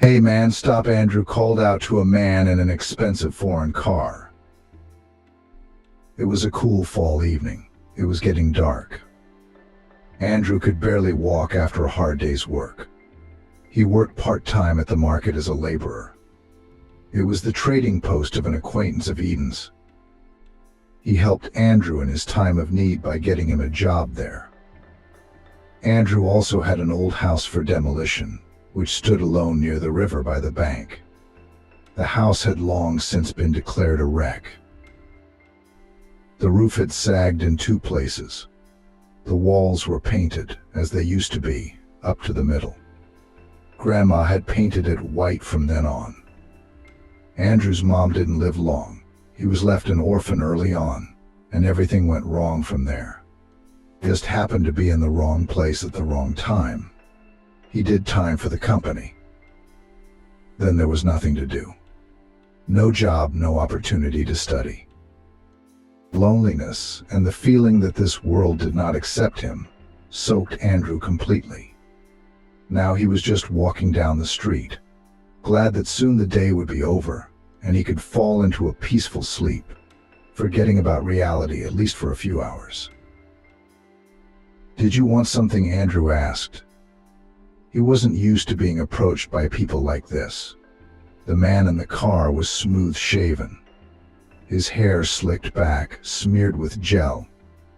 "Hey man, stop," Andrew called out to a man in an expensive foreign car. It was a cool fall evening. It was getting dark. Andrew could barely walk after a hard day's work. He worked part-time at the market as a laborer. It was the trading post of an acquaintance of Eden's. He helped Andrew in his time of need by getting him a job there. Andrew also had an old house for demolition, which stood alone near the river by the bank. The house had long since been declared a wreck. The roof had sagged in two places. The walls were painted, as they used to be, up to the middle. Grandma had painted it white from then on. Andrew's mom didn't live long. He was left an orphan early on, and everything went wrong from there. Just happened to be in the wrong place at the wrong time. He did time for the company. Then there was nothing to do. No job, no opportunity to study. Loneliness and the feeling that this world did not accept him soaked Andrew completely. Now he was just walking down the street, glad that soon the day would be over and he could fall into a peaceful sleep, forgetting about reality at least for a few hours. "Did you want something?" Andrew asked. He wasn't used to being approached by people like this. The man in the car was smooth-shaven. His hair slicked back, smeared with gel.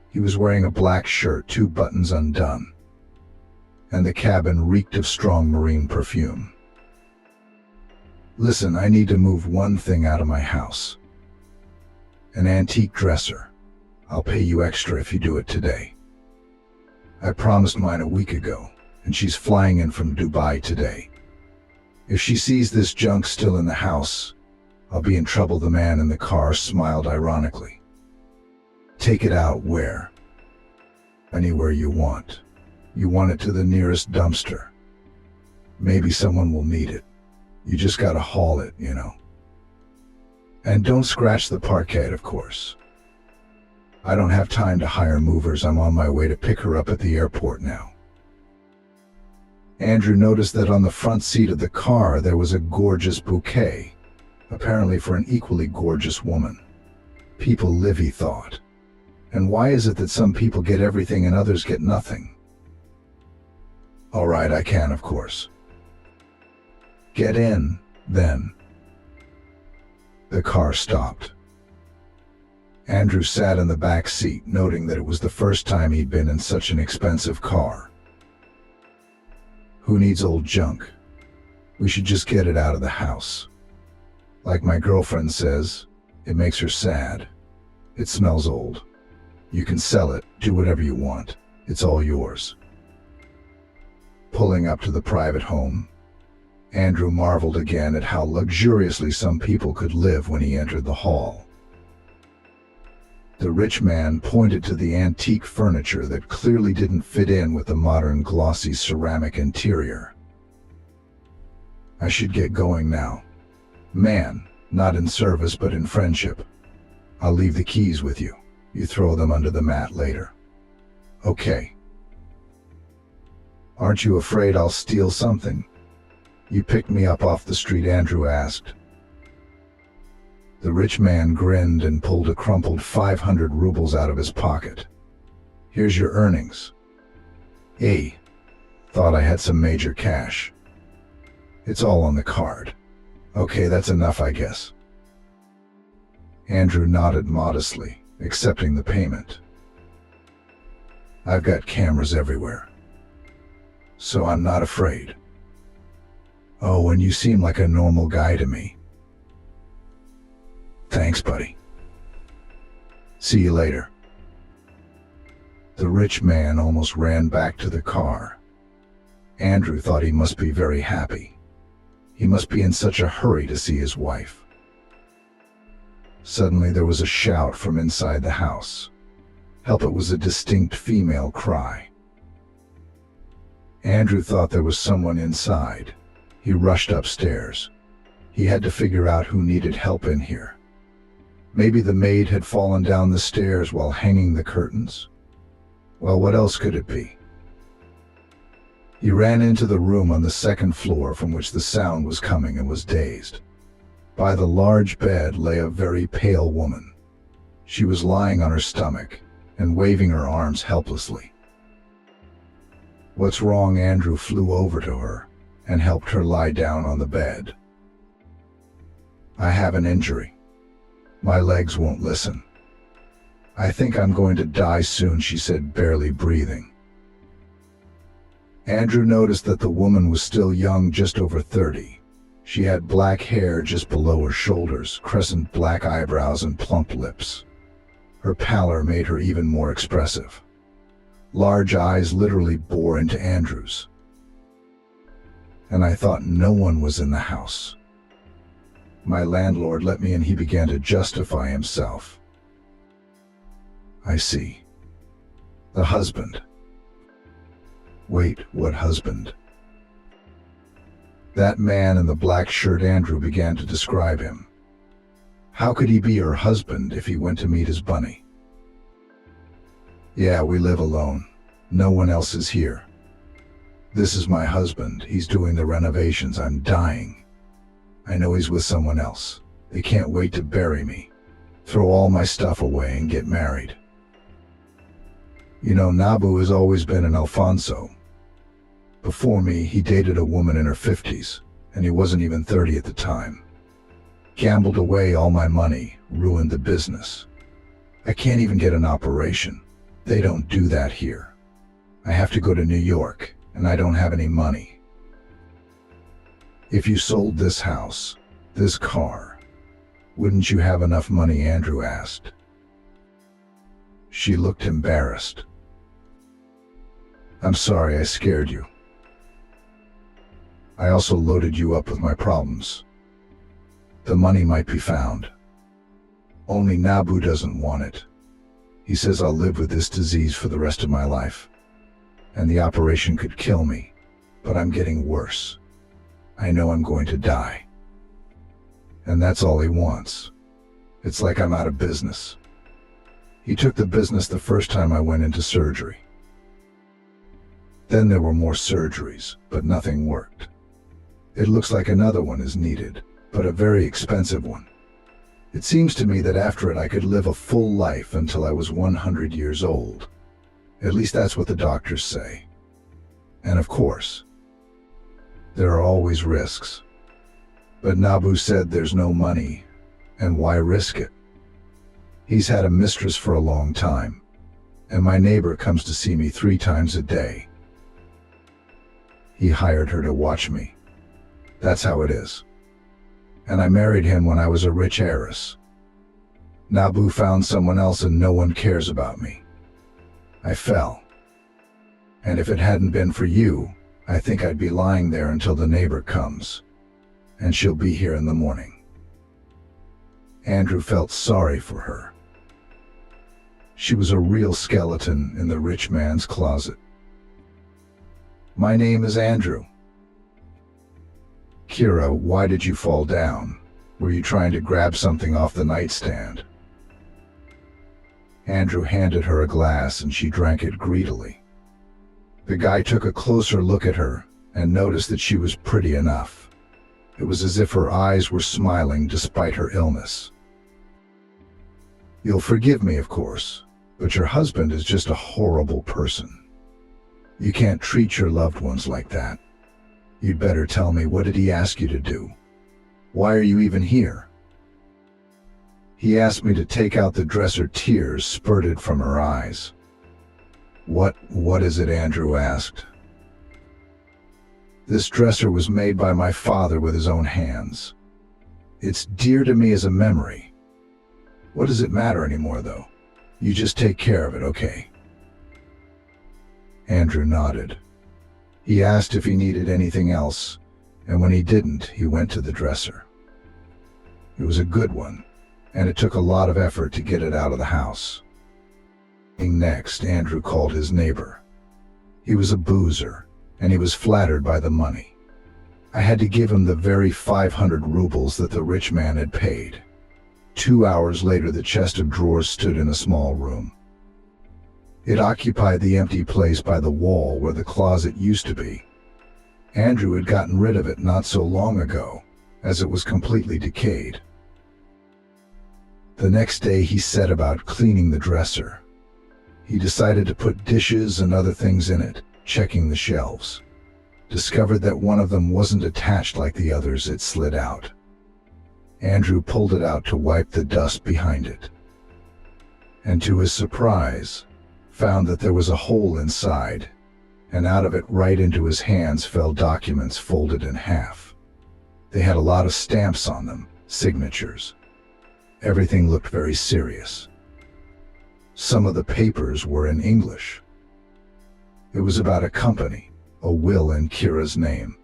He was wearing a black shirt, 2 buttons undone. And the cabin reeked of strong marine perfume. "Listen, I need to move one thing out of my house. An antique dresser. I'll pay you extra if you do it today. I promised mine a week ago, and she's flying in from Dubai today. If she sees this junk still in the house, I'll be in trouble." The man in the car smiled ironically. "Take it out where?" "Anywhere you want. You want it to the nearest dumpster. Maybe someone will need it. You just gotta haul it, you know. And don't scratch the parquet, of course. I don't have time to hire movers. I'm on my way to pick her up at the airport now." Andrew noticed that on the front seat of the car there was a gorgeous bouquet, apparently for an equally gorgeous woman. People live, he thought. And why is it that some people get everything and others get nothing? "All right, I can, of course." "Get in, then." The car stopped. Andrew sat in the back seat, noting that it was the first time he'd been in such an expensive car. "Who needs old junk? We should just get it out of the house. Like my girlfriend says, it makes her sad. It smells old. You can sell it, do whatever you want. It's all yours." Pulling up to the private home, Andrew marveled again at how luxuriously some people could live when he entered the hall. The rich man pointed to the antique furniture that clearly didn't fit in with the modern glossy ceramic interior. "I should get going now. Man, not in service but in friendship. I'll leave the keys with you. You throw them under the mat later." "Okay." "Aren't you afraid I'll steal something? You picked me up off the street?" Andrew asked. The rich man grinned and pulled a crumpled 500 rubles out of his pocket. "Here's your earnings." "Hey, thought I had some major cash." "It's all on the card." "Okay, that's enough, I guess." Andrew nodded modestly, accepting the payment. "I've got cameras everywhere, so I'm not afraid." "Oh, and you seem like a normal guy to me." "Thanks, buddy. See you later." The rich man almost ran back to the car. Andrew thought he must be very happy. He must be in such a hurry to see his wife. Suddenly there was a shout from inside the house. Help! It was a distinct female cry. Andrew thought there was someone inside. He rushed upstairs. He had to figure out who needed help in here. Maybe the maid had fallen down the stairs while hanging the curtains. Well, what else could it be? He ran into the room on the second floor from which the sound was coming and was dazed. By the large bed lay a very pale woman. She was lying on her stomach and waving her arms helplessly. "What's wrong?" Andrew flew over to her and helped her lie down on the bed. "I have an injury. My legs won't listen. I think I'm going to die soon," she said, barely breathing. Andrew noticed that the woman was still young, just over 30. She had black hair just below her shoulders, crescent black eyebrows, and plump lips. Her pallor made her even more expressive. Large eyes literally bore into Andrew's. "And I thought no one was in the house. My landlord let me in," he began to justify himself. "I see. The husband." "Wait, what husband?" "That man in the black shirt." Andrew began to describe him. "How could he be her husband if he went to meet his bunny?" "Yeah, we live alone. No one else is here. This is my husband. He's doing the renovations. I'm dying. I know he's with someone else. They can't wait to bury me, throw all my stuff away, and get married. You know, Nabu has always been an Alfonso. Before me, he dated a woman in her 50s, and he wasn't even 30 at the time. Gambled away all my money, ruined the business. I can't even get an operation. They don't do that here. I have to go to New York, and I don't have any money. If you sold this house, this car, wouldn't you have enough money?" Andrew asked. She looked embarrassed. "I'm sorry I scared you. I also loaded you up with my problems. The money might be found. Only Nabu doesn't want it. He says I'll live with this disease for the rest of my life, and the operation could kill me, but I'm getting worse. I know I'm going to die. And that's all he wants. It's like I'm out of business. He took the business the first time I went into surgery. Then there were more surgeries, but nothing worked. It looks like another one is needed, but a very expensive one. It seems to me that after it I could live a full life until I was 100 years old. At least that's what the doctors say. And of course, there are always risks. But Nabu said there's no money, and why risk it? He's had a mistress for a long time, and my neighbor comes to see me 3 times a day. He hired her to watch me. That's how it is. And I married him when I was a rich heiress. Nabu found someone else and no one cares about me. I fell. And if it hadn't been for you, I think I'd be lying there until the neighbor comes. And she'll be here in the morning." Andrew felt sorry for her. She was a real skeleton in the rich man's closet. "My name is Andrew." "Kira, why did you fall down? Were you trying to grab something off the nightstand?" Andrew handed her a glass and she drank it greedily. The guy took a closer look at her and noticed that she was pretty enough. It was as if her eyes were smiling despite her illness. "You'll forgive me, of course, but your husband is just a horrible person. You can't treat your loved ones like that. You'd better tell me, what did he ask you to do? Why are you even here?" "He asked me to take out the dresser." Tears spurted from her eyes. What is it?" Andrew asked. "This dresser was made by my father with his own hands. It's dear to me as a memory. What does it matter anymore, though? You just take care of it, okay?" Andrew nodded. He asked if he needed anything else, and when he didn't, he went to the dresser. It was a good one, and it took a lot of effort to get it out of the house. Next, Andrew called his neighbor. He was a boozer, and he was flattered by the money. I had to give him the very 500 rubles that the rich man had paid. 2 hours later, the chest of drawers stood in a small room. It occupied the empty place by the wall where the closet used to be, Andrew had gotten rid of it not so long ago, as it was completely decayed. The next day he set about cleaning the dresser. He decided to put dishes and other things in it, checking the shelves. Discovered that one of them wasn't attached like the others, it slid out. Andrew pulled it out to wipe the dust behind it. And to his surprise, found that there was a hole inside, and out of it right into his hands fell documents folded in half. They had a lot of stamps on them, signatures. Everything looked very serious. Some of the papers were in English. It was about a company, a will in Kira's name.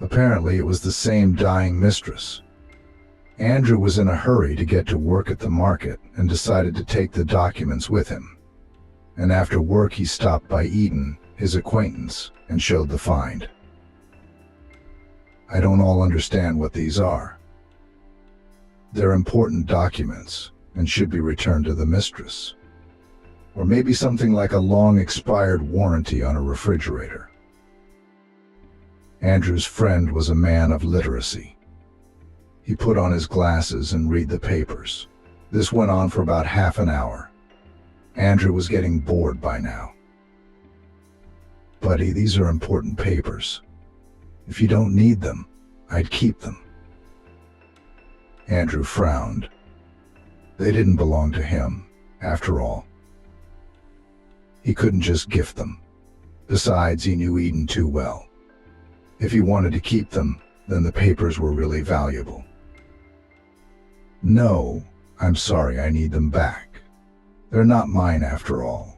Apparently it was the same dying mistress. Andrew was in a hurry to get to work at the market and decided to take the documents with him. And after work he stopped by Eden, his acquaintance, and showed the find. I don't all understand what these are. They're important documents and should be returned to the mistress. Or maybe something like a long expired warranty on a refrigerator. Andrew's friend was a man of literacy. He put on his glasses and read the papers. This went on for about half an hour. Andrew was getting bored by now. Buddy, these are important papers. If you don't need them, I'd keep them. Andrew frowned. They didn't belong to him, after all. He couldn't just gift them. Besides, he knew Eden too well. If he wanted to keep them, then the papers were really valuable. No, I'm sorry, I need them back. They're not mine after all.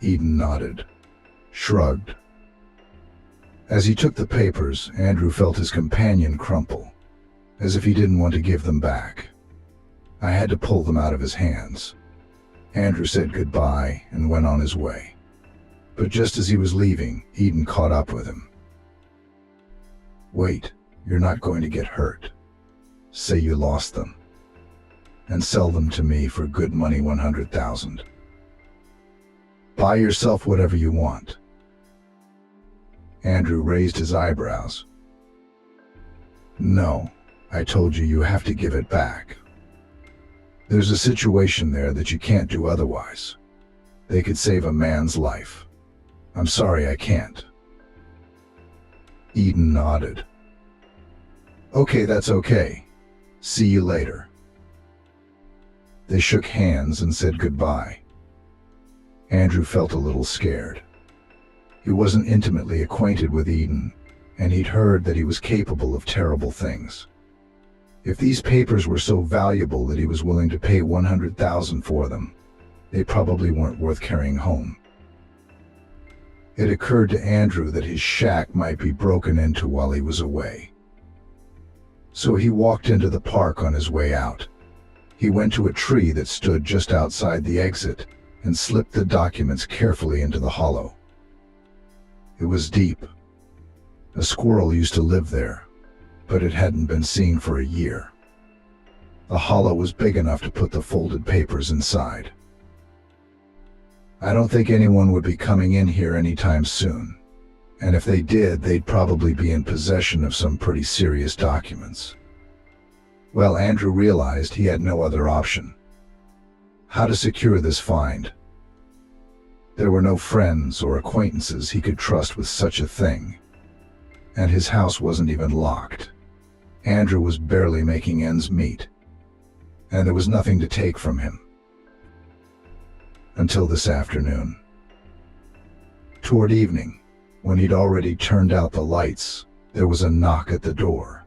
Eden nodded, shrugged. As he took the papers, Andrew felt his companion crumple, as if he didn't want to give them back. I had to pull them out of his hands. Andrew said goodbye and went on his way. But just as he was leaving, Eden caught up with him. Wait, you're not going to get hurt. Say you lost them. And sell them to me for good money, 100,000. Buy yourself whatever you want. Andrew raised his eyebrows. No, I told you, you have to give it back. There's a situation there that you can't do otherwise. They could save a man's life. I'm sorry, I can't. Eden nodded. Okay, that's okay. See you later. They shook hands and said goodbye. Andrew felt a little scared. He wasn't intimately acquainted with Eden, and he'd heard that he was capable of terrible things. If these papers were so valuable that he was willing to pay 100,000 for them, they probably weren't worth carrying home. It occurred to Andrew that his shack might be broken into while he was away. So he walked into the park on his way out. He went to a tree that stood just outside the exit and slipped the documents carefully into the hollow. It was deep. A squirrel used to live there, but it hadn't been seen for a year. The hollow was big enough to put the folded papers inside. I don't think anyone would be coming in here anytime soon, and if they did, they'd probably be in possession of some pretty serious documents. Well, Andrew realized he had no other option. How to secure this find? There were no friends or acquaintances he could trust with such a thing, and his house wasn't even locked. Andrew was barely making ends meet, and there was nothing to take from him. Until this afternoon. Toward evening, when he'd already turned out the lights, there was a knock at the door.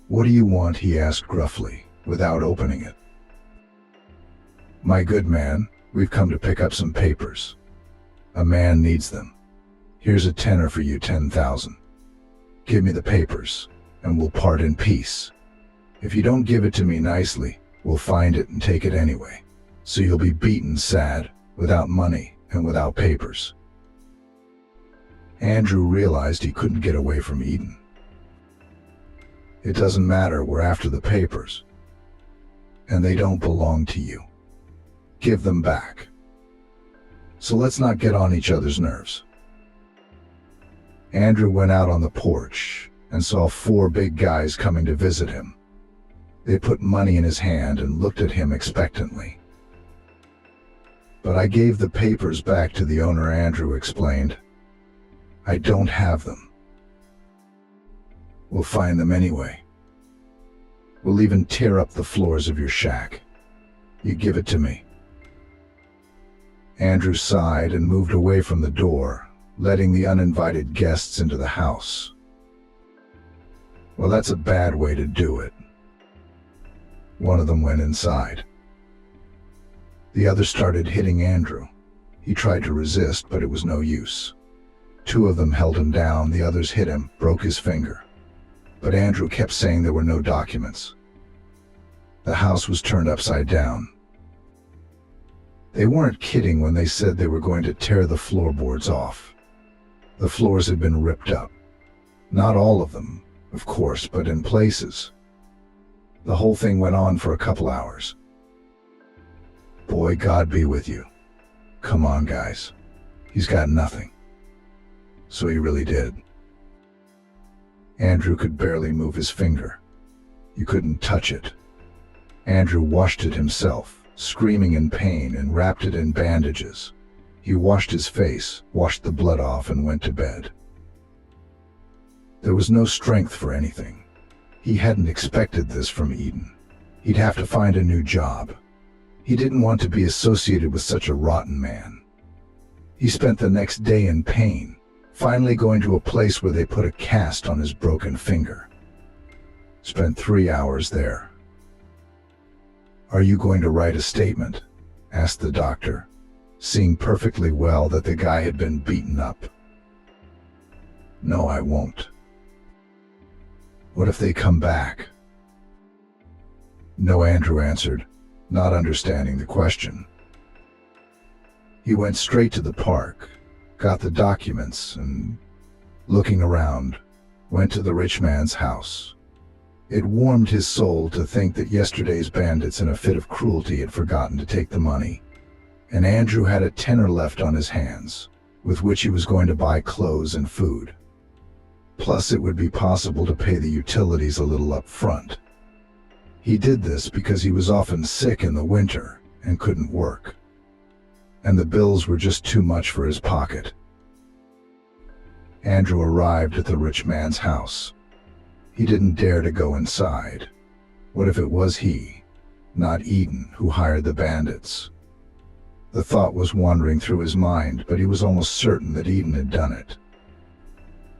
"What do you want?" he asked gruffly, without opening it. "My good man, we've come to pick up some papers. A man needs them. Here's a tenner for you, 10,000. Give me the papers, and we'll part in peace. If you don't give it to me nicely, we'll find it and take it anyway. So you'll be beaten sad, without money and without papers." Andrew realized he couldn't get away from Eden. "It doesn't matter, we're after the papers. And they don't belong to you. Give them back." so let's not get on each other's nerves. Andrew went out on the porch and saw 4 big guys coming to visit him. They put money in his hand and looked at him expectantly. "But I gave the papers back to the owner," Andrew explained. "I don't have them." "We'll find them anyway. We'll even tear up the floors of your shack. You give it to me." Andrew sighed and moved away from the door, letting the uninvited guests into the house. "Well, that's a bad way to do it." One of them went inside. The other started hitting Andrew. He tried to resist, but it was no use. 2 of them held him down, the others hit him, broke his finger. But Andrew kept saying there were no documents. The house was turned upside down. They weren't kidding when they said they were going to tear the floorboards off. The floors had been ripped up. Not all of them, of course, but in places. The whole thing went on for a couple hours. "Boy, God be with you. Come on, guys. He's got nothing." So he really did. Andrew could barely move his finger. You couldn't touch it. Andrew washed it himself, screaming in pain, and wrapped it in bandages. He washed his face, washed the blood off, and went to bed. There was no strength for anything. He hadn't expected this from Eden. He'd have to find a new job. He didn't want to be associated with such a rotten man. He spent the next day in pain, finally going to a place where they put a cast on his broken finger. Spent 3 hours there. "Are you going to write a statement?" asked the doctor, seeing perfectly well that the guy had been beaten up. "No, I won't." "What if they come back?" "No," Andrew answered, not understanding the question. He went straight to the park, got the documents, and, looking around, went to the rich man's house. It warmed his soul to think that yesterday's bandits in a fit of cruelty had forgotten to take the money, and Andrew had a tenner left on his hands, with which he was going to buy clothes and food. Plus, it would be possible to pay the utilities a little up front. He did this because he was often sick in the winter and couldn't work, and the bills were just too much for his pocket. Andrew arrived at the rich man's house. He didn't dare to go inside. What if it was he, not Eden, who hired the bandits? The thought was wandering through his mind, but he was almost certain that Eden had done it.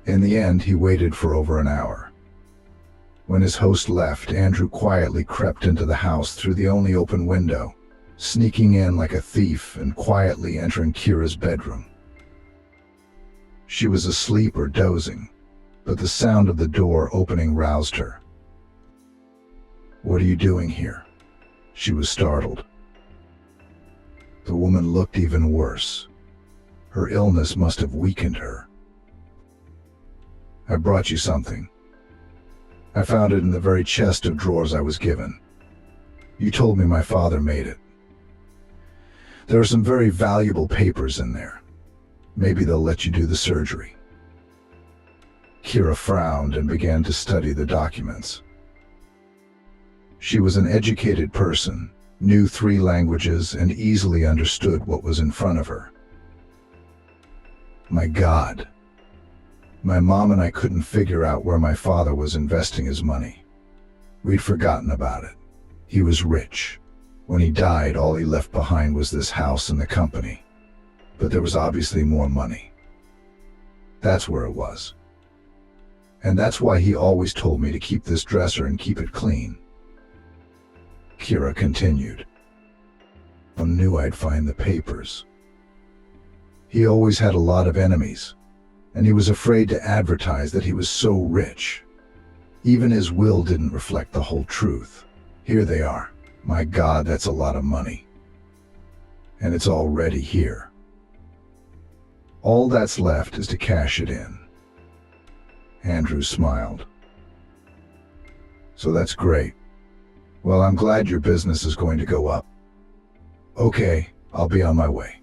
In the end, he waited for over an hour. When his host left, Andrew quietly crept into the house through the only open window, sneaking in like a thief and quietly entering Kira's bedroom. She was asleep or dozing, but the sound of the door opening roused her. "What are you doing here?" She was startled. The woman looked even worse. Her illness must have weakened her. "I brought you something. I found it in the very chest of drawers I was given. You told me my father made it. There are some very valuable papers in there. Maybe they'll let you do the surgery." Kira frowned and began to study the documents. She was an educated person, knew 3 languages, and easily understood what was in front of her. "My God. My mom and I couldn't figure out where my father was investing his money. We'd forgotten about it. He was rich. When he died, all he left behind was this house and the company. But there was obviously more money. That's where it was. And that's why he always told me to keep this dresser and keep it clean." Kira continued. "I knew I'd find the papers. He always had a lot of enemies, and he was afraid to advertise that he was so rich. Even his will didn't reflect the whole truth. Here they are. My God, that's a lot of money. And it's already here. All that's left is to cash it in." Andrew smiled. "So that's great. Well, I'm glad your business is going to go up. Okay, I'll be on my way."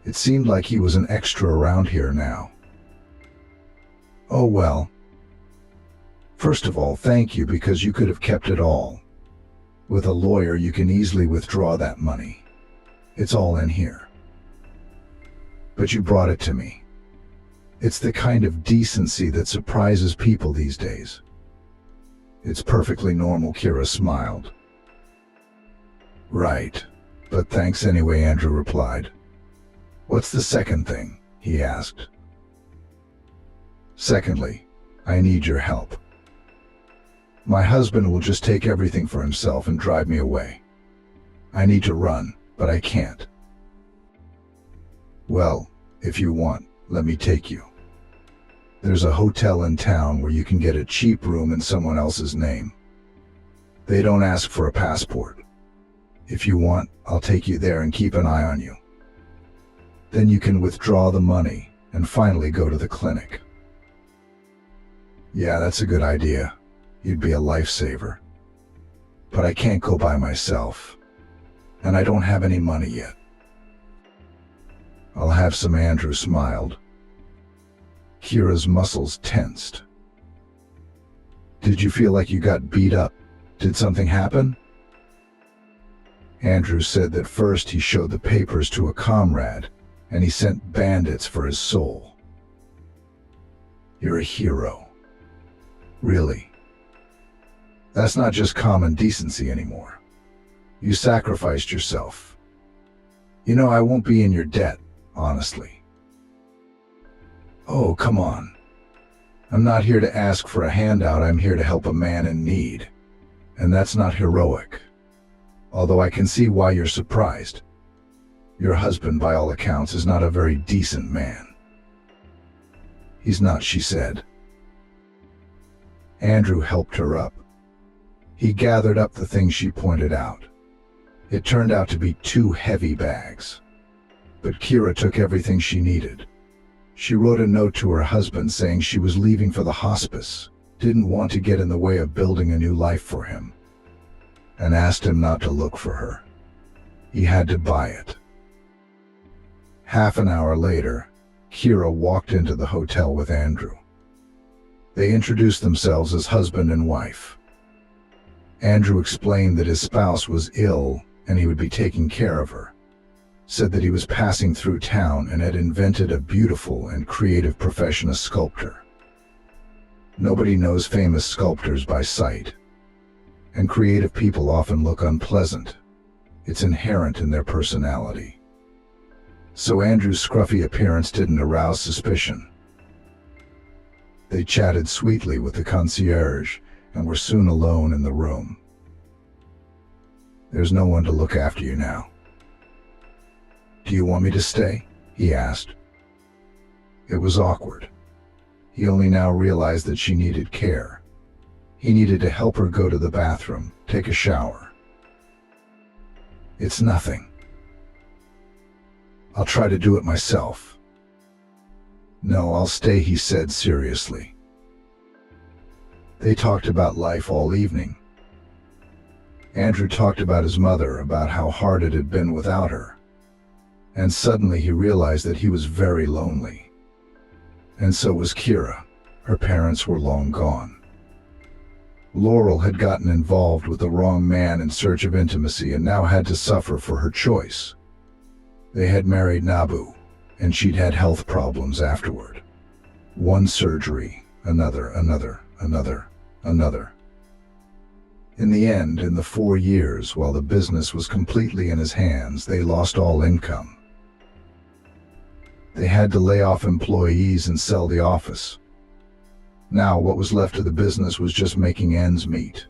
It seemed like he was an extra around here now. Oh well. First of all, thank you, because you could have kept it all. With a lawyer, you can easily withdraw that money. It's all in here. But you brought it to me. It's the kind of decency that surprises people these days. It's perfectly normal, Kira smiled. Right, but thanks anyway, Andrew replied. What's the second thing? He asked. Secondly, I need your help. My husband will just take everything for himself and drive me away. I need to run, but I can't. Well, if you want, let me take you. There's a hotel in town where you can get a cheap room in someone else's name. They don't ask for a passport. If you want, I'll take you there and keep an eye on you. Then you can withdraw the money and finally go to the clinic. Yeah, that's a good idea. You'd be a lifesaver. But I can't go by myself, and I don't have any money yet. I'll have some. Andrew smiled. Kira's muscles tensed. Did you feel like you got beat up? Did something happen? Andrew said that first he showed the papers to a comrade, and he sent bandits for his soul. You're a hero. Really. That's not just common decency anymore. You sacrificed yourself. You know, I won't be in your debt, honestly. Oh, come on. I'm not here to ask for a handout, I'm here to help a man in need. And that's not heroic. Although I can see why you're surprised. Your husband, by all accounts, is not a very decent man. He's not, she said. Andrew helped her up. He gathered up the things she pointed out. It turned out to be 2 heavy bags. But Kira took everything she needed. She wrote a note to her husband saying she was leaving for the hospice, didn't want to get in the way of building a new life for him, and asked him not to look for her. He had to buy it. Half an hour later, Kira walked into the hotel with Andrew. They introduced themselves as husband and wife. Andrew explained that his spouse was ill and he would be taking care of her. Said that he was passing through town and had invented a beautiful and creative profession as sculptor. Nobody knows famous sculptors by sight, and creative people often look unpleasant. It's inherent in their personality. So Andrew's scruffy appearance didn't arouse suspicion. They chatted sweetly with the concierge and were soon alone in the room. There's no one to look after you now. Do you want me to stay? He asked. It was awkward. He only now realized that she needed care. He needed to help her go to the bathroom, take a shower. It's nothing. I'll try to do it myself. No, I'll stay, he said seriously. They talked about life all evening. Andrew talked about his mother, about how hard it had been without her. And suddenly he realized that he was very lonely. And so was Kira. Her parents were long gone. Laurel had gotten involved with the wrong man in search of intimacy and now had to suffer for her choice. They had married Nabu, and she'd had health problems afterward. One surgery, another. In the end, in the 4 years, while the business was completely in his hands, they lost all income. They had to lay off employees and sell the office. Now what was left of the business was just making ends meet.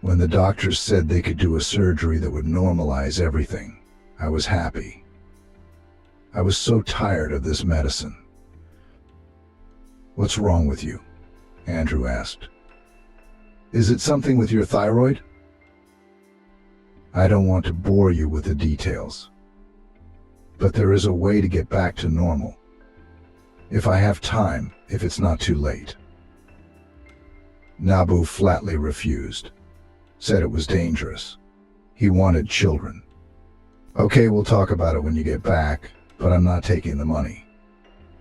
When the doctors said they could do a surgery that would normalize everything, I was happy. I was so tired of this medicine. What's wrong with you? Andrew asked. Is it something with your thyroid? I don't want to bore you with the details. But there is a way to get back to normal. If I have time, if it's not too late. Nabu flatly refused. Said it was dangerous. He wanted children. Okay, we'll talk about it when you get back, but I'm not taking the money.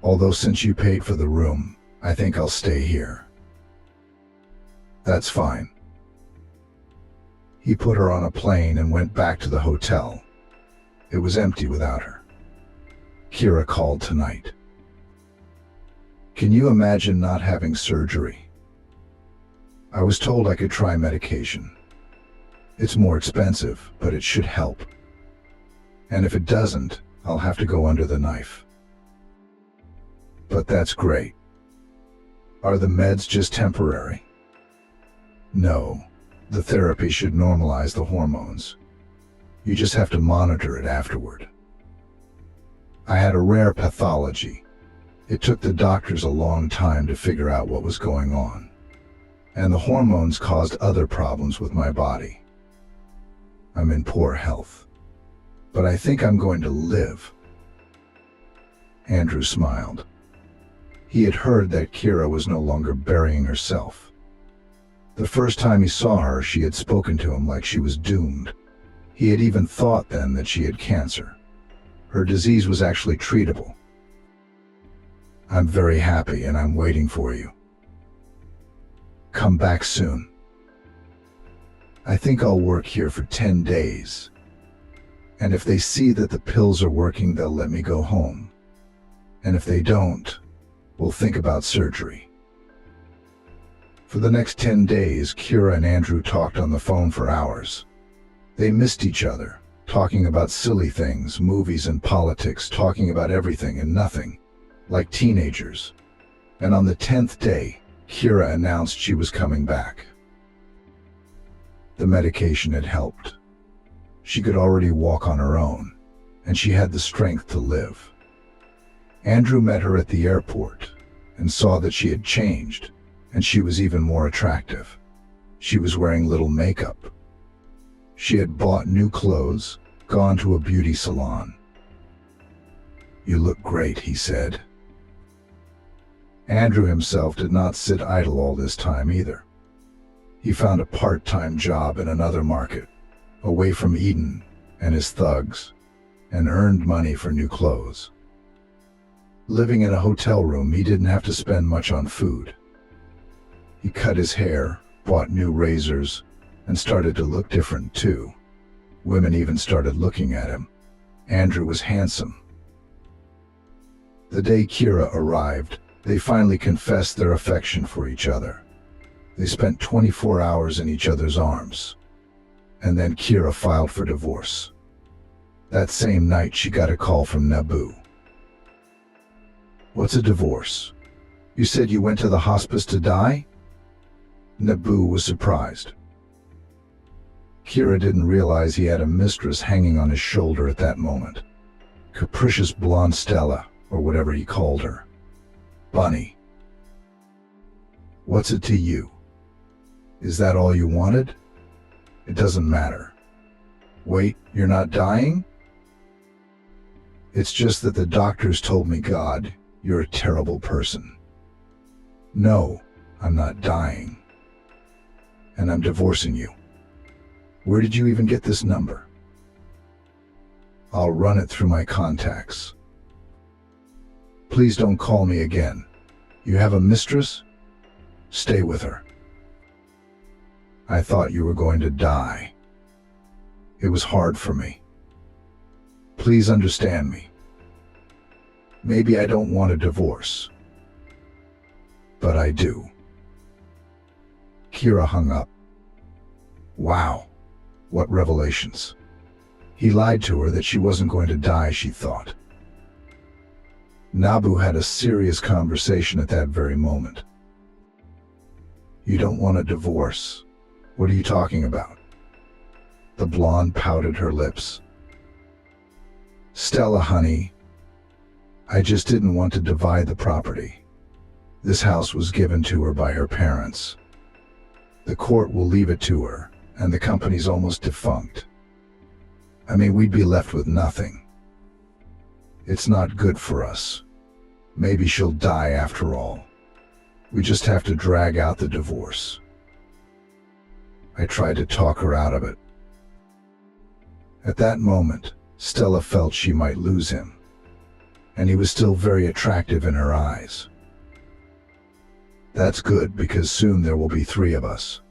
Although since you paid for the room, I think I'll stay here. That's fine. He put her on a plane and went back to the hotel. It was empty without her. Kira called tonight. Can you imagine not having surgery? I was told I could try medication. It's more expensive, but it should help. And if it doesn't, I'll have to go under the knife. But that's great. Are the meds just temporary? No, the therapy should normalize the hormones. You just have to monitor it afterward. I had a rare pathology. It took the doctors a long time to figure out what was going on. And the hormones caused other problems with my body. I'm in poor health. But I think I'm going to live. Andrew smiled. He had heard that Kira was no longer burying herself. The first time he saw her, she had spoken to him like she was doomed. He had even thought then that she had cancer. Her disease was actually treatable. I'm very happy and I'm waiting for you. Come back soon. I think I'll work here for 10 days. And if they see that the pills are working, they'll let me go home. And if they don't, we'll think about surgery. For the next 10 days, Kira and Andrew talked on the phone for hours. They missed each other, talking about silly things, movies and politics, talking about everything and nothing, like teenagers. And on the 10th day, Kira announced she was coming back. The medication had helped. She could already walk on her own, and she had the strength to live. Andrew met her at the airport and saw that she had changed, and she was even more attractive. She was wearing little makeup. She had bought new clothes, gone to a beauty salon. You look great, he said. Andrew himself did not sit idle all this time either. He found a part-time job in another market, away from Eden and his thugs, and earned money for new clothes. Living in a hotel room, he didn't have to spend much on food. He cut his hair, bought new razors, and started to look different too. Women even started looking at him. Andrew was handsome. The day Kira arrived, they finally confessed their affection for each other. They spent 24 hours in each other's arms. And then Kira filed for divorce. That same night, she got a call from Naboo. What's a divorce? You said you went to the hospice to die? Naboo was surprised. Kira didn't realize he had a mistress hanging on his shoulder at that moment. Capricious blonde Stella, or whatever he called her. Bunny. What's it to you? Is that all you wanted? It doesn't matter. Wait, you're not dying? It's just that the doctors told me, God, you're a terrible person. No, I'm not dying. And I'm divorcing you. Where did you even get this number? I'll run it through my contacts. Please don't call me again. You have a mistress? Stay with her. I thought you were going to die. It was hard for me. Please understand me. Maybe I don't want a divorce. But I do. Kira hung up. Wow, what revelations. He lied to her that she wasn't going to die, she thought. Naboo had a serious conversation at that very moment. You don't want a divorce. What are you talking about? The blonde pouted her lips. Stella, honey, I just didn't want to divide the property. This house was given to her by her parents. The court will leave it to her, and the company's almost defunct. I mean, we'd be left with nothing. It's not good for us. Maybe she'll die after all. We just have to drag out the divorce. I tried to talk her out of it. At that moment, Stella felt she might lose him, and he was still very attractive in her eyes. That's good, because soon there will be 3 of us.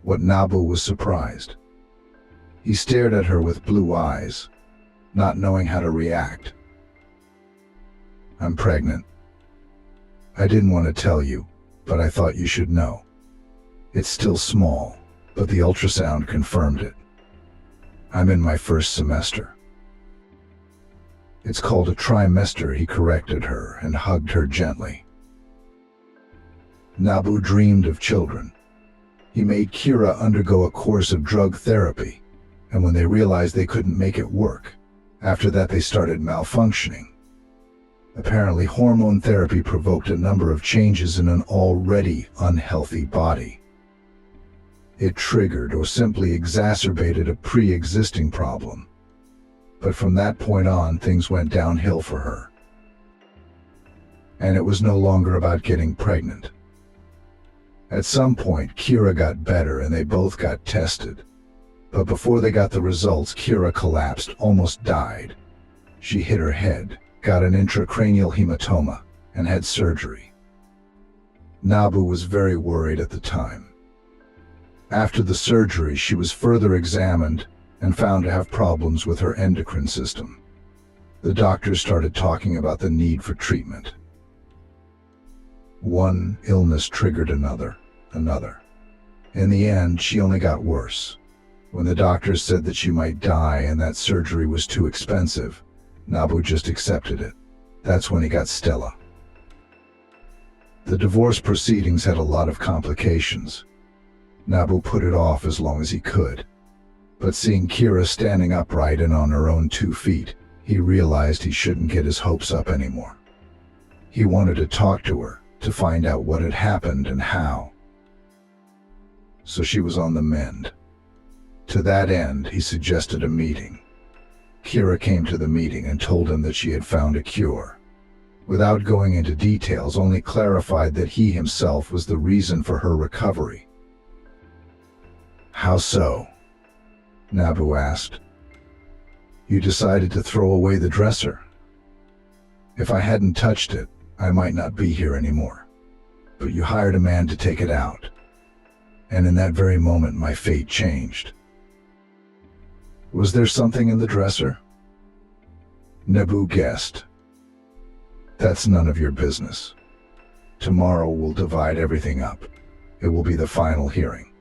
What Nabu was surprised. He stared at her with blue eyes, not knowing how to react. I'm pregnant. I didn't want to tell you, but I thought you should know. It's still small, but the ultrasound confirmed it. I'm in my 1st semester. It's called a trimester, he corrected her and hugged her gently. Nabu dreamed of children. He made Kira undergo a course of drug therapy, and when they realized they couldn't make it work, after that they started malfunctioning. Apparently, hormone therapy provoked a number of changes in an already unhealthy body. It triggered or simply exacerbated a pre-existing problem. But from that point on, things went downhill for her. And it was no longer about getting pregnant. At some point, Kira got better and they both got tested. But before they got the results, Kira collapsed, almost died. She hit her head, got an intracranial hematoma, and had surgery. Nabu was very worried at the time. After the surgery, she was further examined and found to have problems with her endocrine system. The doctors started talking about the need for treatment. One illness triggered another. In the end, she only got worse. When the doctors said that she might die and that surgery was too expensive, Nabu just accepted it. That's when he got Stella. The divorce proceedings had a lot of complications. Nabu put it off as long as he could. But seeing Kira standing upright and on her own 2 feet, he realized he shouldn't get his hopes up anymore. He wanted to talk to her, to find out what had happened and how. So she was on the mend. To that end, he suggested a meeting. Kira came to the meeting and told him that she had found a cure. Without going into details, only clarified that he himself was the reason for her recovery. How so? Nabu asked. You decided to throw away the dresser. If I hadn't touched it, I might not be here anymore. But you hired a man to take it out. And in that very moment, my fate changed. Was there something in the dresser? Nabu guessed. That's none of your business. Tomorrow we'll divide everything up. It will be the final hearing.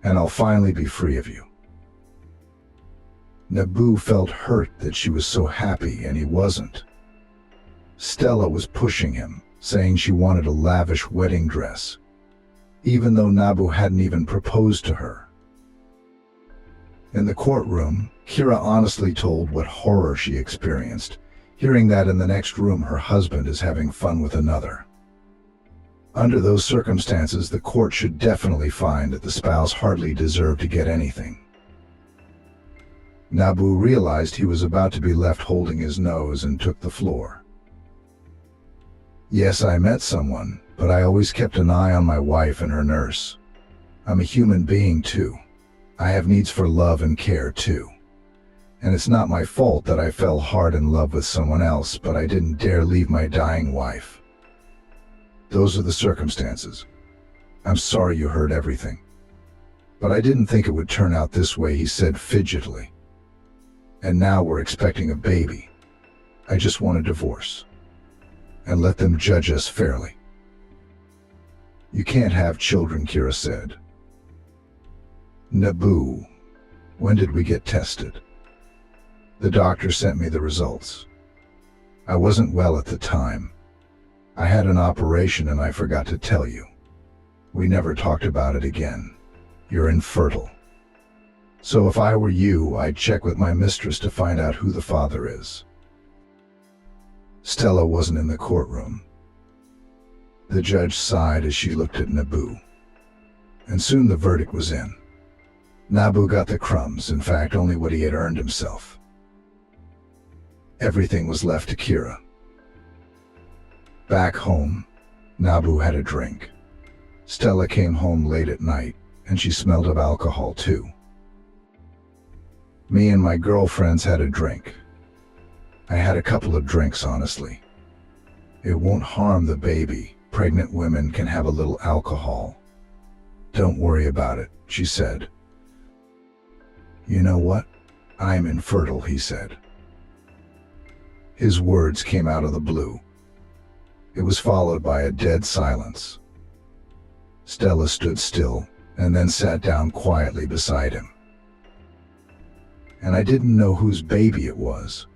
And I'll finally be free of you. Nabu felt hurt that she was so happy and he wasn't. Stella was pushing him, saying she wanted a lavish wedding dress, even though Nabu hadn't even proposed to her. In the courtroom, Kira honestly told what horror she experienced, hearing that in the next room her husband is having fun with another. Under those circumstances, the court should definitely find that the spouse hardly deserved to get anything. Nabu realized he was about to be left holding his nose and took the floor. Yes, I met someone, but I always kept an eye on my wife and her nurse. I'm a human being too. I have needs for love and care too. And it's not my fault that I fell hard in love with someone else, but I didn't dare leave my dying wife. Those are the circumstances. I'm sorry you heard everything. But I didn't think it would turn out this way, he said fidgetily. And now we're expecting a baby. I just want a divorce. And let them judge us fairly. You can't have children, Kira said. Nabu, when did we get tested? The doctor sent me the results. I wasn't well at the time. I had an operation and I forgot to tell you. We never talked about it again. You're infertile. So if I were you, I'd check with my mistress to find out who the father is. Stella wasn't in the courtroom. The judge sighed as she looked at Nabu. And soon the verdict was in. Nabu got the crumbs, in fact only what he had earned himself. Everything was left to Kira. Back home, Nabu had a drink. Stella came home late at night, and she smelled of alcohol too. Me and my girlfriends had a drink. I had a couple of drinks, honestly. It won't harm the baby. Pregnant women can have a little alcohol. Don't worry about it, she said. You know what? I'm infertile, he said. His words came out of the blue. It was followed by a dead silence. Stella stood still and then sat down quietly beside him. And I didn't know whose baby it was.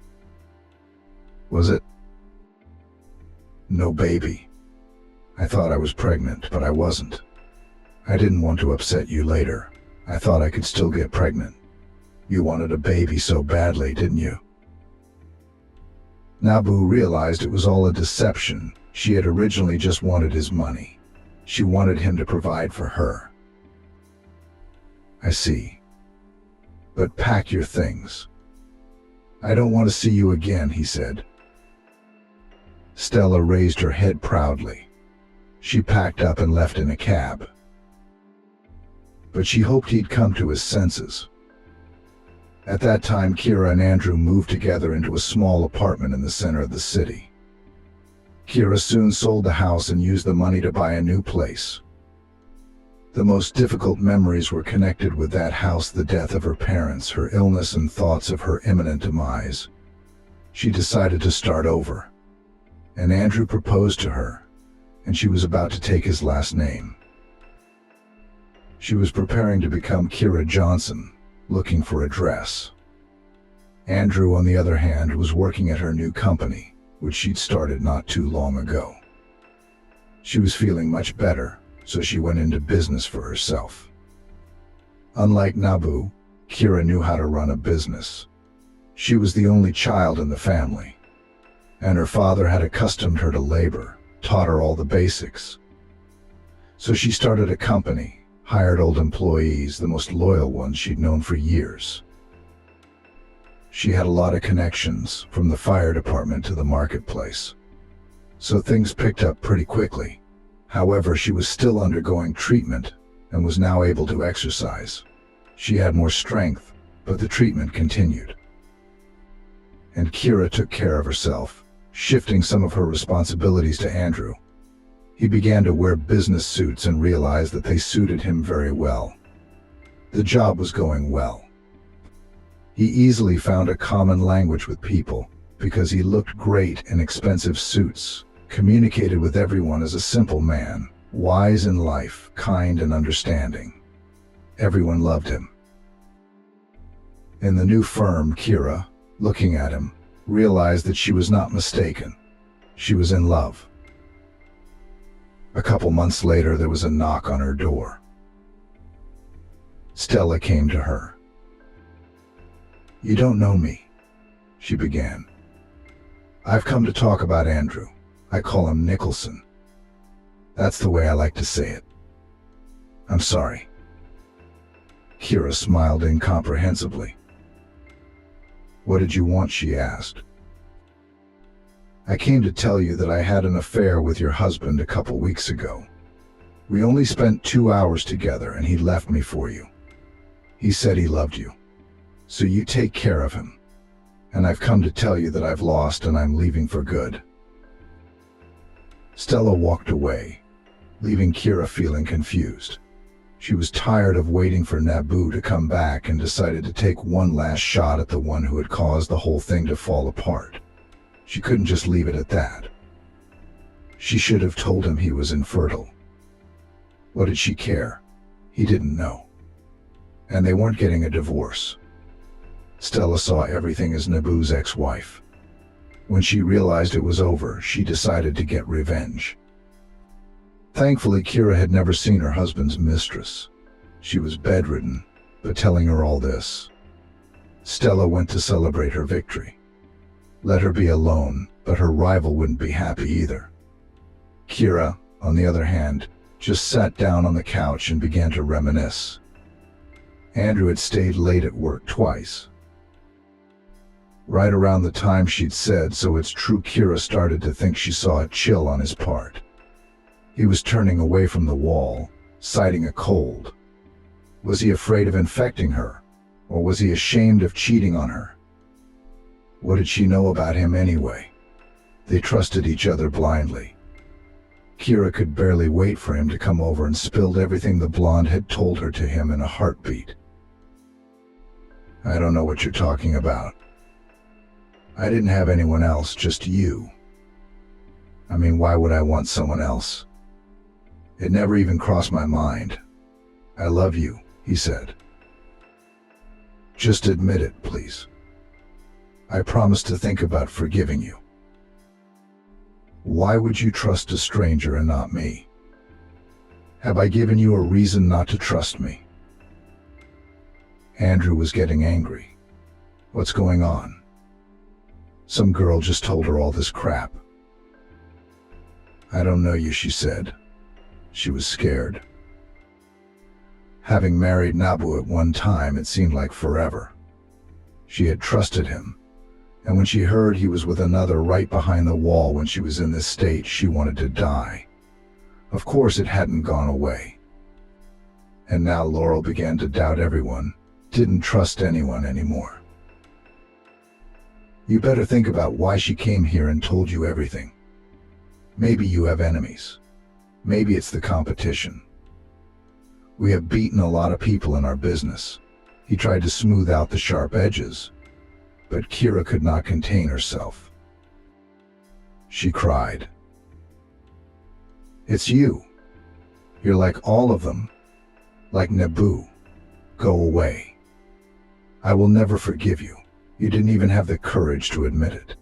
Was it? No baby. I thought I was pregnant, but I wasn't. I didn't want to upset you later. I thought I could still get pregnant. You wanted a baby so badly, didn't you? Nabu realized it was all a deception. She had originally just wanted his money. She wanted him to provide for her. I see. But pack your things. I don't want to see you again, he said. Stella raised her head proudly. She packed up and left in a cab. But she hoped he'd come to his senses. At that time, Kira and Andrew moved together into a small apartment in the center of the city. Kira soon sold the house and used the money to buy a new place. The most difficult memories were connected with that house: the death of her parents, her illness, and thoughts of her imminent demise. She decided to start over, and Andrew proposed to her, and she was about to take his last name. She was preparing to become Kira Johnson, looking for a dress. Andrew, on the other hand, was working at her new company, which she'd started not too long ago. She was feeling much better, so she went into business for herself. Unlike Nabu, Kira knew how to run a business. She was the only child in the family, and her father had accustomed her to labor, taught her all the basics. So she started a company, hired old employees, the most loyal ones she'd known for years. She had a lot of connections, from the fire department to the marketplace. So things picked up pretty quickly. However, she was still undergoing treatment and was now able to exercise. She had more strength, but the treatment continued. And Kira took care of herself, shifting some of her responsibilities to Andrew. He began to wear business suits and realized that they suited him very well. The job was going well. He easily found a common language with people because he looked great in expensive suits, communicated with everyone as a simple man, wise in life, kind and understanding. Everyone loved him. In the new firm, Kira, looking at him, realized that she was not mistaken. She was in love. A couple months later, there was a knock on her door. Stella came to her. You don't know me, she began. I've come to talk about Andrew. I call him Nicholson. That's the way I like to say it. I'm sorry. Kira smiled incomprehensibly. What did you want? She asked. I came to tell you that I had an affair with your husband a couple weeks ago. We only spent 2 hours together and he left me for you. He said he loved you. So you take care of him. And I've come to tell you that I've lost and I'm leaving for good. Stella walked away, leaving Kira feeling confused. She was tired of waiting for Nabu to come back and decided to take one last shot at the one who had caused the whole thing to fall apart. She couldn't just leave it at that. She should have told him he was infertile. What did she care? He didn't know. And they weren't getting a divorce. Stella saw everything as Nabu's ex-wife. When she realized it was over, she decided to get revenge. Thankfully, Kira had never seen her husband's mistress. She was bedridden, but telling her all this. Stella went to celebrate her victory. Let her be alone, but her rival wouldn't be happy either. Kira, on the other hand, just sat down on the couch and began to reminisce. Andrew had stayed late at work twice. Right around the time she'd said so it's true, Kira started to think she saw a chill on his part. He was turning away from the wall, citing a cold. Was he afraid of infecting her, Or was he ashamed of cheating on her? What did she know about him anyway? They trusted each other blindly. Kira could barely wait for him to come over and spilled everything the blonde had told her to him in a heartbeat. I don't know what you're talking about. I didn't have anyone else, just you. I mean, why would I want someone else? It never even crossed my mind. I love you, he said. Just admit it, please. I promise to think about forgiving you. Why would you trust a stranger and not me? Have I given you a reason not to trust me? Andrew was getting angry. What's going on? Some girl just told her all this crap. I don't know you, she said. She was scared. Having married Nabu at one time, it seemed like forever. She had trusted him, and when she heard he was with another right behind the wall when she was in this state, she wanted to die. Of course it hadn't gone away. And now Laurel began to doubt everyone, didn't trust anyone anymore. You better think about why she came here and told you everything. Maybe you have enemies. Maybe it's the competition. We have beaten a lot of people in our business. He tried to smooth out the sharp edges, but Kira could not contain herself. She cried. It's you. You're like all of them. Like Nabu. Go away. I will never forgive you. You didn't even have the courage to admit it.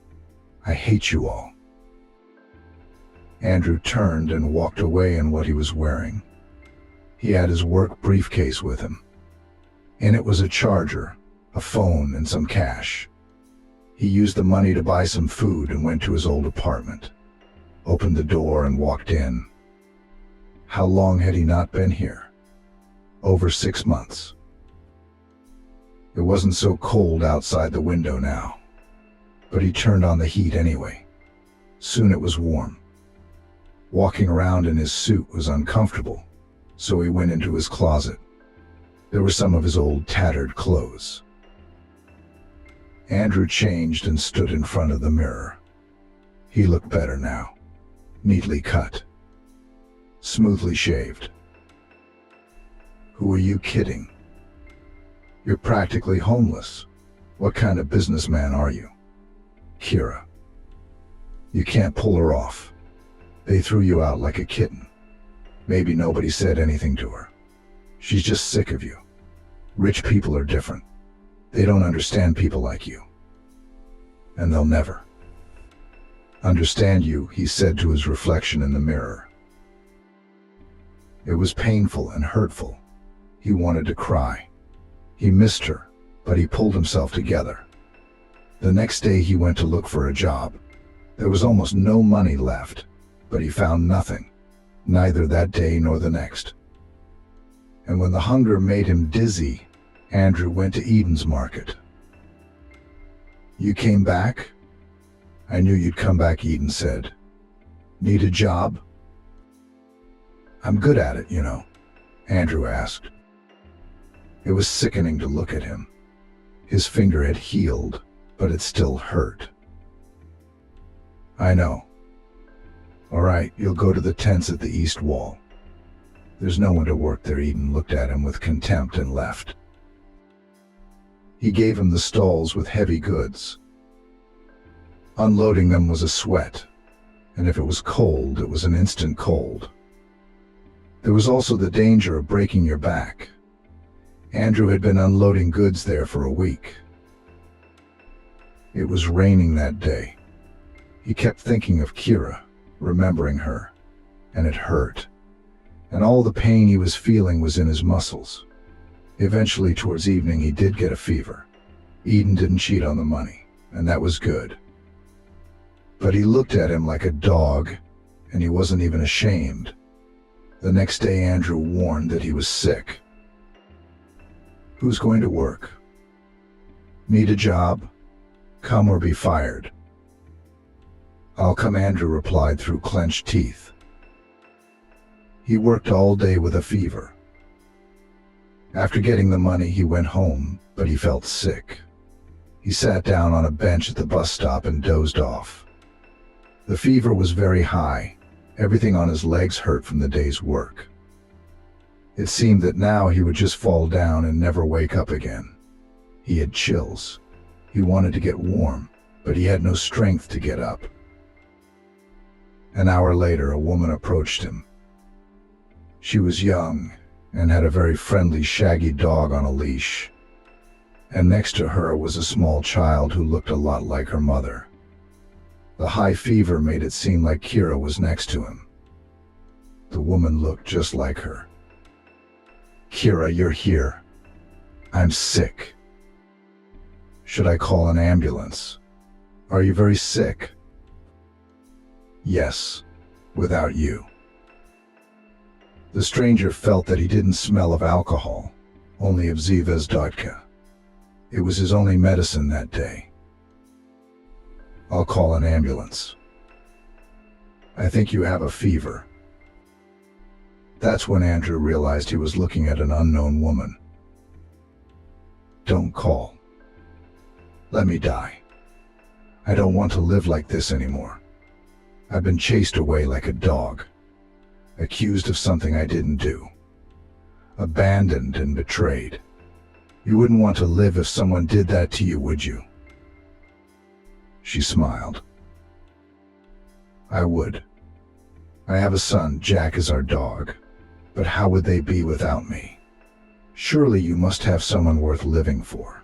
I hate you all. Andrew turned and walked away in what he was wearing. He had his work briefcase with him. In it was a charger, a phone, and some cash. He used the money to buy some food and went to his old apartment, opened the door and walked in. How long had he not been here? Over 6 months. It wasn't so cold outside the window now, but he turned on the heat anyway. Soon it was warm. Walking around in his suit was uncomfortable, so he went into his closet. There were some of his old tattered clothes. Andrew changed and stood in front of the mirror. He looked better now, neatly cut, smoothly shaved. Who are you kidding? You're practically homeless. What kind of businessman are you? Kira. You can't pull her off. They threw you out like a kitten. Maybe nobody said anything to her. She's just sick of you. Rich people are different. They don't understand people like you. And they'll never understand you, he said to his reflection in the mirror. It was painful and hurtful. He wanted to cry. He missed her, but he pulled himself together. The next day he went to look for a job. There was almost no money left, but he found nothing, neither that day nor the next. And when the hunger made him dizzy, Andrew went to Eden's market. You came back? I knew you'd come back, Eden said. Need a job? I'm good at it, you know, Andrew asked. It was sickening to look at him. His finger had healed, but it still hurt. I know. All right, you'll go to the tents at the east wall. There's no one to work there. Eden looked at him with contempt and left. He gave him the stalls with heavy goods. Unloading them was a sweat, and if it was cold, it was an instant cold. There was also the danger of breaking your back. Andrew had been unloading goods there for a week. It was raining that day. He kept thinking of Kira, remembering her, and it hurt. And all the pain he was feeling was in his muscles. Eventually, towards evening, he did get a fever. Eden didn't cheat on the money, and that was good. But he looked at him like a dog, and he wasn't even ashamed. The next day, Andrew warned that he was sick. Who's going to work? Need a job? Come or be fired. I'll come, Andrew replied through clenched teeth. He worked all day with a fever. After getting the money, he went home, but he felt sick. He sat down on a bench at the bus stop and dozed off. The fever was very high. Everything on his legs hurt from the day's work. It seemed that now he would just fall down and never wake up again. He had chills. He wanted to get warm, but he had no strength to get up. An hour later, a woman approached him. She was young and had a very friendly, shaggy dog on a leash. And next to her was a small child who looked a lot like her mother. The high fever made it seem like Kira was next to him. The woman looked just like her. "Kira, you're here. I'm sick. Should I call an ambulance? Are you very sick?" "Yes, without you." The stranger felt that he didn't smell of alcohol, only of Zvezdotka. It was his only medicine that day. "I'll call an ambulance. I think you have a fever." That's when Andrew realized he was looking at an unknown woman. "Don't call. Let me die. I don't want to live like this anymore. I've been chased away like a dog, accused of something I didn't do, abandoned and betrayed. You wouldn't want to live if someone did that to you, would you?" She smiled. "I would. I have a son, Jack is our dog. But how would they be without me? Surely you must have someone worth living for."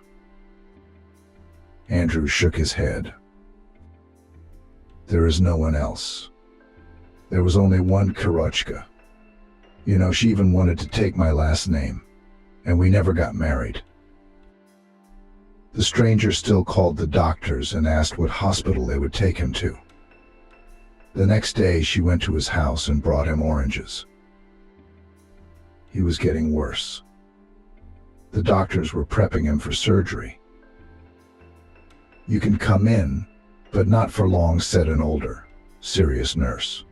Andrew shook his head. "There is no one else. There was only one Karochka. You know, she even wanted to take my last name, and we never got married." The stranger still called the doctors and asked what hospital they would take him to. The next day she went to his house and brought him oranges. He was getting worse. The doctors were prepping him for surgery. "You can come in, but not for long," said an older, serious nurse.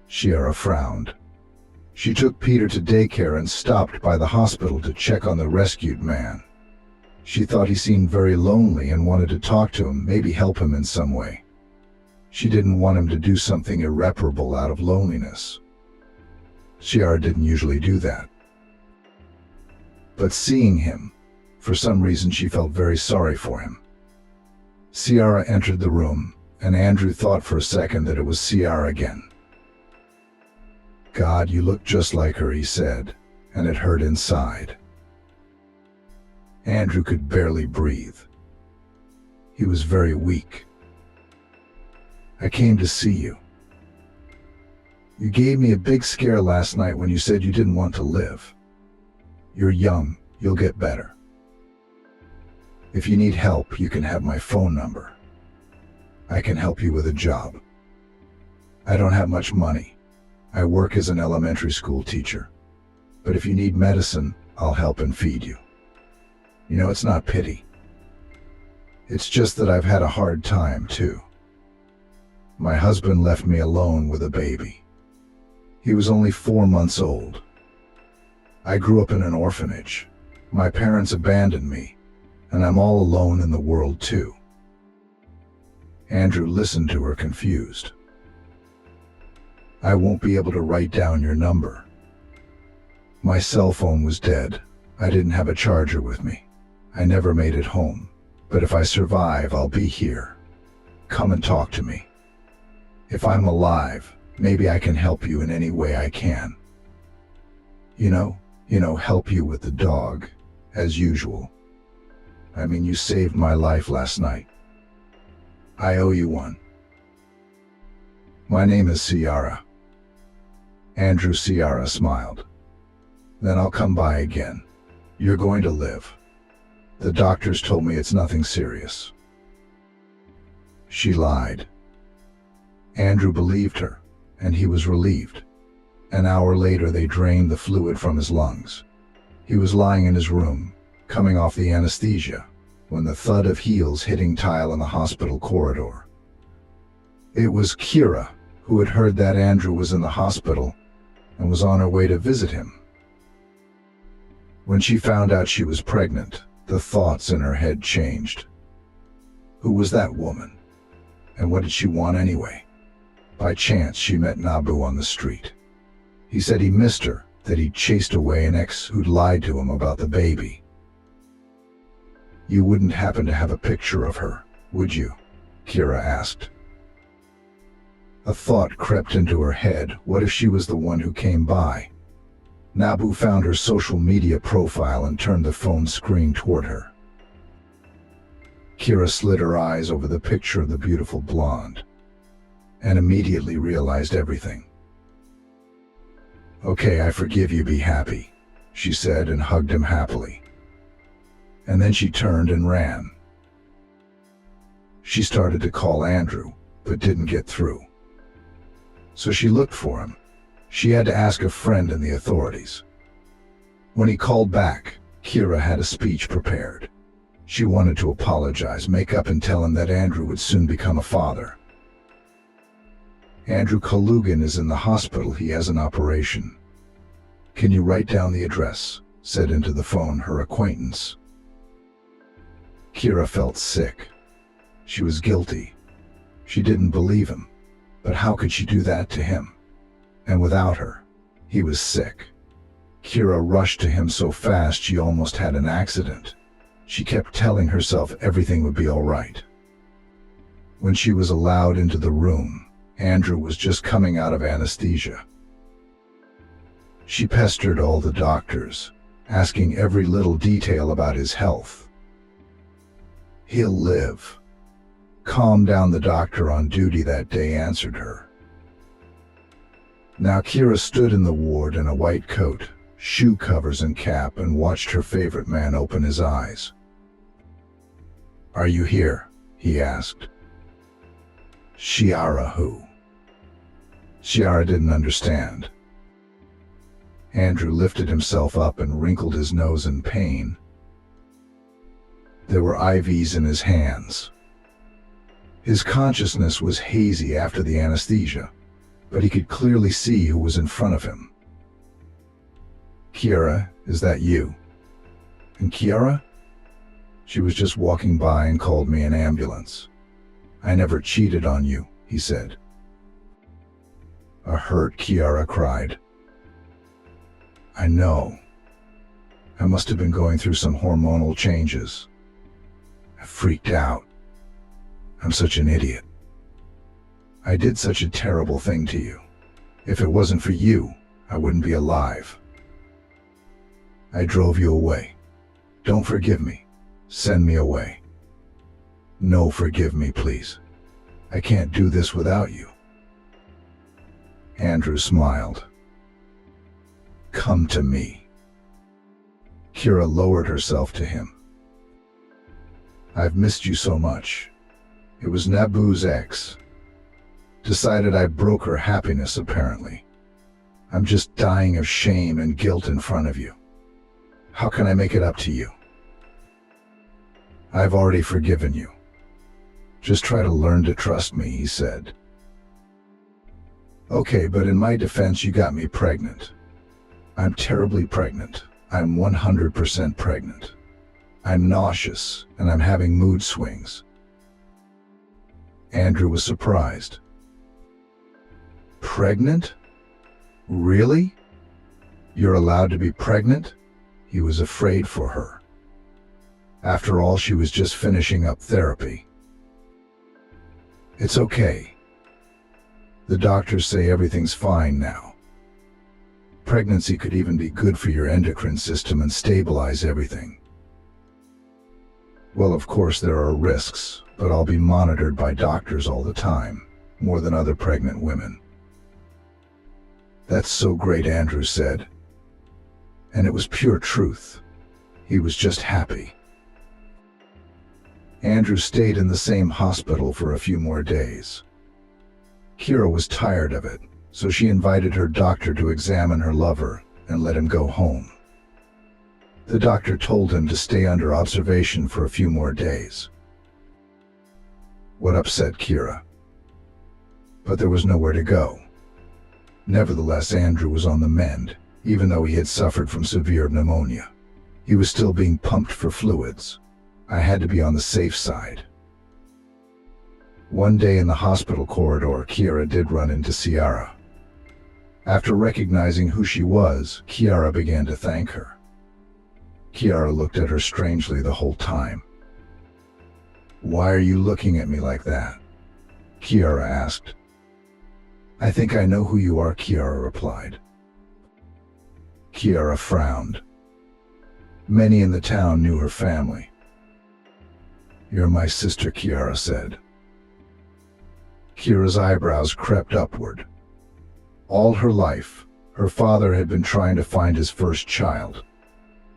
Chiara frowned. She took Peter to daycare and stopped by the hospital to check on the rescued man. She thought he seemed very lonely and wanted to talk to him, maybe help him in some way. She didn't want him to do something irreparable out of loneliness. Chiara didn't usually do that. But seeing him, for some reason she felt very sorry for him. Chiara entered the room, and Andrew thought for a second that it was Chiara again. "God, you look just like her," he said, and it hurt inside. Andrew could barely breathe. He was very weak. "I came to see you. You gave me a big scare last night when you said you didn't want to live. You're young, you'll get better. If you need help, you can have my phone number. I can help you with a job. I don't have much money. I work as an elementary school teacher. But if you need medicine, I'll help and feed you. You know, it's not pity. It's just that I've had a hard time, too. My husband left me alone with a baby. He was only 4 months old. I grew up in an orphanage. My parents abandoned me, and I'm all alone in the world, too." Andrew listened to her confused. "I won't be able to write down your number. My cell phone was dead. I didn't have a charger with me. I never made it home. But if I survive, I'll be here. Come and talk to me. If I'm alive, maybe I can help you in any way I can. You know, help you with the dog, as usual. I mean, you saved my life last night. I owe you one. My name is Chiara." Andrew Chiara smiled. "Then I'll come by again. You're going to live. The doctors told me it's nothing serious." She lied. Andrew believed her, and he was relieved. An hour later, they drained the fluid from his lungs. He was lying in his room, coming off the anesthesia, when the thud of heels hitting tile in the hospital corridor. It was Kira, who had heard that Andrew was in the hospital and was on her way to visit him. When she found out she was pregnant, the thoughts in her head changed. Who was that woman? And what did she want anyway? By chance, she met Nabu on the street. He said he missed her, that he'd chased away an ex who'd lied to him about the baby. You wouldn't happen to have a picture of her, would you? Kira asked. A thought crept into her head. What if she was the one who came by? Nabu found her social media profile and turned the phone screen toward her. Kira slid her eyes over the picture of the beautiful blonde and immediately realized everything. Okay, I forgive you, be happy, she said and hugged him happily. And then she turned and ran. She started to call Andrew, but didn't get through. So she looked for him. She had to ask a friend in the authorities. When he called back, Kira had a speech prepared. She wanted to apologize, make up and tell him that Andrew would soon become a father. Andrew Kalugan is in the hospital. He has an operation. Can you write down the address? Said into the phone her acquaintance. Kira felt sick. She was guilty. She didn't believe him. But how could she do that to him? And without her, he was sick. Kira rushed to him so fast she almost had an accident. She kept telling herself everything would be all right. When she was allowed into the room, Andrew was just coming out of anesthesia. She pestered all the doctors, asking every little detail about his health. He'll live. Calm down, the doctor on duty that day answered her. Now Kira stood in the ward in a white coat, shoe covers and cap and watched her favorite man open his eyes. Are you here? He asked. Shiara who? Shiara didn't understand. Andrew lifted himself up and wrinkled his nose in pain. There were IVs in his hands. His consciousness was hazy after the anesthesia, but he could clearly see who was in front of him. Kiara, is that you? And Kiara? She was just walking by and called me an ambulance. I never cheated on you, he said. A hurt Kiara cried. I know. I must have been going through some hormonal changes. I freaked out. I'm such an idiot. I did such a terrible thing to you. If it wasn't for you, I wouldn't be alive. I drove you away. Don't forgive me. Send me away. No, forgive me, please. I can't do this without you. Andrew smiled. Come to me. Kira lowered herself to him. I've missed you so much. It was Nabu's ex. Decided I broke her happiness, apparently. I'm just dying of shame and guilt in front of you. How can I make it up to you? I've already forgiven you. Just try to learn to trust me, he said. Okay, but in my defense, you got me pregnant. I'm terribly pregnant. I'm 100% pregnant. I'm nauseous, and I'm having mood swings. Andrew was surprised. Pregnant? Really? You're allowed to be pregnant? He was afraid for her. After all, she was just finishing up therapy. It's okay. The doctors say everything's fine now. Pregnancy could even be good for your endocrine system and stabilize everything. Well, of course there are risks, but I'll be monitored by doctors all the time, more than other pregnant women. That's so great, Andrew said. And it was pure truth. He was just happy. Andrew stayed in the same hospital for a few more days. Kira was tired of it, so she invited her doctor to examine her lover and let him go home. The doctor told him to stay under observation for a few more days. What upset Kira? But there was nowhere to go. Nevertheless, Andrew was on the mend, even though he had suffered from severe pneumonia. He was still being pumped for fluids. I had to be on the safe side. One day in the hospital corridor, Kiara did run into Ciara. After recognizing who she was, Kiara began to thank her. Kiara looked at her strangely the whole time. "Why are you looking at me like that?" Kiara asked. "I think I know who you are," Kiara replied. Kiara frowned. Many in the town knew her family. "You're my sister," Kiara said. Kiara's eyebrows crept upward. All her life, her father had been trying to find his first child.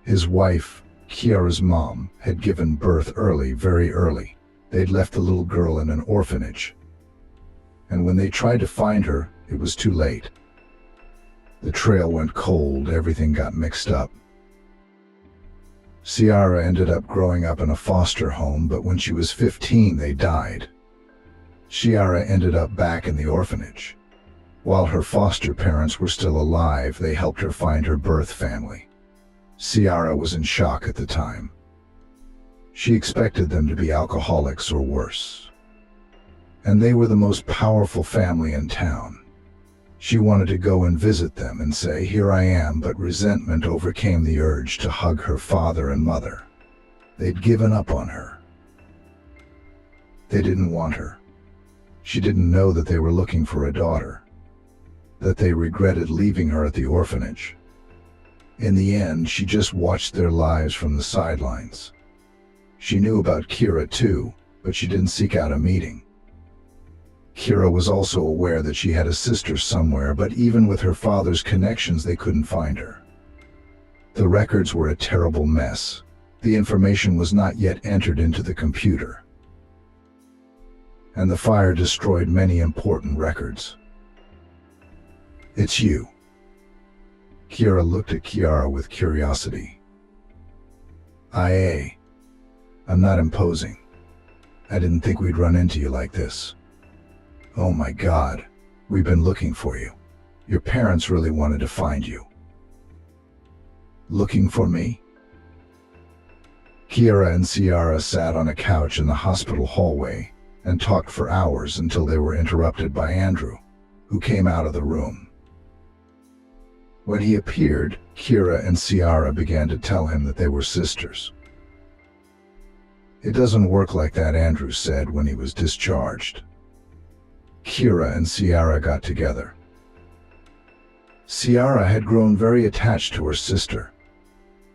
His wife, Kiara's mom, had given birth early, very early. They'd left the little girl in an orphanage. And when they tried to find her, it was too late. The trail went cold, everything got mixed up. Ciara ended up growing up in a foster home, but when she was 15, they died. Ciara ended up back in the orphanage. While her foster parents were still alive, they helped her find her birth family. Ciara was in shock at the time. She expected them to be alcoholics or worse. And they were the most powerful family in town. She wanted to go and visit them and say, "Here I am," but resentment overcame the urge to hug her father and mother. They'd given up on her. They didn't want her. She didn't know that they were looking for a daughter, that they regretted leaving her at the orphanage. In the end, she just watched their lives from the sidelines. She knew about Kira too, but she didn't seek out a meeting. Kira was also aware that she had a sister somewhere, but even with her father's connections, they couldn't find her. The records were a terrible mess. The information was not yet entered into the computer. And the fire destroyed many important records. "It's you." Kira looked at Kiara with curiosity. I'm not imposing. I didn't think we'd run into you like this." "Oh my God, we've been looking for you. Your parents really wanted to find you." "Looking for me?" Kiara and Ciara sat on a couch in the hospital hallway and talked for hours until they were interrupted by Andrew, who came out of the room. When he appeared, Kira and Ciara began to tell him that they were sisters. "It doesn't work like that," Andrew said when he was discharged. Kira and Ciara got together. Ciara had grown very attached to her sister,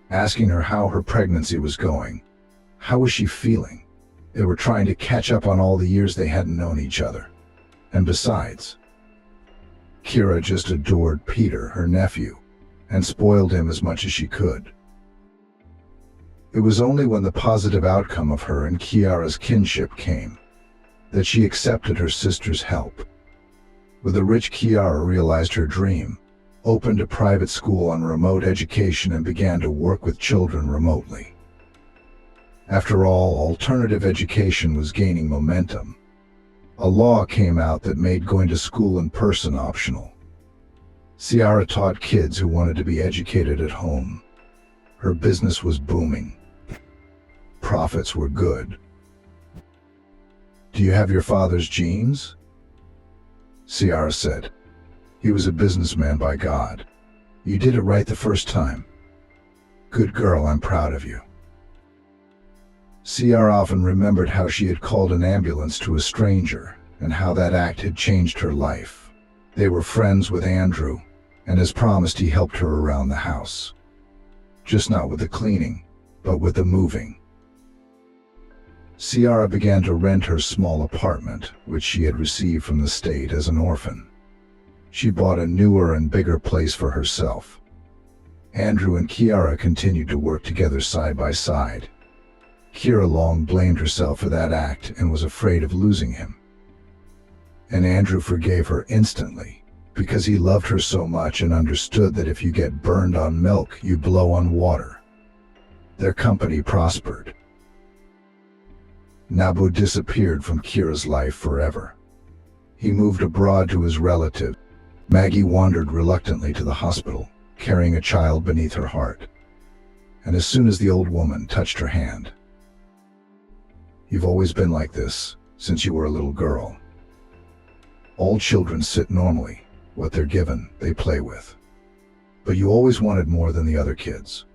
asking her how her pregnancy was going. How was she feeling? They were trying to catch up on all the years they hadn't known each other. And besides, Kira just adored Peter, her nephew, and spoiled him as much as she could. It was only when the positive outcome of her and Kiara's kinship came that she accepted her sister's help. With a rich, Kiara realized her dream, opened a private school on remote education, and began to work with children remotely. After all, alternative education was gaining momentum. A law came out that made going to school in person optional. Ciara taught kids who wanted to be educated at home. Her business was booming. Profits were good. "Do you have your father's genes?" Ciara said. "He was a businessman by God. You did it right the first time. Good girl, I'm proud of you." Ciara often remembered how she had called an ambulance to a stranger and how that act had changed her life. They were friends with Andrew, and as promised, he helped her around the house. Just not with the cleaning, but with the moving. Ciara began to rent her small apartment, which she had received from the state as an orphan. She bought a newer and bigger place for herself. Andrew and Kiara continued to work together side by side. Kira long blamed herself for that act and was afraid of losing him. And Andrew forgave her instantly, because he loved her so much and understood that if you get burned on milk, you blow on water. Their company prospered. Nabu disappeared from Kira's life forever. He moved abroad to his relative. Maggie wandered reluctantly to the hospital, carrying a child beneath her heart. and as soon as the old woman touched her hand, "You've always been like this, since you were a little girl. All children sit normally. What they're given, they play with. But you always wanted more than the other kids."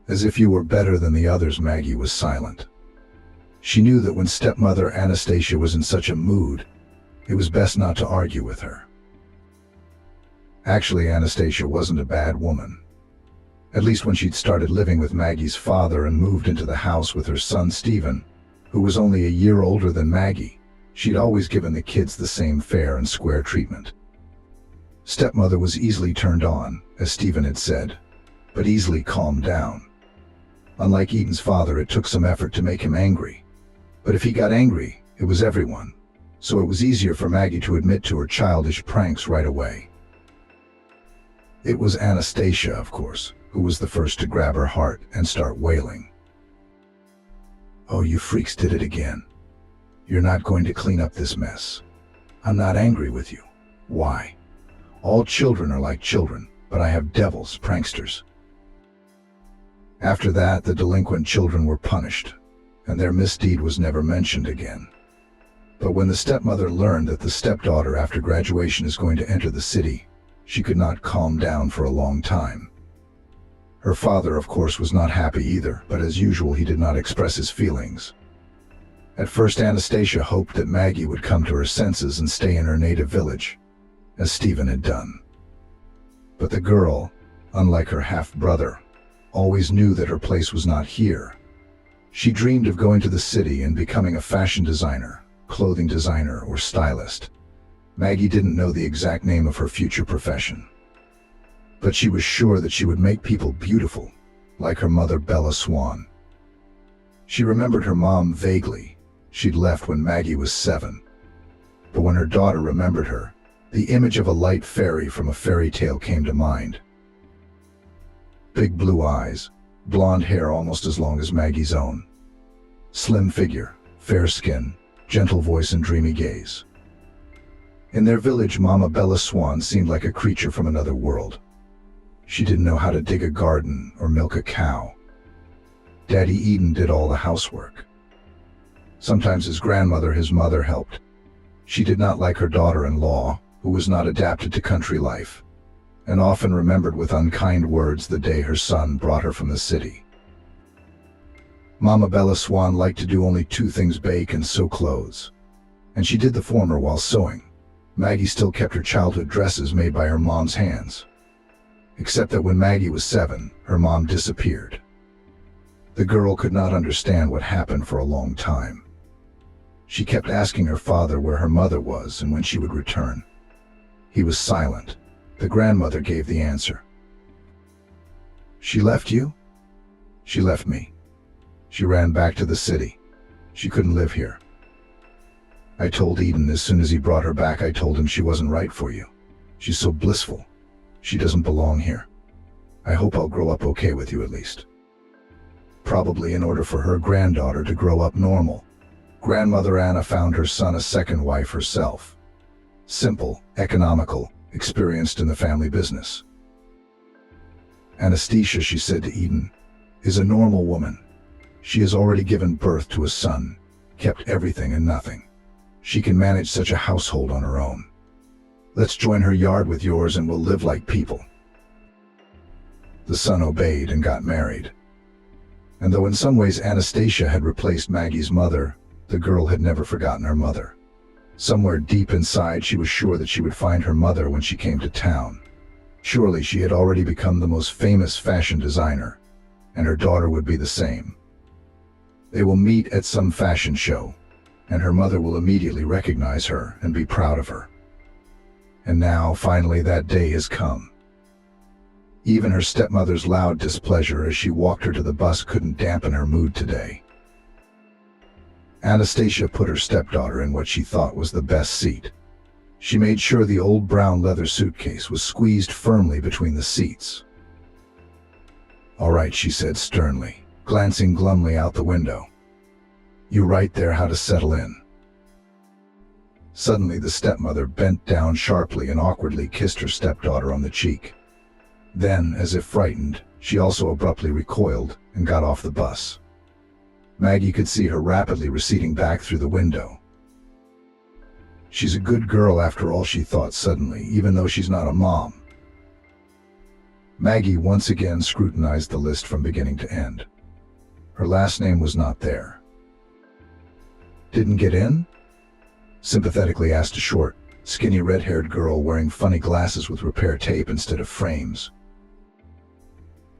As if you were better than the others, Maggie was silent. She knew that when stepmother Anastasia was in such a mood, it was best not to argue with her. Actually, Anastasia wasn't a bad woman. At least when she'd started living with Maggie's father and moved into the house with her son Stephen, who was only a year older than Maggie, she'd always given the kids the same fair and square treatment. Stepmother was easily turned on, as Stephen had said, but easily calmed down. Unlike Eden's father, it took some effort to make him angry. But if he got angry, it was everyone, so it was easier for Maggie to admit to her childish pranks right away. It was Anastasia, of course, who was the first to grab her heart and start wailing. "Oh, you freaks did it again. You're not going to clean up this mess. I'm not angry with you. Why? All children are like children, but I have devils, pranksters." After that, the delinquent children were punished, and their misdeed was never mentioned again. But when the stepmother learned that the stepdaughter after graduation is going to enter the city, she could not calm down for a long time. Her father, of course, was not happy either, but as usual, he did not express his feelings. At first, Anastasia hoped that Maggie would come to her senses and stay in her native village, as Stephen had done. But the girl, unlike her half-brother, always knew that her place was not here. She dreamed of going to the city and becoming a fashion designer, clothing designer, or stylist. Maggie didn't know the exact name of her future profession, but she was sure that she would make people beautiful, like her mother Bella Swan. She remembered her mom vaguely. She'd left when Maggie was 7. But when her daughter remembered her, the image of a light fairy from a fairy tale came to mind. Big blue eyes, blonde hair almost as long as Maggie's own. Slim figure, fair skin, gentle voice and dreamy gaze. In their village, Mama Bella Swan seemed like a creature from another world. She didn't know how to dig a garden or milk a cow. Daddy Eden did all the housework. Sometimes his grandmother, his mother, helped. She did not like her daughter-in-law, who was not adapted to country life, and often remembered with unkind words the day her son brought her from the city. Mama Bella Swan liked to do only 2 things: bake and sew clothes. And she did the former while sewing. Maggie still kept her childhood dresses made by her mom's hands. Except that when Maggie was 7, her mom disappeared. The girl could not understand what happened for a long time. She kept asking her father where her mother was and when she would return. He was silent. The grandmother gave the answer. "She left you?" "She left me. She ran back to the city. She couldn't live here. I told Eden as soon as he brought her back, I told him she wasn't right for you. She's so blissful. She doesn't belong here. I hope I'll grow up okay with you at least." Probably in order for her granddaughter to grow up normal, Grandmother Anna found her son a second wife herself. Simple, economical, experienced in the family business. Anastasia, she said to Eden, is a normal woman. She has already given birth to a son, kept everything and nothing. She can manage such a household on her own. Let's join her yard with yours and we'll live like people. The son obeyed and got married. And though in some ways Anastasia had replaced Maggie's mother, the girl had never forgotten her mother. Somewhere deep inside, she was sure that she would find her mother when she came to town. Surely she had already become the most famous fashion designer, and her daughter would be the same. They will meet at some fashion show, and her mother will immediately recognize her and be proud of her. And now, finally, that day has come. Even her stepmother's loud displeasure as she walked her to the bus couldn't dampen her mood today. Anastasia put her stepdaughter in what she thought was the best seat. She made sure the old brown leather suitcase was squeezed firmly between the seats. "All right," she said sternly, glancing glumly out the window. "You write there how to settle in." Suddenly the stepmother bent down sharply and awkwardly kissed her stepdaughter on the cheek. Then, as if frightened, She also abruptly recoiled and got off the bus. Maggie could see her rapidly receding back through the window. She's a good girl after all, she thought suddenly, even though she's not a mom. Maggie once again scrutinized the list from beginning to end. Her last name was not there. Didn't get in? Sympathetically asked a short, skinny red-haired girl wearing funny glasses with repair tape instead of frames.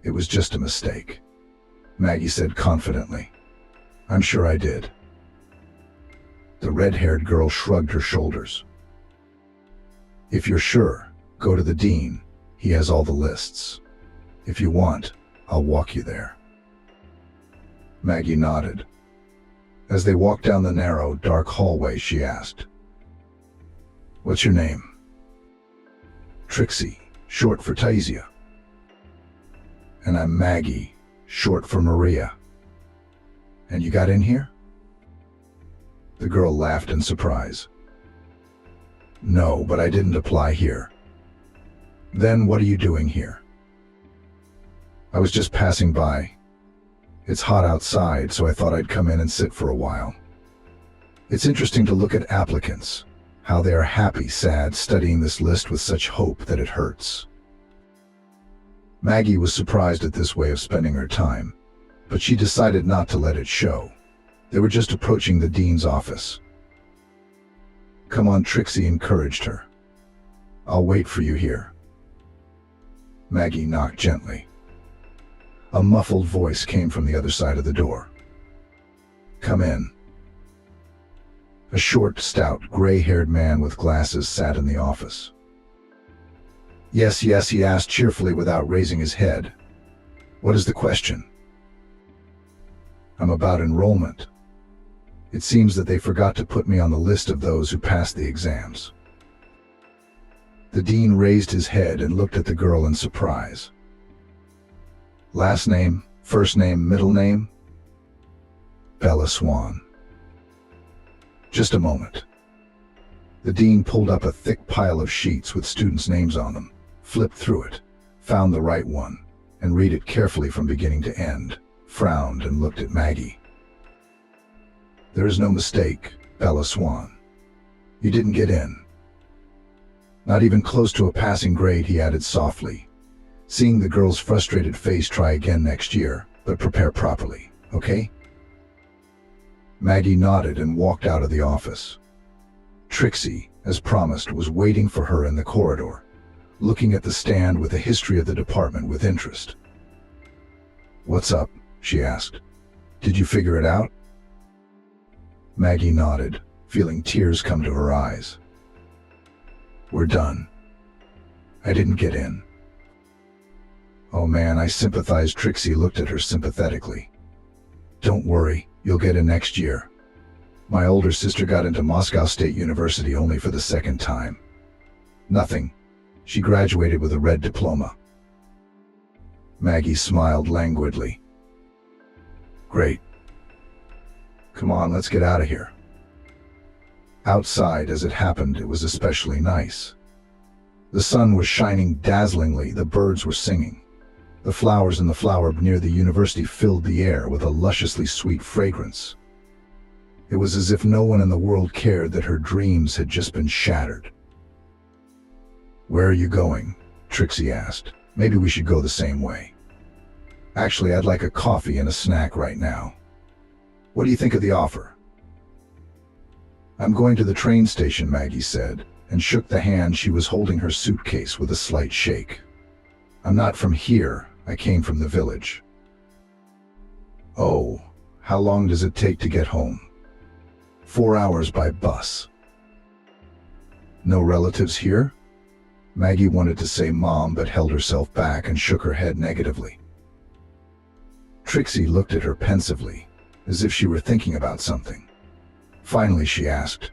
It was just a mistake, Maggie said confidently. I'm sure I did. The red-haired girl shrugged her shoulders. If you're sure, go to the dean. He has all the lists. If you want, I'll walk you there. Maggie nodded. As they walked down the narrow, dark hallway, she asked, "What's your name?" "Trixie, short for Taisia." "And I'm Maggie, short for Maria." "And you got in here?" The girl laughed in surprise. "No, but I didn't apply here." "Then what are you doing here?" "I was just passing by. It's hot outside, so I thought I'd come in and sit for a while. It's interesting to look at applicants, how they are happy, sad, studying this list with such hope that it hurts." Maggie was surprised at this way of spending her time, but she decided not to let it show. They were just approaching the dean's office. "Come on," Trixie encouraged her. "I'll wait for you here." Maggie knocked gently. A muffled voice came from the other side of the door. "Come in." A short, stout, gray-haired man with glasses sat in the office. Yes, he asked cheerfully without raising his head. "What is the question?" "I'm about enrollment. It seems that they forgot to put me on the list of those who passed the exams." The dean raised his head and looked at the girl in surprise. "Last name, first name, middle name?" "Bella Swan." "Just a moment." The dean pulled up a thick pile of sheets with students' names on them, flipped through it, found the right one, and read it carefully from beginning to end, frowned and looked at Maggie. "There is no mistake, Bella Swan. You didn't get in." "Not even close to a passing grade," he added softly, seeing the girl's frustrated face. "Try again next year, but prepare properly, okay?" Maggie nodded and walked out of the office. Trixie, as promised, was waiting for her in the corridor, looking at the stand with a history of the department with interest. "What's up?" she asked. "Did you figure it out?" Maggie nodded, feeling tears come to her eyes. "We're done. I didn't get in." "Oh man," I sympathized. Trixie looked at her sympathetically. "Don't worry, you'll get in next year. My older sister got into Moscow State University only for the second time. Nothing. She graduated with a red diploma." Maggie smiled languidly. "Great. Come on, let's get out of here." Outside, as it happened, it was especially nice. The sun was shining dazzlingly, the birds were singing. The flowers in the flower near the university filled the air with a lusciously sweet fragrance. It was as if no one in the world cared that her dreams had just been shattered. "Where are you going?" Trixie asked. "Maybe we should go the same way." "Actually, I'd like a coffee and a snack right now. What do you think of the offer?" "I'm going to the train station," Maggie said, and shook the hand she was holding her suitcase with a slight shake. "I'm not from here. I came from the village." "Oh, how long does it take to get home?" 4 hours by bus." "No relatives here?" Maggie wanted to say mom, but held herself back and shook her head negatively. Trixie looked at her pensively, as if she were thinking about something. Finally, she asked,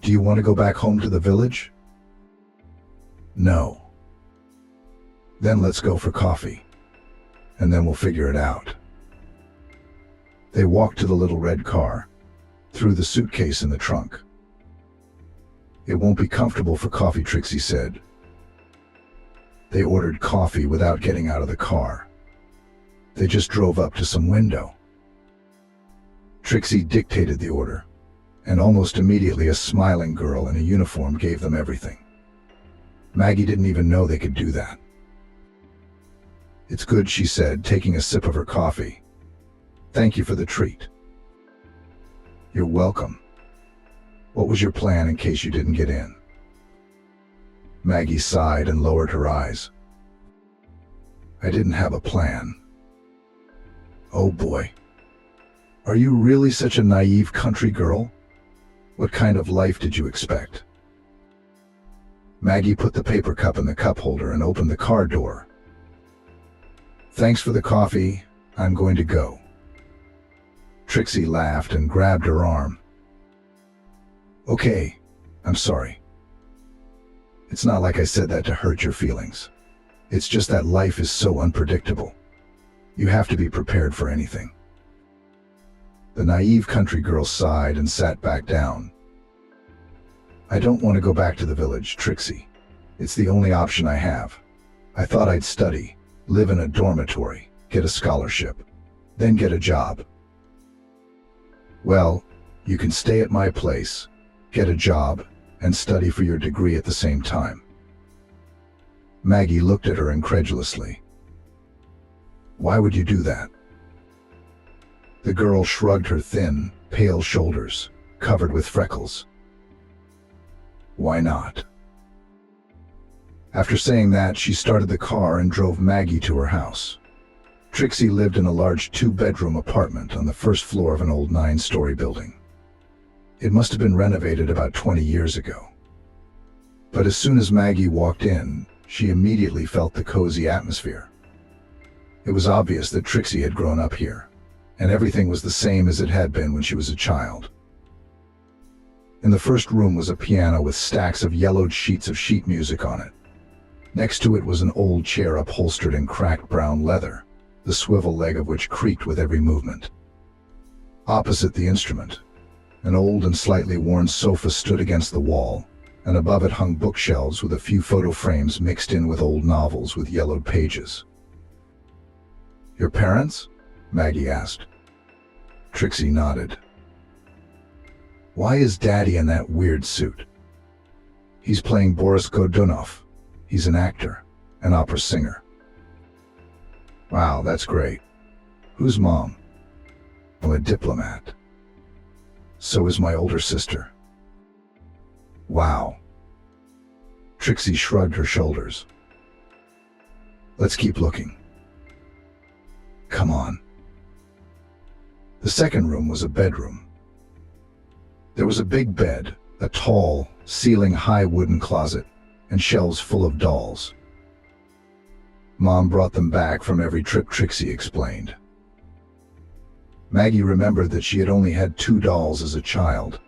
"Do you want to go back home to the village?" "No." "Then let's go for coffee, and then we'll figure it out." They walked to the little red car, threw the suitcase in the trunk. "It won't be comfortable for coffee," Trixie said. They ordered coffee without getting out of the car. They just drove up to some window. Trixie dictated the order, and almost immediately a smiling girl in a uniform gave them everything. Maggie didn't even know they could do that. "It's good," she said, taking a sip of her coffee. "Thank you for the treat." "You're welcome. What was your plan in case you didn't get in?" Maggie sighed and lowered her eyes. "I didn't have a plan." "Oh boy. Are you really such a naive country girl? What kind of life did you expect?" Maggie put the paper cup in the cup holder and opened the car door. "Thanks for the coffee. I'm going to go." Trixie laughed and grabbed her arm. "Okay, I'm sorry. It's not like I said that to hurt your feelings. It's just that life is so unpredictable. You have to be prepared for anything." The naive country girl sighed and sat back down. "I don't want to go back to the village, Trixie. It's the only option I have. I thought I'd study, live in a dormitory, get a scholarship, then get a job." "Well, you can stay at my place, get a job, and study for your degree at the same time." Maggie looked at her incredulously. "Why would you do that?" The girl shrugged her thin, pale shoulders, covered with freckles. "Why not?" After saying that, she started the car and drove Maggie to her house. Trixie lived in a large 2-bedroom apartment on the first floor of an old 9-story building. It must have been renovated about 20 years ago. But as soon as Maggie walked in, she immediately felt the cozy atmosphere. It was obvious that Trixie had grown up here, and everything was the same as it had been when she was a child. In the first room was a piano with stacks of yellowed sheets of sheet music on it. Next to it was an old chair upholstered in cracked brown leather, the swivel leg of which creaked with every movement. Opposite the instrument, an old and slightly worn sofa stood against the wall, and above it hung bookshelves with a few photo frames mixed in with old novels with yellowed pages. "Your parents?" Maggie asked. Trixie nodded. "Why is Daddy in that weird suit?" "He's playing Boris Godunov. He's an actor, an opera singer." "Wow, that's great. Who's Mom?" "I'm a diplomat." "So is my older sister." "Wow." Trixie shrugged her shoulders. "Let's keep looking." "Come on." The second room was a bedroom. There was a big bed, a tall, ceiling-high wooden closet, and shelves full of dolls. Mom brought them back from every trip, Trixie explained. Maggie remembered that she had only had 2 dolls as a child.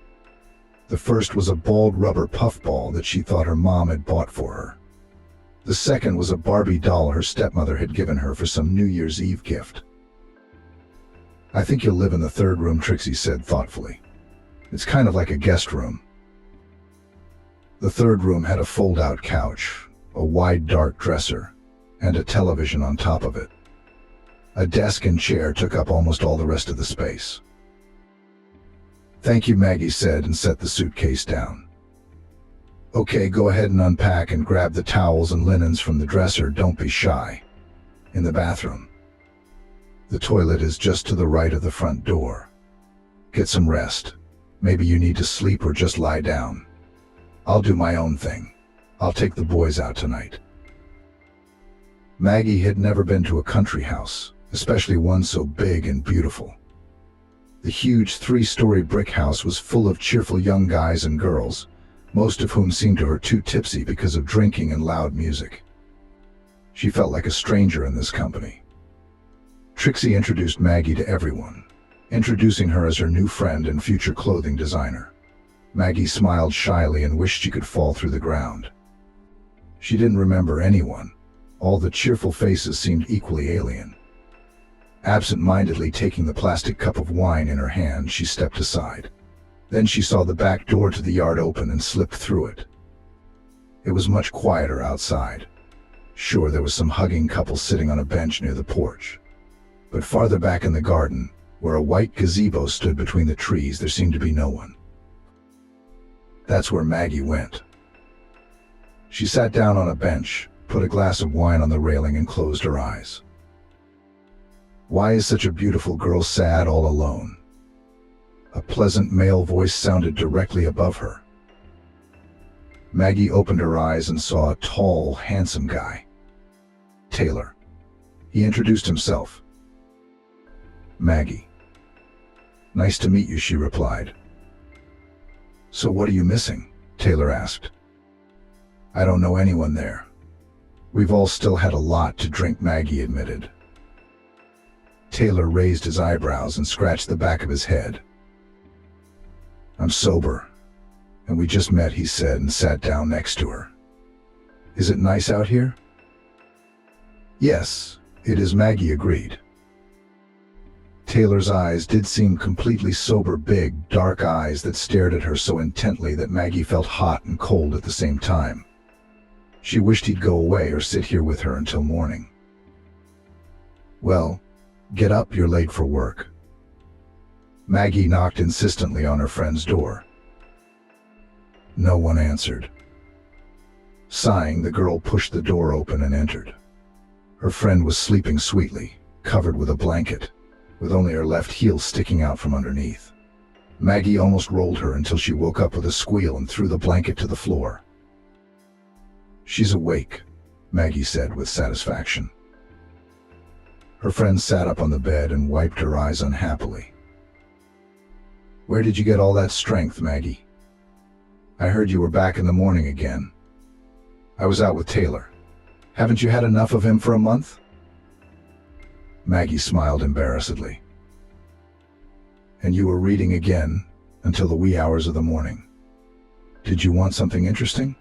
The first was a bald rubber puffball that she thought her mom had bought for her. The second was a Barbie doll her stepmother had given her for some New Year's Eve gift. "I think you'll live in the third room," Trixie said thoughtfully. "It's kind of like a guest room." The third room had a fold-out couch, a wide dark dresser, and a television on top of it. A desk and chair took up almost all the rest of the space. "Thank you," Maggie said and set the suitcase down. "Okay, go ahead and unpack and grab the towels and linens from the dresser. Don't be shy. In the bathroom. The toilet is just to the right of the front door. Get some rest. Maybe you need to sleep or just lie down. I'll do my own thing. I'll take the boys out tonight." Maggie had never been to a country house, especially one so big and beautiful. The huge 3-story brick house was full of cheerful young guys and girls, most of whom seemed to her too tipsy because of drinking and loud music. She felt like a stranger in this company. Trixie introduced Maggie to everyone, introducing her as her new friend and future clothing designer. Maggie smiled shyly and wished she could fall through the ground. She didn't remember anyone. All the cheerful faces seemed equally alien. Absent-mindedly taking the plastic cup of wine in her hand, she stepped aside. Then she saw the back door to the yard open and slipped through it. It was much quieter outside. Sure, there was some hugging couple sitting on a bench near the porch. But farther back in the garden, where a white gazebo stood between the trees, there seemed to be no one. That's where Maggie went. She sat down on a bench, put a glass of wine on the railing, and closed her eyes. Why is such a beautiful girl sad all alone? A pleasant male voice sounded directly above her. Maggie opened her eyes and saw a tall, handsome guy. Taylor. He introduced himself. Maggie. Nice to meet you, she replied. So what are you missing? Taylor asked. I don't know anyone there. We've all still had a lot to drink, Maggie admitted. Taylor raised his eyebrows and scratched the back of his head. I'm sober, and we just met, he said, and sat down next to her. Is it nice out here? Yes, it is, Maggie agreed. Taylor's eyes did seem completely sober, big, dark eyes that stared at her so intently that Maggie felt hot and cold at the same time. She wished he'd go away or sit here with her until morning. Well, get up, you're late for work. Maggie knocked insistently on her friend's door. No one answered. Sighing, the girl pushed the door open and entered. Her friend was sleeping sweetly, covered with a blanket, with only her left heel sticking out from underneath. Maggie almost rolled her until she woke up with a squeal and threw the blanket to the floor. She's awake, Maggie said with satisfaction. Her friend sat up on the bed and wiped her eyes unhappily. Where did you get all that strength, Maggie? I heard you were back in the morning again. I was out with Taylor. Haven't you had enough of him for a month? Maggie smiled embarrassedly. And you were reading again until the wee hours of the morning. Did you want something interesting?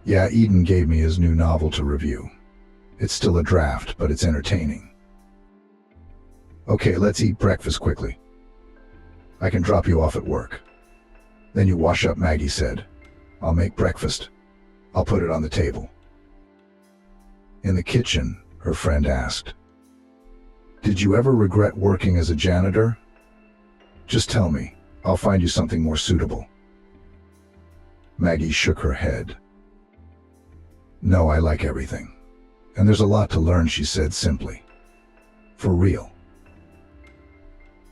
Yeah, Eden gave me his new novel to review. It's still a draft, but it's entertaining. Okay, let's eat breakfast quickly. I can drop you off at work. Then you wash up, Maggie said. I'll make breakfast. I'll put it on the table. In the kitchen, her friend asked, Did you ever regret working as a janitor? Just tell me. I'll find you something more suitable. Maggie shook her head. No, I like everything. And there's a lot to learn, she said simply. For real.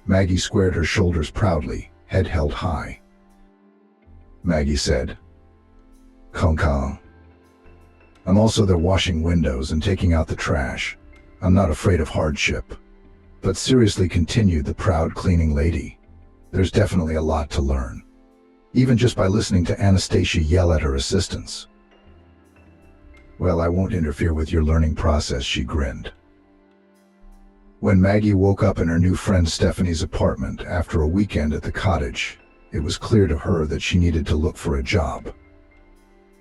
Maggie squared her shoulders proudly, head held high. Maggie said, Calm. I'm also there washing windows and taking out the trash. I'm not afraid of hardship. But seriously, continued the proud cleaning lady, there's definitely a lot to learn. Even just by listening to Anastasia yell at her assistants. Well, I won't interfere with your learning process, she grinned. When Maggie woke up in her new friend Stephanie's apartment after a weekend at the cottage, it was clear to her that she needed to look for a job.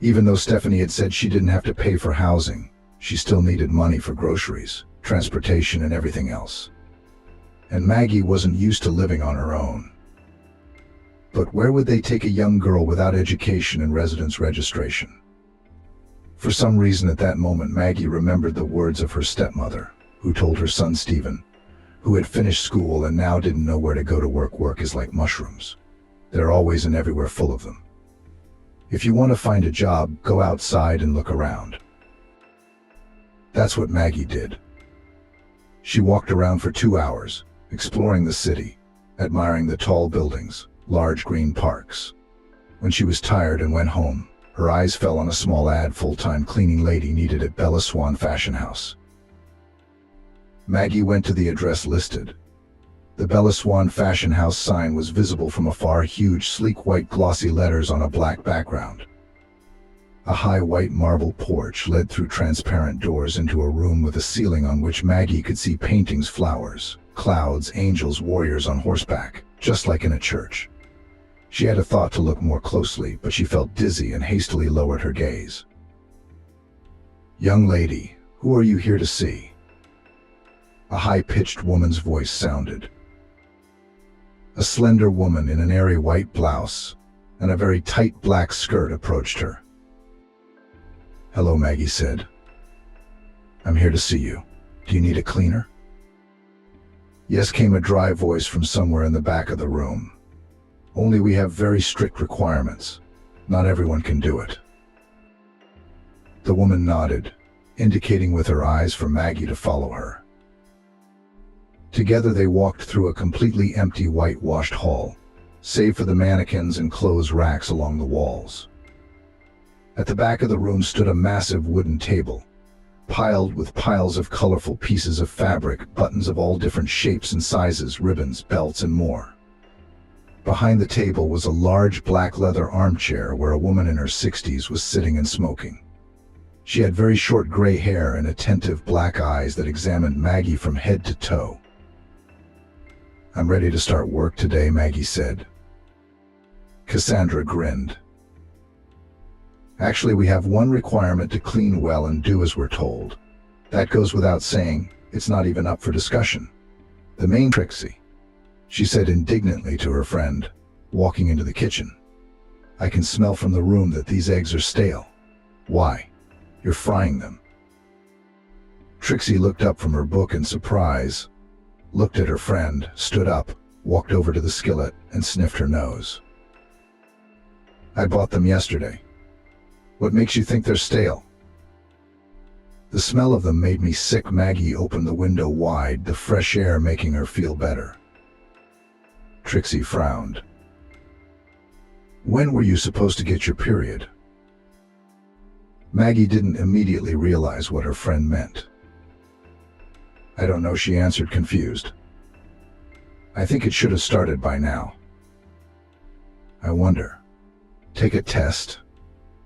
Even though Stephanie had said she didn't have to pay for housing, she still needed money for groceries, transportation, and everything else. And Maggie wasn't used to living on her own. But where would they take a young girl without education and residence registration? For some reason at that moment, Maggie remembered the words of her stepmother, who told her son Stephen, who had finished school and now didn't know where to go to work. Work is like mushrooms. They're always and everywhere, full of them. If you want to find a job, go outside and look around. That's what Maggie did. She walked around for 2 hours, exploring the city, admiring the tall buildings, large green parks. When she was tired and went home, her eyes fell on a small ad full-time cleaning lady needed at Bella Swan Fashion House. Maggie went to the address listed. The Bella Swan Fashion House sign was visible from afar, huge, sleek white glossy letters on a black background. A high white marble porch led through transparent doors into a room with a ceiling on which Maggie could see paintings, flowers, clouds, angels, warriors on horseback, just like in a church. She had a thought to look more closely, but she felt dizzy and hastily lowered her gaze. Young lady, who are you here to see? A high-pitched woman's voice sounded. A slender woman in an airy white blouse and a very tight black skirt approached her. "Hello," Maggie said. "I'm here to see you. Do you need a cleaner?" "Yes," came a dry voice from somewhere in the back of the room. "Only we have very strict requirements. Not everyone can do it." The woman nodded, indicating with her eyes for Maggie to follow her. Together they walked through a completely empty whitewashed hall, save for the mannequins and clothes racks along the walls. At the back of the room stood a massive wooden table, piled with piles of colorful pieces of fabric, buttons of all different shapes and sizes, ribbons, belts, and more. Behind the table was a large black leather armchair where a woman in her 60s was sitting and smoking. She had very short gray hair and attentive black eyes that examined Maggie from head to toe. "I'm ready to start work today," Maggie said. Cassandra grinned. "Actually, we have one requirement: to clean well and do as we're told. That goes without saying. It's not even up for discussion. The main Trixie," she said indignantly to her friend, walking into the kitchen. "I can smell from the room that these eggs are stale. Why? You're frying them." Trixie looked up from her book in surprise, looked at her friend, stood up, walked over to the skillet, and sniffed her nose. "I bought them yesterday. What makes you think they're stale?" "The smell of them made me sick." Maggie opened the window wide, the fresh air making her feel better. Trixie frowned. "When were you supposed to get your period?" Maggie didn't immediately realize what her friend meant. "I don't know," she answered, confused. "I think it should have started by now." "I wonder. Take a test.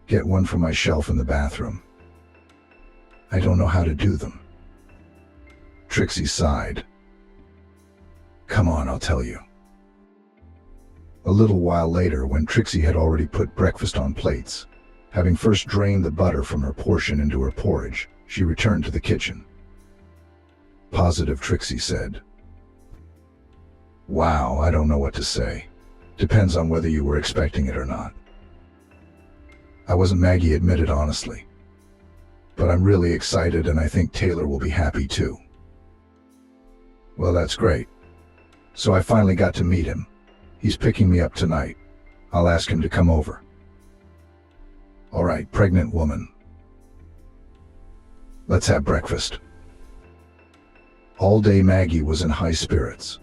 Get one from my shelf in the bathroom." "I don't know how to do them." Trixie sighed. "Come on, I'll tell you." A little while later, when Trixie had already put breakfast on plates, having first drained the butter from her portion into her porridge, she returned to the kitchen. "Positive," Trixie said. "Wow, I don't know what to say. Depends on whether you were expecting it or not." "I wasn't," Maggie admitted honestly. "But I'm really excited, and I think Taylor will be happy too." "Well, that's great. So I finally got to meet him. He's picking me up tonight. I'll ask him to come over." "All right, pregnant woman. Let's have breakfast." All day Maggie was in high spirits.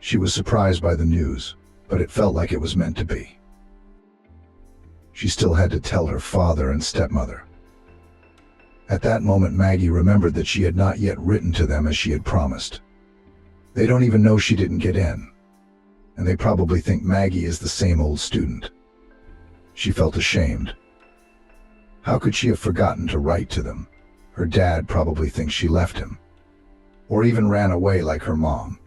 She was surprised by the news, but it felt like it was meant to be. She still had to tell her father and stepmother. At that moment, Maggie remembered that she had not yet written to them as she had promised. They don't even know she didn't get in, and they probably think Maggie is the same old student. She felt ashamed. How could she have forgotten to write to them? Her dad probably thinks she left him, or even ran away like her mom.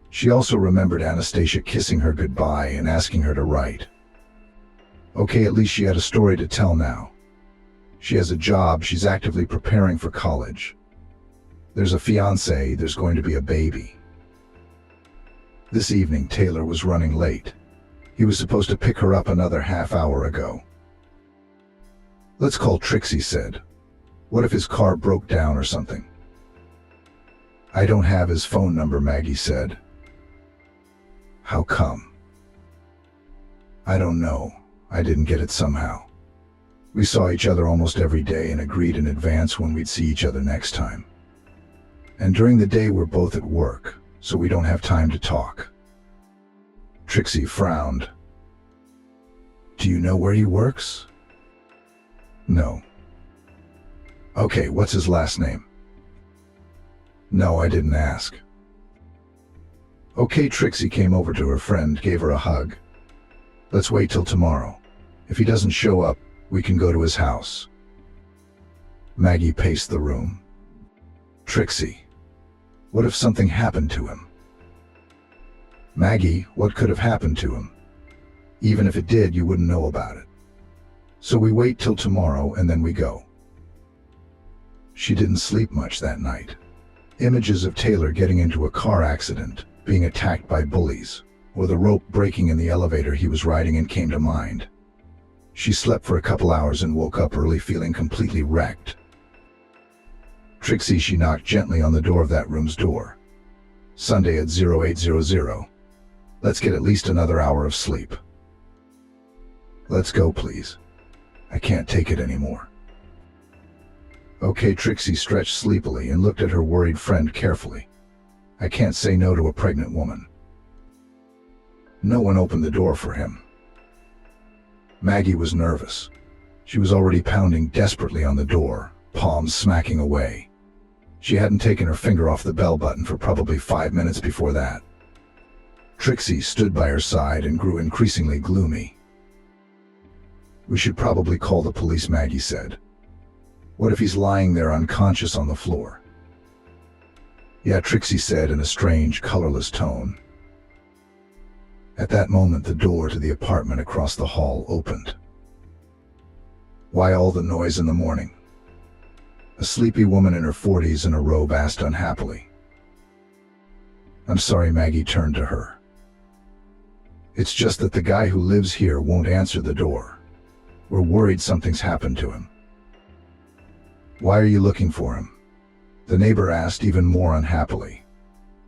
She also remembered Anastasia kissing her goodbye and asking her to write. Okay, at least she had a story to tell now. She has a job, she's actively preparing for college. There's a fiancé, there's going to be a baby. This evening, Taylor was running late. He was supposed to pick her up another half-hour ago. "Let's call," Trixie said. "What if his car broke down or something?" "I don't have his phone number," Maggie said. "How come?" "I don't know. I didn't get it somehow. We saw each other almost every day and agreed in advance when we'd see each other next time. And during the day we're both at work, so we don't have time to talk." Trixie frowned. "Do you know where he works?" "No." "Okay, what's his last name?" "No, I didn't ask." "Okay." Trixie came over to her friend, gave her a hug. "Let's wait till tomorrow. If he doesn't show up, we can go to his house." Maggie paced the room. "Trixie, what if something happened to him?" "Maggie, what could have happened to him? Even if it did, you wouldn't know about it. So we wait till tomorrow and then we go." She didn't sleep much that night. Images of Taylor getting into a car accident, being attacked by bullies, or the rope breaking in the elevator he was riding in came to mind. She slept for a couple hours and woke up early feeling completely wrecked. Trixie, she knocked gently on the door of that room's door. Sunday at 0800. Let's get at least another hour of sleep. Let's go, please. I can't take it anymore. Okay, Trixie stretched sleepily and looked at her worried friend carefully. I can't say no to a pregnant woman. No one opened the door for him. Maggie was nervous. She was already pounding desperately on the door, palms smacking away. She hadn't taken her finger off the bell button for probably 5 minutes before that. Trixie stood by her side and grew increasingly gloomy. We should probably call the police, Maggie said. What if he's lying there unconscious on the floor? Yeah, Trixie said in a strange, colorless tone. At that moment, the door to the apartment across the hall opened. Why all the noise in the morning? A sleepy woman in her 40s in a robe asked unhappily. I'm sorry, Maggie turned to her. It's just that the guy who lives here won't answer the door. We're worried something's happened to him. Why are you looking for him? The neighbor asked even more unhappily.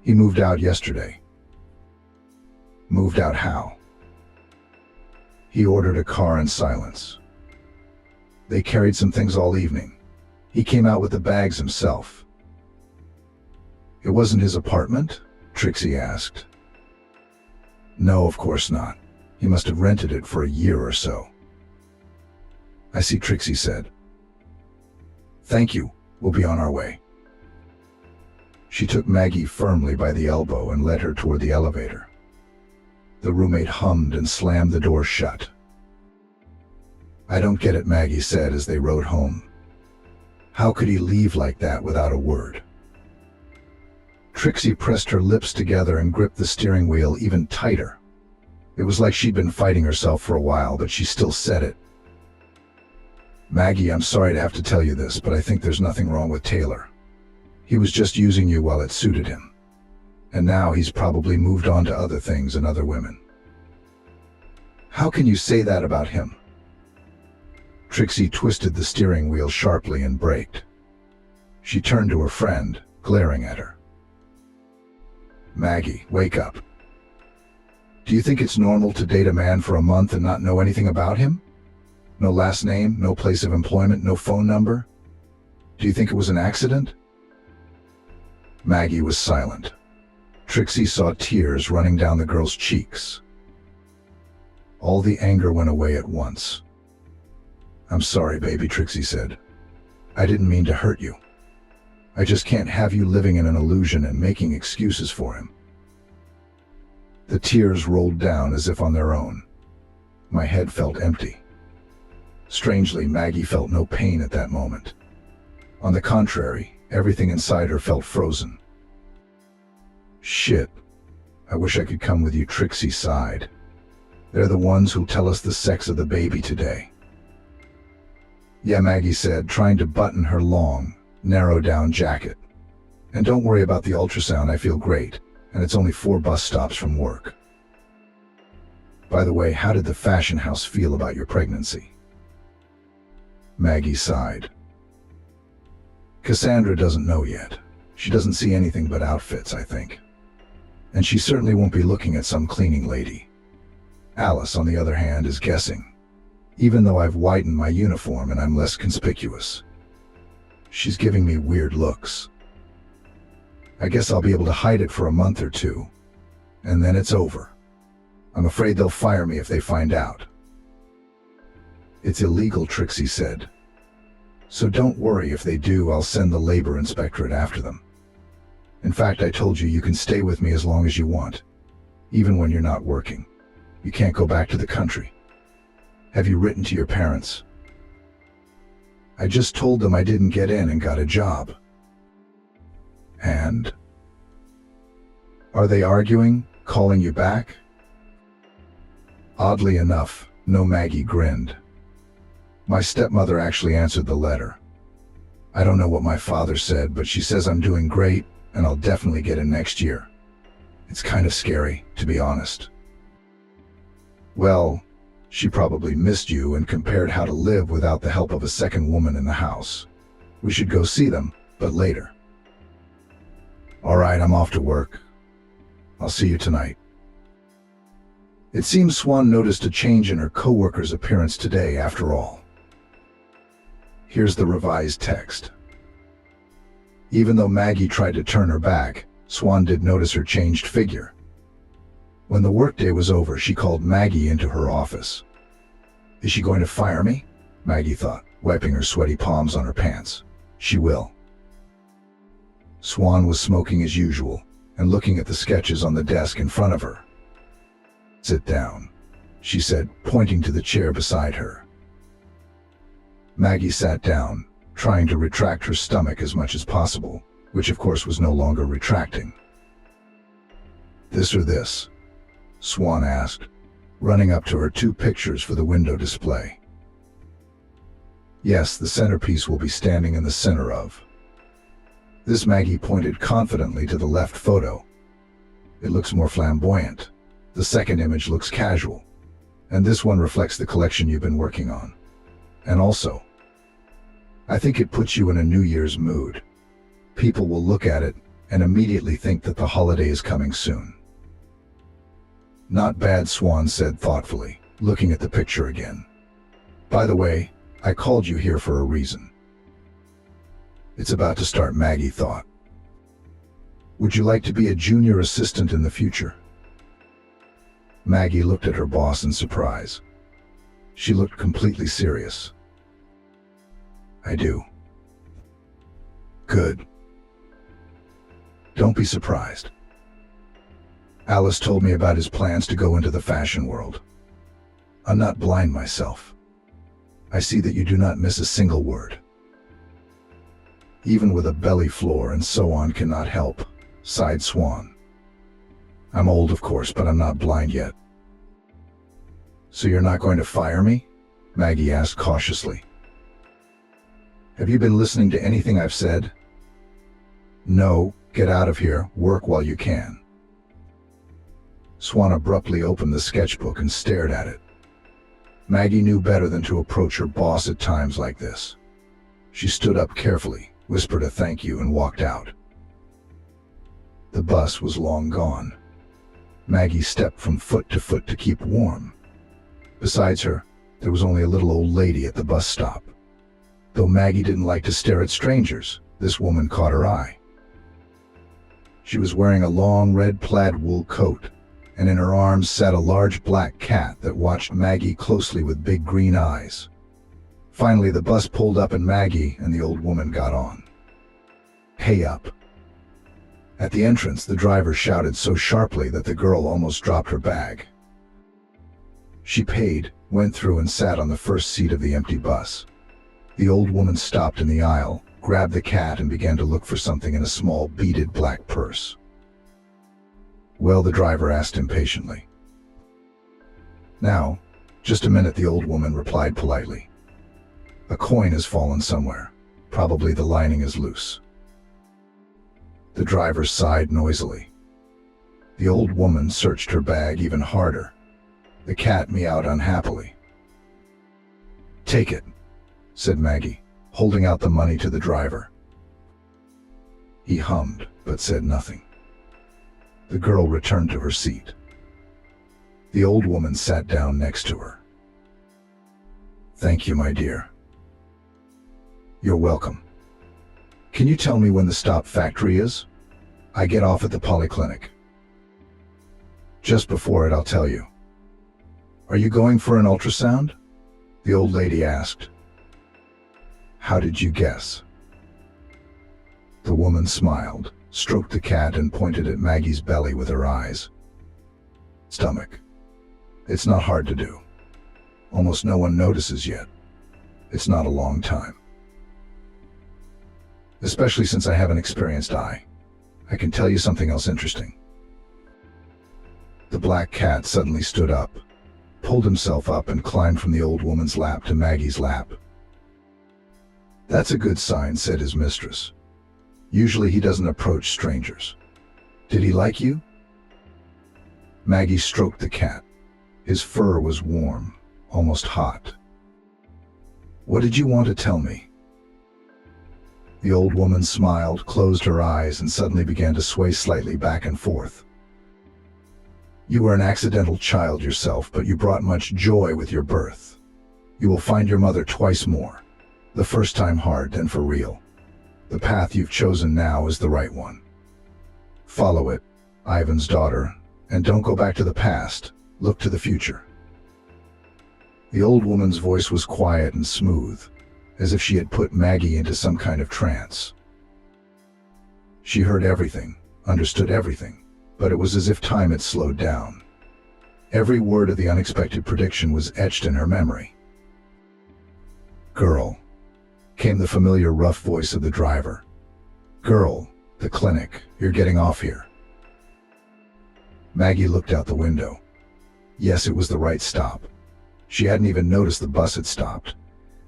He moved out yesterday. Moved out how? He ordered a car in silence. They carried some things all evening. He came out with the bags himself. It wasn't his apartment? Trixie asked. No, of course not. He must have rented it for a year or so. I see, Trixie said. Thank you, we'll be on our way. She took Maggie firmly by the elbow and led her toward the elevator. The roommate hummed and slammed the door shut. I don't get it, Maggie said as they rode home. How could he leave like that without a word? Trixie pressed her lips together and gripped the steering wheel even tighter. It was like she'd been fighting herself for a while, but she still said it. Maggie, I'm sorry to have to tell you this, but I think there's nothing wrong with Taylor. He was just using you while it suited him. And now he's probably moved on to other things and other women. How can you say that about him? Trixie twisted the steering wheel sharply and braked. She turned to her friend, glaring at her. Maggie, wake up. Do you think it's normal to date a man for a month and not know anything about him? No last name, no place of employment, no phone number? Do you think it was an accident? Maggie was silent. Trixie saw tears running down the girl's cheeks. All the anger went away at once. I'm sorry, baby, Trixie said. I didn't mean to hurt you. I just can't have you living in an illusion and making excuses for him. The tears rolled down as if on their own. My head felt empty. Strangely, Maggie felt no pain at that moment. On the contrary, everything inside her felt frozen. Shit. I wish I could come with you, Trixie sighed. They're the ones who'll tell us the sex of the baby today. Yeah, Maggie said, trying to button her long, narrow-down jacket. And don't worry about the ultrasound, I feel great, and it's only 4 bus stops from work. By the way, how did the fashion house feel about your pregnancy? Maggie sighed. Cassandra doesn't know yet. She doesn't see anything but outfits, I think. And she certainly won't be looking at some cleaning lady. Alice, on the other hand, is guessing, even though I've whitened my uniform and I'm less conspicuous. She's giving me weird looks. I guess I'll be able to hide it for a month or two, and then it's over. I'm afraid they'll fire me if they find out. It's illegal, Trixie said. So don't worry, if they do, I'll send the labor inspectorate after them. In fact, I told you can stay with me as long as you want, even when you're not working. You can't go back to the country. Have you written to your parents? I just told them I didn't get in and got a job. And? Are they arguing, calling you back? Oddly enough, no, Maggie grinned. My stepmother actually answered the letter. I don't know what my father said, but she says I'm doing great and I'll definitely get in next year. It's kind of scary, to be honest. Well, She probably missed you and compared how to live without the help of a second woman in the house. We should go see them, but later. All right, I'm off to work. I'll see you tonight. It seems Swan noticed a change in her co-worker's appearance today after all. Here's the revised text. Even though Maggie tried to turn her back, Swan did notice her changed figure. When the workday was over, she called Maggie into her office. Is she going to fire me? Maggie thought, wiping her sweaty palms on her pants. She will. Swan was smoking as usual and looking at the sketches on the desk in front of her. Sit down, she said, pointing to the chair beside her. Maggie sat down, trying to retract her stomach as much as possible, which of course was no longer retracting. This or this? Swan asked, running up to her two pictures for the window display. Yes, the centerpiece will be standing in the center of. This Maggie pointed confidently to the left photo. It looks more flamboyant. The second image looks casual. And this one reflects the collection you've been working on. And also, I think it puts you in a New Year's mood. People will look at it and immediately think that the holiday is coming soon. Not bad, Swan said thoughtfully, looking at the picture again. By the way, I called you here for a reason. It's about to start, Maggie thought. Would you like to be a junior assistant in the future? Maggie looked at her boss in surprise. She looked completely serious. I do. Good. Don't be surprised. Alice told me about his plans to go into the fashion world. I'm not blind myself. I see that you do not miss a single word. Even with a belly floor and so on cannot help, sighed Swan. I'm old, of course, but I'm not blind yet. So you're not going to fire me? Maggie asked cautiously. Have you been listening to anything I've said? No, get out of here, work while you can. Swan abruptly opened the sketchbook and stared at it. Maggie knew better than to approach her boss at times like this. She stood up carefully, whispered a thank you, and walked out. The bus was long gone. Maggie stepped from foot to keep warm. Besides her, there was only a little old lady at the bus stop. Though Maggie didn't like to stare at strangers, this woman caught her eye. She was wearing a long red plaid wool coat, and in her arms sat a large black cat that watched Maggie closely with big green eyes. Finally, the bus pulled up and Maggie and the old woman got on. Hey up. At the entrance, the driver shouted so sharply that the girl almost dropped her bag. She paid, went through and sat on the first seat of the empty bus. The old woman stopped in the aisle, grabbed the cat and began to look for something in a small beaded black purse. Well, the driver asked impatiently. Now, just a minute, the old woman replied politely. A coin has fallen somewhere. Probably the lining is loose. The driver sighed noisily. The old woman searched her bag even harder. The cat meowed unhappily. Take it, said Maggie, holding out the money to the driver. He hummed, but said nothing. The girl returned to her seat. The old woman sat down next to her. Thank you, my dear. You're welcome. Can you tell me when the stop factory is? I get off at the polyclinic. Just before it, I'll tell you. Are you going for an ultrasound? The old lady asked. How did you guess? The woman smiled, stroked the cat and pointed at Maggie's belly with her eyes. Stomach. It's not hard to do. Almost no one notices yet. It's not a long time. Especially since I have an experienced eye. I can tell you something else interesting. The black cat suddenly stood up, pulled himself up and climbed from the old woman's lap to Maggie's lap. That's a good sign, said his mistress. Usually he doesn't approach strangers. Did he like you? Maggie stroked the cat. His fur was warm, almost hot. "What did you want to tell me?" The old woman smiled, closed her eyes, and suddenly began to sway slightly back and forth. "You were an accidental child yourself, but you brought much joy with your birth. You will find your mother twice more. The first time hard, then for real. The path you've chosen now is the right one. Follow it, Ivan's daughter, and don't go back to the past. Look to the future." The old woman's voice was quiet and smooth, as if she had put Maggie into some kind of trance. She heard everything, understood everything, but it was as if time had slowed down. Every word of the unexpected prediction was etched in her memory. "Girl," came the familiar rough voice of the driver. "Girl, the clinic, you're getting off here." Maggie looked out the window. Yes, it was the right stop. She hadn't even noticed the bus had stopped.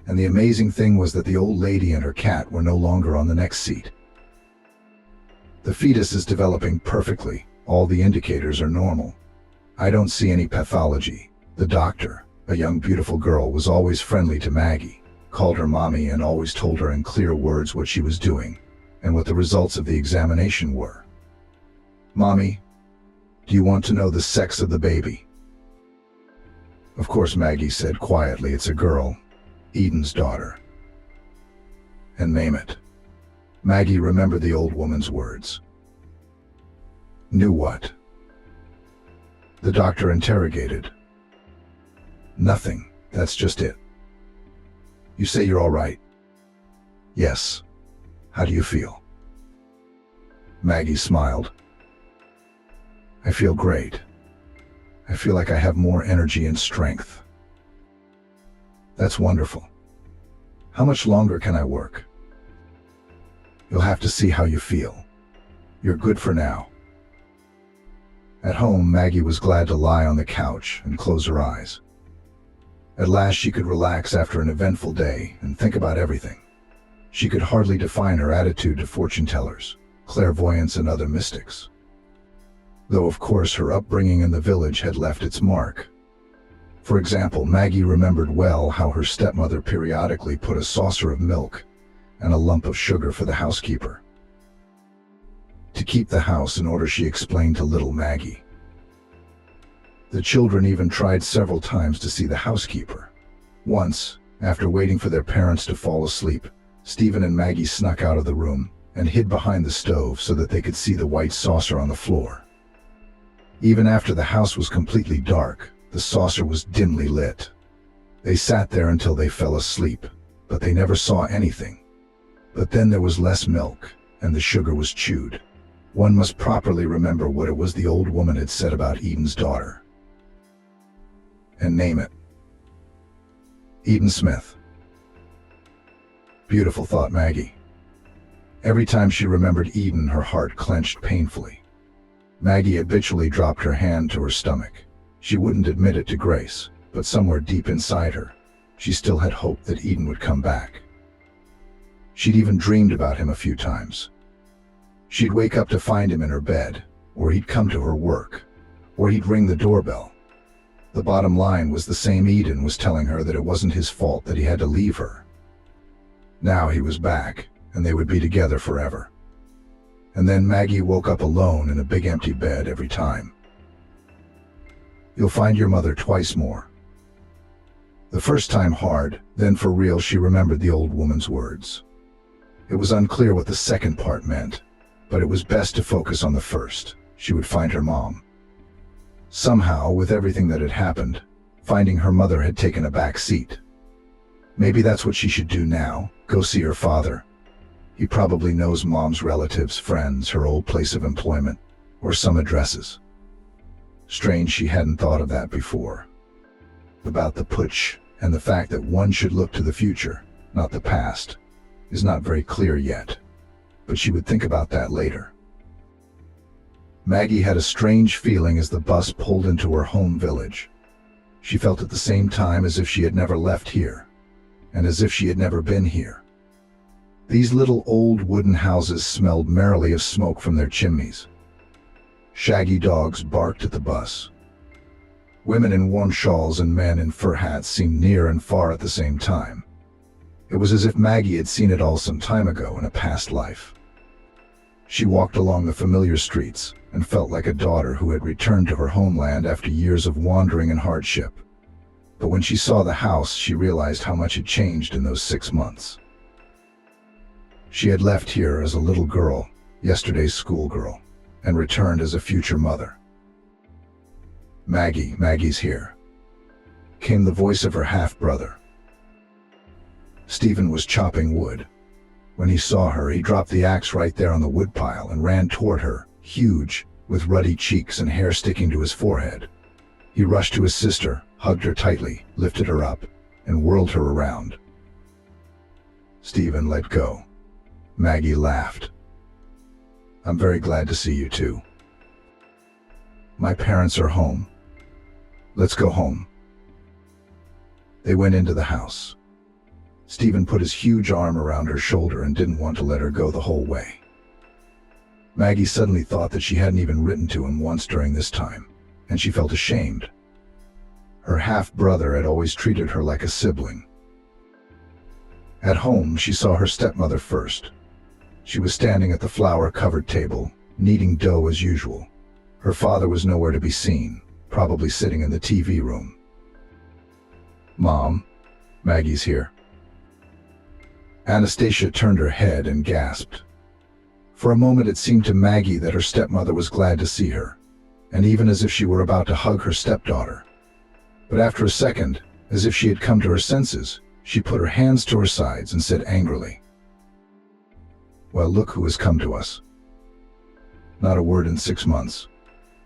And the amazing thing was that the old lady and her cat were no longer on the next seat. "The fetus is developing perfectly. All the indicators are normal. I don't see any pathology." The doctor, a young beautiful girl, was always friendly to Maggie, called her mommy, and always told her in clear words what she was doing and what the results of the examination were. "Mommy, do you want to know the sex of the baby?" "Of course," Maggie said quietly. "It's a girl, Eden's daughter." "And name it." Maggie remembered the old woman's words. "Knew what?" The doctor interrogated. "Nothing, that's just it." "You say you're all right?" "Yes. How do you feel?" Maggie smiled. "I feel great. I feel like I have more energy and strength." "That's wonderful. How much longer can I work?" "You'll have to see how you feel. You're good for now." At home, Maggie was glad to lie on the couch and close her eyes. At last she could relax after an eventful day and think about everything. She could hardly define her attitude to fortune-tellers, clairvoyants, and other mystics. Though of course her upbringing in the village had left its mark. For example, Maggie remembered well how her stepmother periodically put a saucer of milk and a lump of sugar for the housekeeper. To keep the house in order, she explained to little Maggie. The children even tried several times to see the housekeeper. Once, after waiting for their parents to fall asleep, Stephen and Maggie snuck out of the room and hid behind the stove so that they could see the white saucer on the floor. Even after the house was completely dark, the saucer was dimly lit. They sat there until they fell asleep, but they never saw anything. But then there was less milk, and the sugar was chewed. One must properly remember what it was the old woman had said about Eden's daughter. And name it. Eden Smith. Beautiful, thought Maggie. Every time she remembered Eden, her heart clenched painfully. Maggie habitually dropped her hand to her stomach. She wouldn't admit it to Grace, but somewhere deep inside her, she still had hope that Eden would come back. She'd even dreamed about him a few times. She'd wake up to find him in her bed, or he'd come to her work, or he'd ring the doorbell. The bottom line was the same: Eden was telling her that it wasn't his fault that he had to leave her. Now he was back, and they would be together forever. And then Maggie woke up alone in a big empty bed every time. "You'll find your mother twice more." The first time hard, then for real. She remembered the old woman's words. It was unclear what the second part meant, but it was best to focus on the first. She would find her mom. Somehow, with everything that had happened, finding her mother had taken a back seat. Maybe that's what she should do now, go see her father. He probably knows Mom's relatives, friends, her old place of employment, or some addresses. Strange she hadn't thought of that before. About the putsch and the fact that one should look to the future, not the past, is not very clear yet, but she would think about that later. Maggie had a strange feeling as the bus pulled into her home village. She felt at the same time as if she had never left here, and as if she had never been here. These little old wooden houses smelled merrily of smoke from their chimneys. Shaggy dogs barked at the bus. Women in warm shawls and men in fur hats seemed near and far at the same time. It was as if Maggie had seen it all some time ago in a past life. She walked along the familiar streets and felt like a daughter who had returned to her homeland after years of wandering and hardship. But when she saw the house, she realized how much had changed in those 6 months. She had left here as a little girl, yesterday's schoolgirl, and returned as a future mother. Maggie's here, came the voice of her half-brother. Stephen was chopping wood. When he saw her, he dropped the axe right there on the woodpile and ran toward her, huge, with ruddy cheeks and hair sticking to his forehead. He rushed to his sister, hugged her tightly, lifted her up, and whirled her around. Stephen let go. Maggie laughed. "I'm very glad to see you too. My parents are home. Let's go home." They went into the house. Stephen put his huge arm around her shoulder and didn't want to let her go the whole way. Maggie suddenly thought that she hadn't even written to him once during this time, and she felt ashamed. Her half-brother had always treated her like a sibling. At home, she saw her stepmother first. She was standing at the flour-covered table, kneading dough as usual. Her father was nowhere to be seen, probably sitting in the TV room. "Mom, Maggie's here." Anastasia turned her head and gasped. For a moment it seemed to Maggie that her stepmother was glad to see her, and even as if she were about to hug her stepdaughter. But after a second, as if she had come to her senses, she put her hands to her sides and said angrily, "Well, look who has come to us. Not a word in 6 months.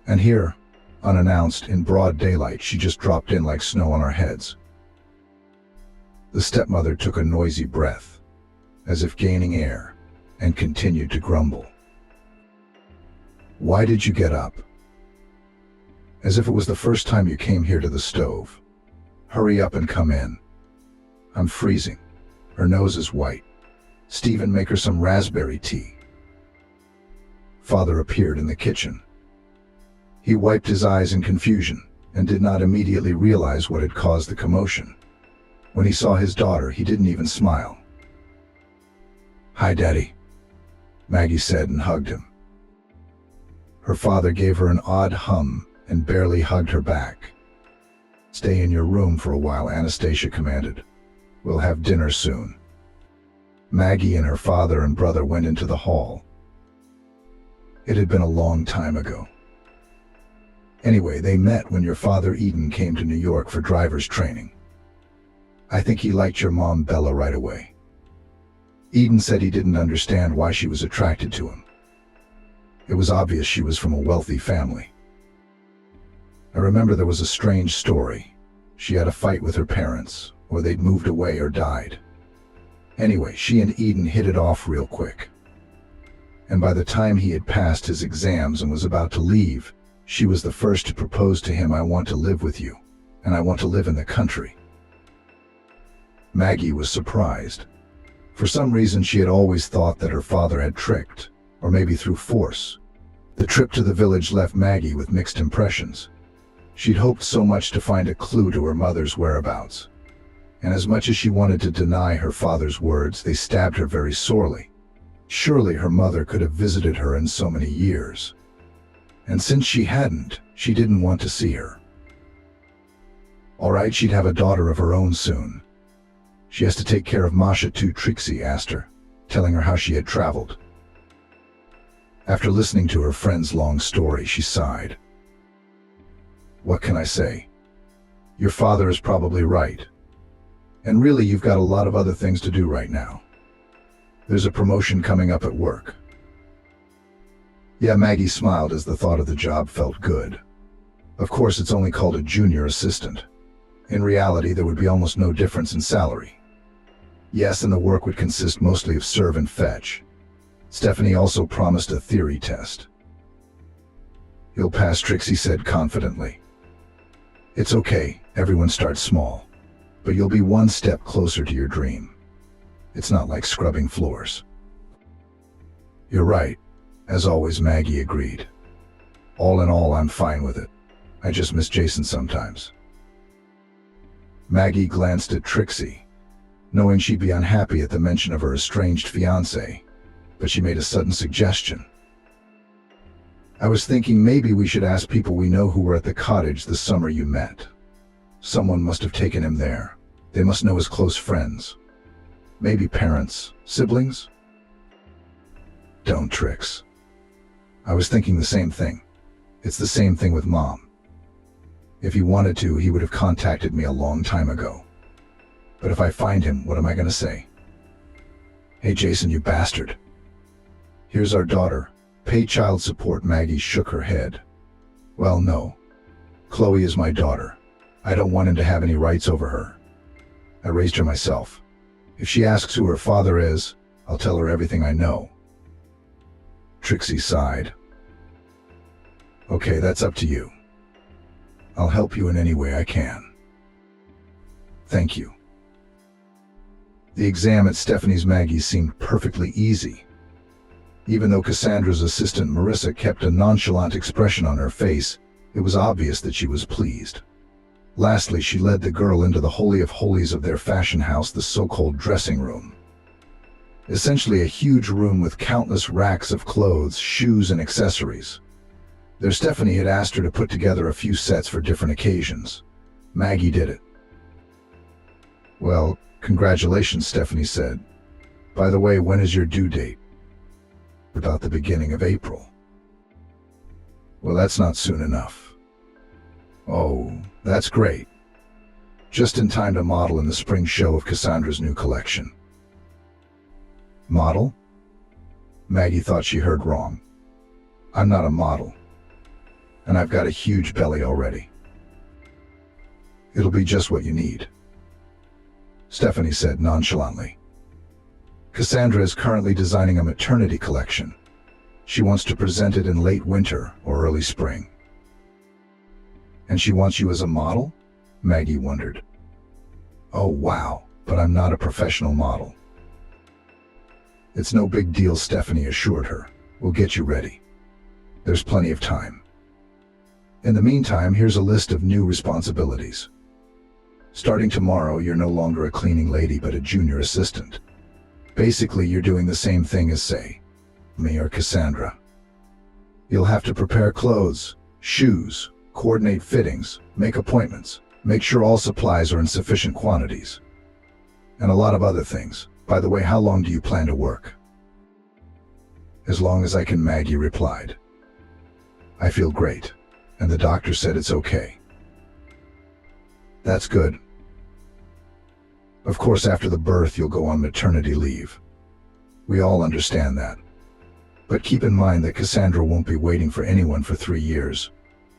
And here, unannounced, in broad daylight, she just dropped in like snow on our heads." The stepmother took a noisy breath, as if gaining air, and continued to grumble. "Why did you get up? As if it was the first time you came here to the stove. Hurry up and come in. I'm freezing." Her nose is white. "Stephen, make her some raspberry tea." Father appeared in the kitchen. He wiped his eyes in confusion and did not immediately realize what had caused the commotion. When he saw his daughter, he didn't even smile. "Hi, Daddy," Maggie said and hugged him. Her father gave her an odd hum and barely hugged her back. "Stay in your room for a while," Anastasia commanded. "We'll have dinner soon." Maggie and her father and brother went into the hall. It had been a long time ago. Anyway, they met when your father Eden came to New York for driver's training. I think he liked your mom Bella right away. Eden said he didn't understand why she was attracted to him. It was obvious she was from a wealthy family. I remember there was a strange story. She had a fight with her parents, or they'd moved away or died. Anyway, she and Eden hit it off real quick. And by the time he had passed his exams and was about to leave, she was the first to propose to him, "I want to live with you, and I want to live in the country." Maggie was surprised. For some reason, she had always thought that her father had tricked, or maybe through force. The trip to the village left Maggie with mixed impressions. She'd hoped so much to find a clue to her mother's whereabouts. And as much as she wanted to deny her father's words, they stabbed her very sorely. Surely her mother could have visited her in so many years. And since she hadn't, she didn't want to see her. All right, she'd have a daughter of her own soon. "She has to take care of Masha too," Trixie asked her, telling her how she had traveled. After listening to her friend's long story, she sighed. "What can I say? Your father is probably right. And really, you've got a lot of other things to do right now. There's a promotion coming up at work." Yeah, Maggie smiled as the thought of the job felt good. Of course, it's only called a junior assistant. In reality, there would be almost no difference in salary. Yes, and the work would consist mostly of serve and fetch. Stephanie also promised a theory test. "You'll pass," Trixie said confidently. "It's okay, everyone starts small. But you'll be one step closer to your dream. It's not like scrubbing floors." "You're right," as always, Maggie agreed. "All in all, I'm fine with it. I just miss Jason sometimes." Maggie glanced at Trixie, knowing she'd be unhappy at the mention of her estranged fiancé, but she made a sudden suggestion. "I was thinking maybe we should ask people we know who were at the cottage the summer you met. Someone must have taken him there. They must know his close friends. Maybe parents, siblings?" "Don't, Trix. I was thinking the same thing. It's the same thing with Mom. If he wanted to, he would have contacted me a long time ago. But if I find him, what am I going to say? 'Hey Jason, you bastard. Here's our daughter. Pay child support.'" Maggie shook her head. "Well, no. Chloe is my daughter. I don't want him to have any rights over her. I raised her myself. If she asks who her father is, I'll tell her everything I know." Trixie sighed. "Okay, that's up to you. I'll help you in any way I can." "Thank you." The exam at Stephanie's Maggie's seemed perfectly easy. Even though Cassandra's assistant Marissa kept a nonchalant expression on her face, it was obvious that she was pleased. Lastly, she led the girl into the holy of holies of their fashion house, the so-called dressing room. Essentially a huge room with countless racks of clothes, shoes, and accessories. Their Stephanie had asked her to put together a few sets for different occasions. Maggie did it. "Well, congratulations," Stephanie said. "By the way, when is your due date?" "About the beginning of April." "Well, that's not soon enough." "Oh, that's great. Just in time to model in the spring show of Cassandra's new collection." "Model?" Maggie thought she heard wrong. "I'm not a model. And I've got a huge belly already." "It'll be just what you need," Stephanie said nonchalantly. "Cassandra is currently designing a maternity collection. She wants to present it in late winter or early spring." "And she wants you as a model?" Maggie wondered. "Oh, wow, but I'm not a professional model." "It's no big deal," Stephanie assured her. "We'll get you ready. There's plenty of time. In the meantime, here's a list of new responsibilities. Starting tomorrow, you're no longer a cleaning lady but a junior assistant. Basically, you're doing the same thing as, say, me or Cassandra. You'll have to prepare clothes, shoes, coordinate fittings, make appointments, make sure all supplies are in sufficient quantities, and a lot of other things. By the way, how long do you plan to work?" "As long as I can," Maggie replied. "I feel great, and the doctor said it's okay." "That's good. Of course, after the birth, you'll go on maternity leave. We all understand that. But keep in mind that Cassandra won't be waiting for anyone for 3 years,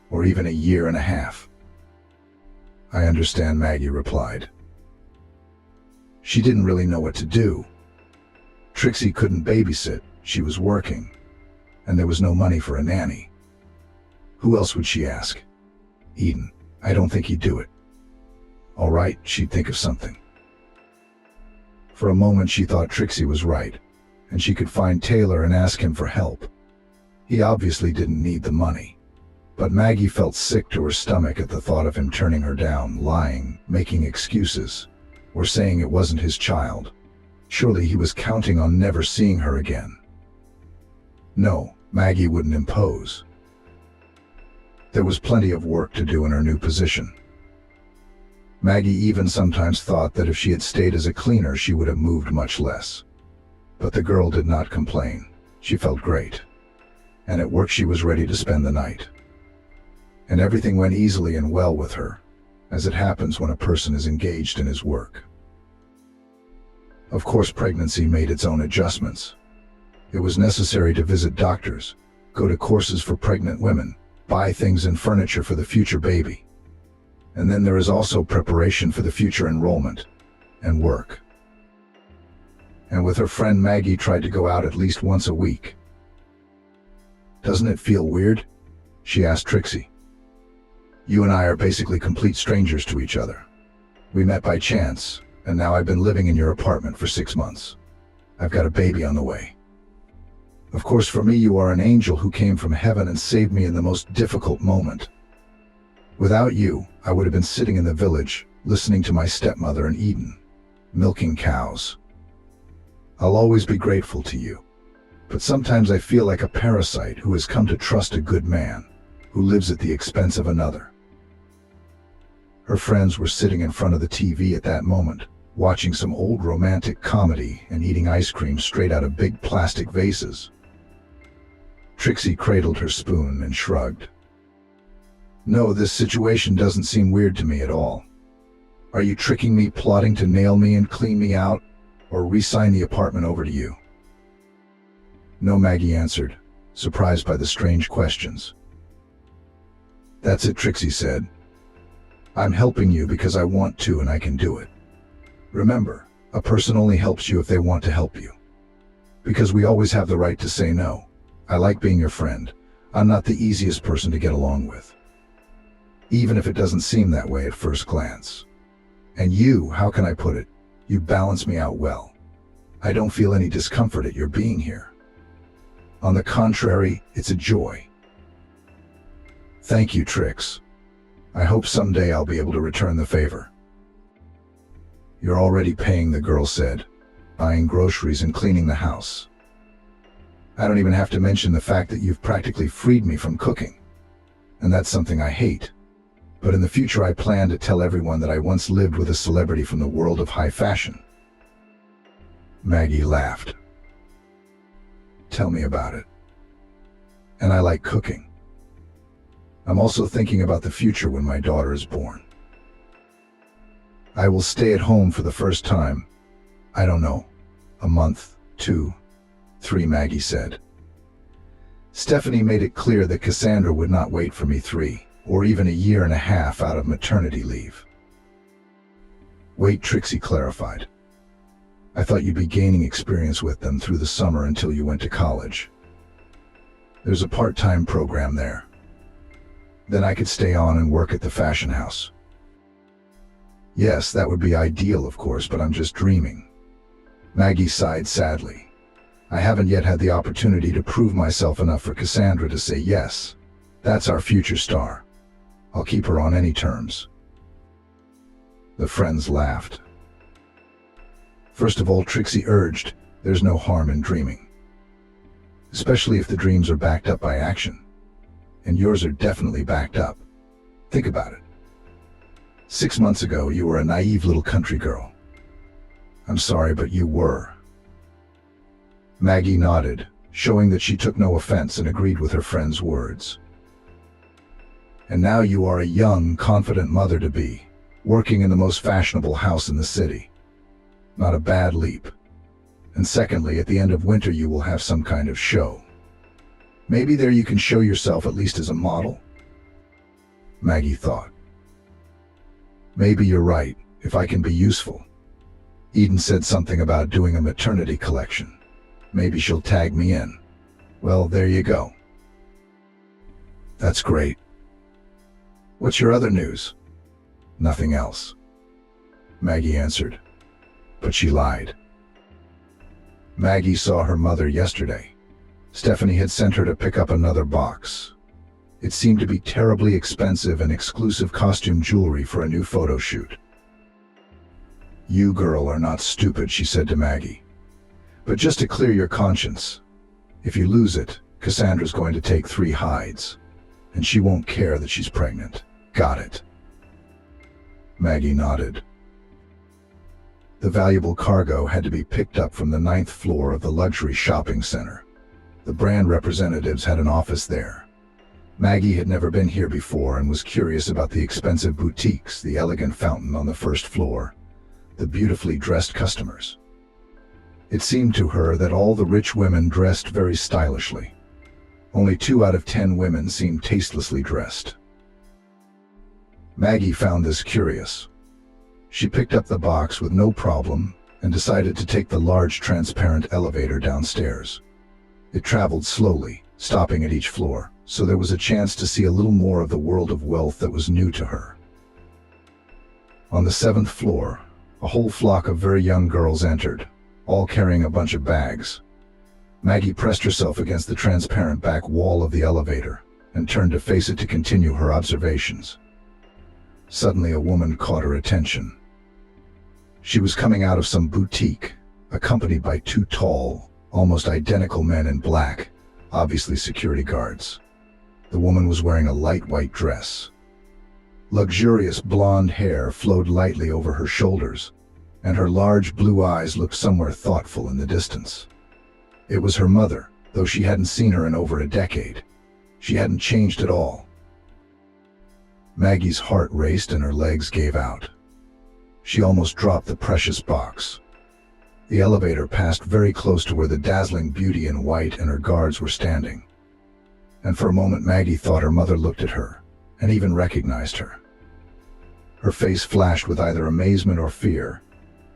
or even a year and a half." "I understand," Maggie replied. She didn't really know what to do. Trixie couldn't babysit, she was working, and there was no money for a nanny. Who else would she ask? Eden. I don't think he'd do it. All right, she'd think of something. For a moment she thought Trixie was right, and she could find Taylor and ask him for help. He obviously didn't need the money. But Maggie felt sick to her stomach at the thought of him turning her down, lying, making excuses, or saying it wasn't his child. Surely he was counting on never seeing her again. No, Maggie wouldn't impose. There was plenty of work to do in her new position. Maggie even sometimes thought that if she had stayed as a cleaner, she would have moved much less. But the girl did not complain. She felt great. And at work she was ready to spend the night. And everything went easily and well with her, as it happens when a person is engaged in his work. Of course, pregnancy made its own adjustments. It was necessary to visit doctors, go to courses for pregnant women, buy things and furniture for the future baby. And then there is also preparation for the future enrollment and work. And with her friend, Maggie tried to go out at least once a week. "Doesn't it feel weird?" she asked Trixie. "You and I are basically complete strangers to each other. We met by chance, and now I've been living in your apartment for 6 months. I've got a baby on the way. Of course, for me, you are an angel who came from heaven and saved me in the most difficult moment. Without you, I would have been sitting in the village, listening to my stepmother and Eden, milking cows. I'll always be grateful to you, but sometimes I feel like a parasite who has come to trust a good man, who lives at the expense of another. Her friends were sitting in front of the TV at that moment, watching some old romantic comedy and eating ice cream straight out of big plastic vases. Trixie cradled her spoon and shrugged. No, this situation doesn't seem weird to me at all. Are you tricking me, plotting to nail me and clean me out, or re-sign the apartment over to you? No, Maggie answered, surprised by the strange questions. That's it, Trixie said. I'm helping you because I want to and I can do it. Remember, a person only helps you if they want to help you. Because we always have the right to say no. I like being your friend. I'm not the easiest person to get along with. Even if it doesn't seem that way at first glance. And you, how can I put it? You balance me out well. I don't feel any discomfort at your being here. On the contrary, it's a joy. Thank you, Trix. I hope someday I'll be able to return the favor. You're already paying, the girl said, buying groceries and cleaning the house. I don't even have to mention the fact that you've practically freed me from cooking. And that's something I hate. But in the future I plan to tell everyone that I once lived with a celebrity from the world of high fashion. Maggie laughed. Tell me about it. And I like cooking. I'm also thinking about the future when my daughter is born. I will stay at home for the first time. I don't know, a month, 2, 3, Maggie said. Stephanie made it clear that Cassandra would not wait for me 3, or even a year and a half out of maternity leave. Wait, Trixie clarified. I thought you'd be gaining experience with them through the summer until you went to college. There's a part-time program there. Then I could stay on and work at the fashion house. Yes, that would be ideal, of course, but I'm just dreaming. Maggie sighed sadly. I haven't yet had the opportunity to prove myself enough for Cassandra to say yes. That's our future star. I'll keep her on any terms. The friends laughed. First of all, Trixie urged, there's no harm in dreaming. Especially if the dreams are backed up by action. And yours are definitely backed up. Think about it. 6 months ago, you were a naive little country girl. I'm sorry, but you were. Maggie nodded, showing that she took no offense and agreed with her friend's words. And now you are a young, confident mother-to-be, working in the most fashionable house in the city. Not a bad leap. And secondly, at the end of winter you will have some kind of show. Maybe there you can show yourself at least as a model? Maggie thought. Maybe you're right, if I can be useful. Eden said something about doing a maternity collection. Maybe she'll tag me in. Well, there you go. That's great. What's your other news? Nothing else. Maggie answered. But she lied. Maggie saw her mother yesterday. Stephanie had sent her to pick up another box. It seemed to be terribly expensive and exclusive costume jewelry for a new photo shoot. You, girl, are not stupid, she said to Maggie. But just to clear your conscience, if you lose it, Cassandra's going to take 3 hides, and she won't care that she's pregnant. Got it? Maggie nodded. The valuable cargo had to be picked up from the 9th floor of the luxury shopping center. The brand representatives had an office there. Maggie had never been here before and was curious about the expensive boutiques, the elegant fountain on the 1st floor, the beautifully dressed customers. It seemed to her that all the rich women dressed very stylishly. Only 2 out of 10 women seemed tastelessly dressed. Maggie found this curious. She picked up the box with no problem and decided to take the large transparent elevator downstairs. It traveled slowly, stopping at each floor, so there was a chance to see a little more of the world of wealth that was new to her. On the 7th floor, a whole flock of very young girls entered, all carrying a bunch of bags. Maggie pressed herself against the transparent back wall of the elevator and turned to face it to continue her observations. Suddenly a woman caught her attention. She was coming out of some boutique, accompanied by two tall, almost identical men in black, obviously security guards. The woman was wearing a light white dress. Luxurious blonde hair flowed lightly over her shoulders, and her large blue eyes looked somewhere thoughtful in the distance. It was her mother, though she hadn't seen her in over a decade. She hadn't changed at all. Maggie's heart raced and her legs gave out. She almost dropped the precious box. The elevator passed very close to where the dazzling beauty in white and her guards were standing. And for a moment Maggie thought her mother looked at her, and even recognized her. Her face flashed with either amazement or fear,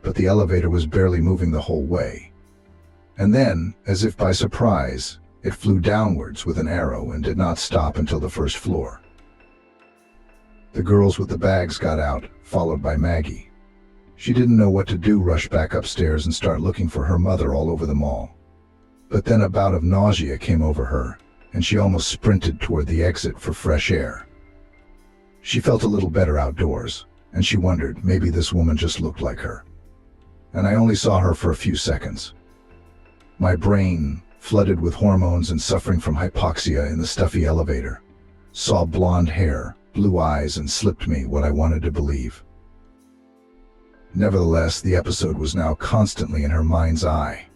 but the elevator was barely moving the whole way. And then, as if by surprise, it flew downwards with an arrow and did not stop until the first floor. The girls with the bags got out, followed by Maggie. She didn't know what to do, rush back upstairs and start looking for her mother all over the mall. But then a bout of nausea came over her, and she almost sprinted toward the exit for fresh air. She felt a little better outdoors, and she wondered maybe this woman just looked like her. And I only saw her for a few seconds. My brain, flooded with hormones and suffering from hypoxia in the stuffy elevator, saw blonde hair, blue eyes, and slipped me what I wanted to believe. Nevertheless, the episode was now constantly in her mind's eye.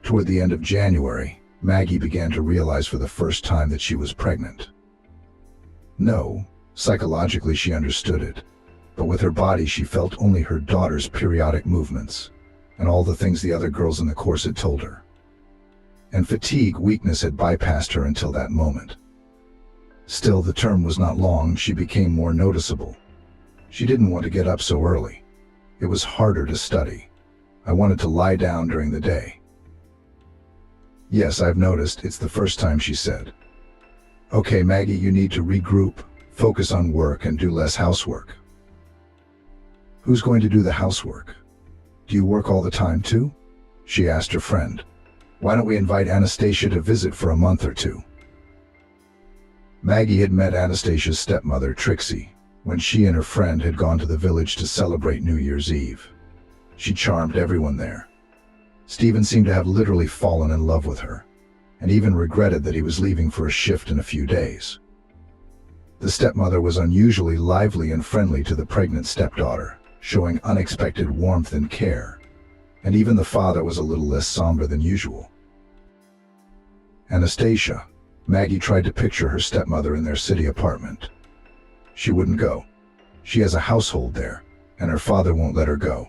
Toward the end of January, Maggie began to realize for the first time that she was pregnant. No, psychologically she understood it, but with her body she felt only her daughter's periodic movements, and all the things the other girls in the course had told her. And fatigue, weakness had bypassed her until that moment. Still, the term was not long. She became more noticeable. She didn't want to get up so early. It was harder to study. I wanted to lie down during the day. Yes, I've noticed. It's the first time, she said. Okay, Maggie, you need to regroup, focus on work, and do less housework. Who's going to do the housework? Do you work all the time too? She asked her friend. Why don't we invite Anastasia to visit for a month or two? Maggie had met Anastasia's stepmother, Trixie, when she and her friend had gone to the village to celebrate New Year's Eve. She charmed everyone there. Stephen seemed to have literally fallen in love with her, and even regretted that he was leaving for a shift in a few days. The stepmother was unusually lively and friendly to the pregnant stepdaughter, showing unexpected warmth and care, and even the father was a little less somber than usual. Anastasia, Maggie tried to picture her stepmother in their city apartment. She wouldn't go. She has a household there, and her father won't let her go.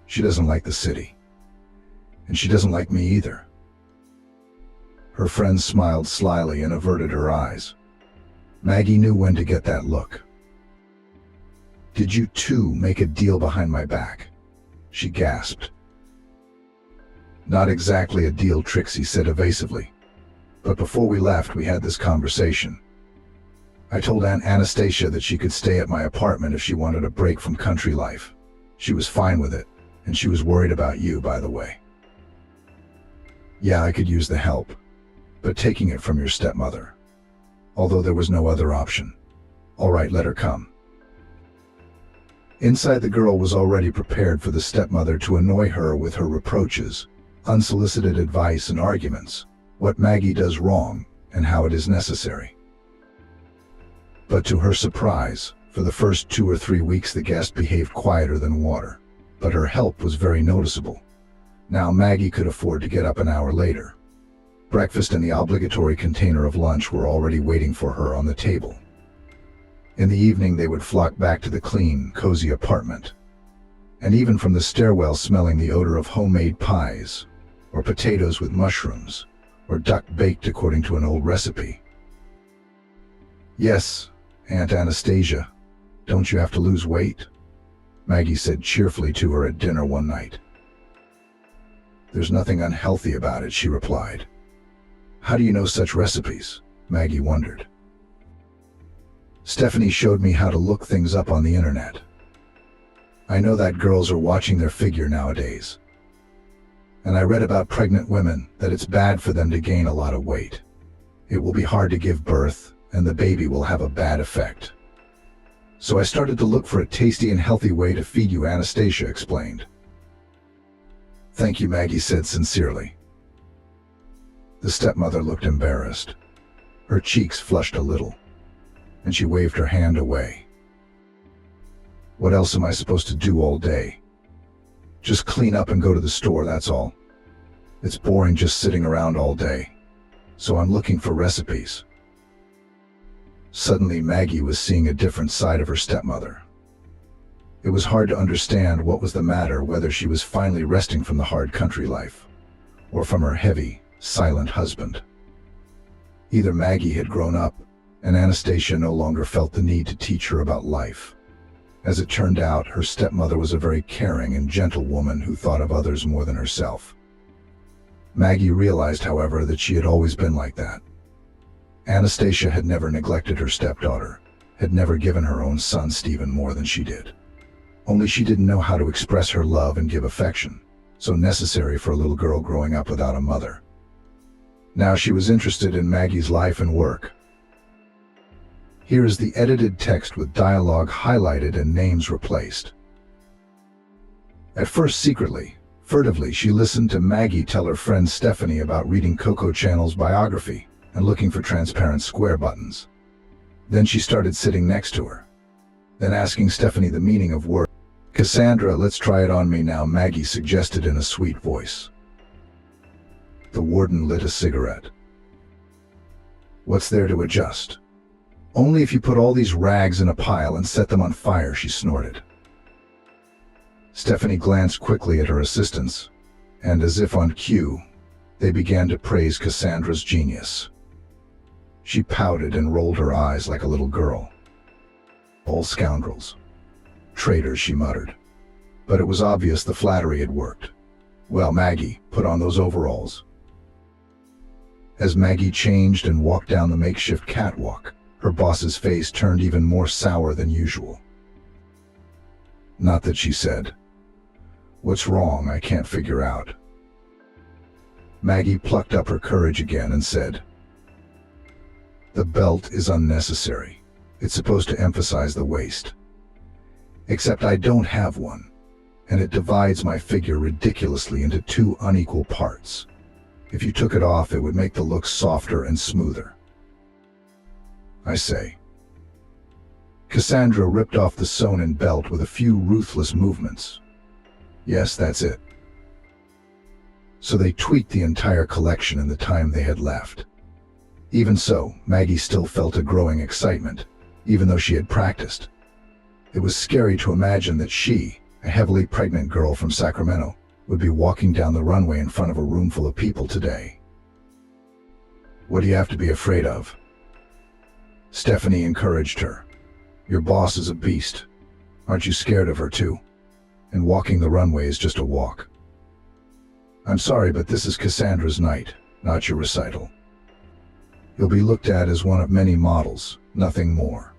She doesn't like the city. And she doesn't like me either. Her friend smiled slyly and averted her eyes. Maggie knew when to get that look. Did you two make a deal behind my back? She gasped. Not exactly a deal, Trixie said evasively. But before we left, we had this conversation. I told Aunt Anastasia that she could stay at my apartment if she wanted a break from country life. She was fine with it, and she was worried about you, by the way. Yeah, I could use the help, but taking it from your stepmother. Although there was no other option. All right, let her come. Inside, the girl was already prepared for the stepmother to annoy her with her reproaches, unsolicited advice, and arguments, what Maggie does wrong and how it is necessary. But to her surprise, for the first 2 or 3 weeks the guest behaved quieter than water, but her help was very noticeable. Now Maggie could afford to get up an hour later. Breakfast and the obligatory container of lunch were already waiting for her on the table. In the evening they would flock back to the clean, cozy apartment, and even from the stairwell smelling the odor of homemade pies, or potatoes with mushrooms, or duck baked according to an old recipe. Yes, Aunt Anastasia, don't you have to lose weight? Maggie said cheerfully to her at dinner one night. There's nothing unhealthy about it, she replied. How do you know such recipes? Maggie wondered. Stephanie showed me how to look things up on the internet. I know that girls are watching their figure nowadays. And I read about pregnant women that it's bad for them to gain a lot of weight. It will be hard to give birth, and the baby will have a bad effect. So I started to look for a tasty and healthy way to feed you, Anastasia explained. Thank you, Maggie said sincerely. The stepmother looked embarrassed. Her cheeks flushed a little, and she waved her hand away. What else am I supposed to do all day? Just clean up and go to the store, that's all. It's boring just sitting around all day, so I'm looking for recipes. Suddenly, Maggie was seeing a different side of her stepmother. It was hard to understand what was the matter, whether she was finally resting from the hard country life, or from her heavy, silent husband. Either Maggie had grown up, and Anastasia no longer felt the need to teach her about life. As it turned out, her stepmother was a very caring and gentle woman who thought of others more than herself. Maggie realized, however, that she had always been like that. Anastasia had never neglected her stepdaughter, had never given her own son Stephen more than she did. Only she didn't know how to express her love and give affection, so necessary for a little girl growing up without a mother. Now she was interested in Maggie's life and work. Here is the edited text with dialogue highlighted and names replaced. At first secretly, furtively, she listened to Maggie tell her friend Stephanie about reading Coco Chanel's biography and looking for transparent square buttons. Then she started sitting next to her, then asking Stephanie the meaning of words. Cassandra, let's try it on me now, Maggie suggested in a sweet voice. The warden lit a cigarette. What's there to adjust? Only if you put all these rags in a pile and set them on fire, she snorted. Stephanie glanced quickly at her assistants, and as if on cue, they began to praise Cassandra's genius. She pouted and rolled her eyes like a little girl. All scoundrels. Traitors, she muttered. But it was obvious the flattery had worked. Well, Maggie, put on those overalls. As Maggie changed and walked down the makeshift catwalk, her boss's face turned even more sour than usual. Not that, she said. What's wrong? I can't figure out. Maggie plucked up her courage again and said, the belt is unnecessary. It's supposed to emphasize the waist. Except I don't have one, and it divides my figure ridiculously into two unequal parts. If you took it off, it would make the look softer and smoother. I say. Cassandra ripped off the sewn-in belt with a few ruthless movements. Yes, that's it. So they tweaked the entire collection in the time they had left. Even so, Maggie still felt a growing excitement, even though she had practiced. It was scary to imagine that she, a heavily pregnant girl from Sacramento, would be walking down the runway in front of a room full of people today. What do you have to be afraid of? Stephanie encouraged her. Your boss is a beast. Aren't you scared of her too? And walking the runway is just a walk. I'm sorry, but this is Cassandra's night, not your recital. You'll be looked at as one of many models, nothing more.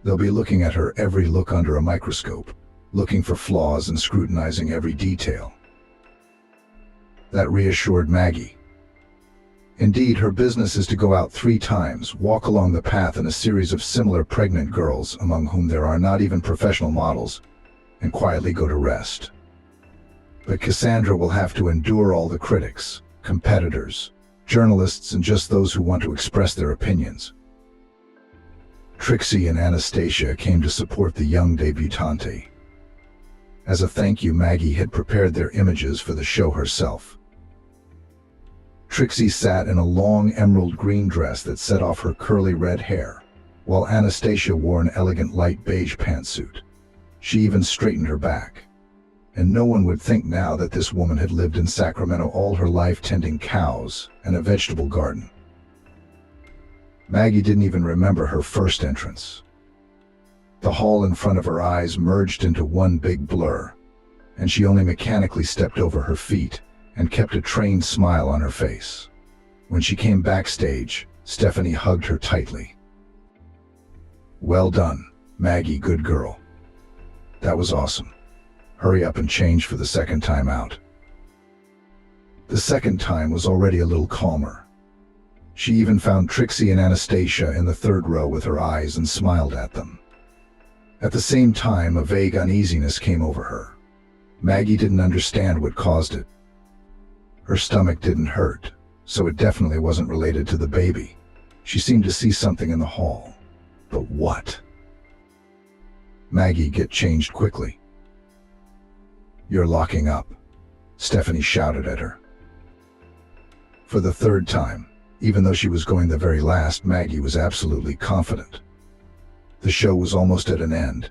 They'll be looking at her every look under a microscope, looking for flaws and scrutinizing every detail. That reassured Maggie. Indeed, her business is to go out 3 times, walk along the path in a series of similar pregnant girls, among whom there are not even professional models, and quietly go to rest. But Cassandra will have to endure all the critics, competitors, journalists, and just those who want to express their opinions. Trixie and Anastasia came to support the young debutante. As a thank you, Maggie had prepared their images for the show herself. Trixie sat in a long emerald green dress that set off her curly red hair, while Anastasia wore an elegant light beige pantsuit. She even straightened her back. And no one would think now that this woman had lived in Sacramento all her life, tending cows and a vegetable garden. Maggie didn't even remember her first entrance. The hall in front of her eyes merged into one big blur, and she only mechanically stepped over her feet and kept a trained smile on her face. When she came backstage, Stephanie hugged her tightly. Well done, Maggie, good girl. That was awesome. Hurry up and change for the second time out. The second time was already a little calmer. She even found Trixie and Anastasia in the third row with her eyes and smiled at them. At the same time, a vague uneasiness came over her. Maggie didn't understand what caused it. Her stomach didn't hurt, so it definitely wasn't related to the baby. She seemed to see something in the hall. But what? Maggie, get changed quickly. You're locking up, Stephanie shouted at her. For the third time, even though she was going the very last, Maggie was absolutely confident. The show was almost at an end,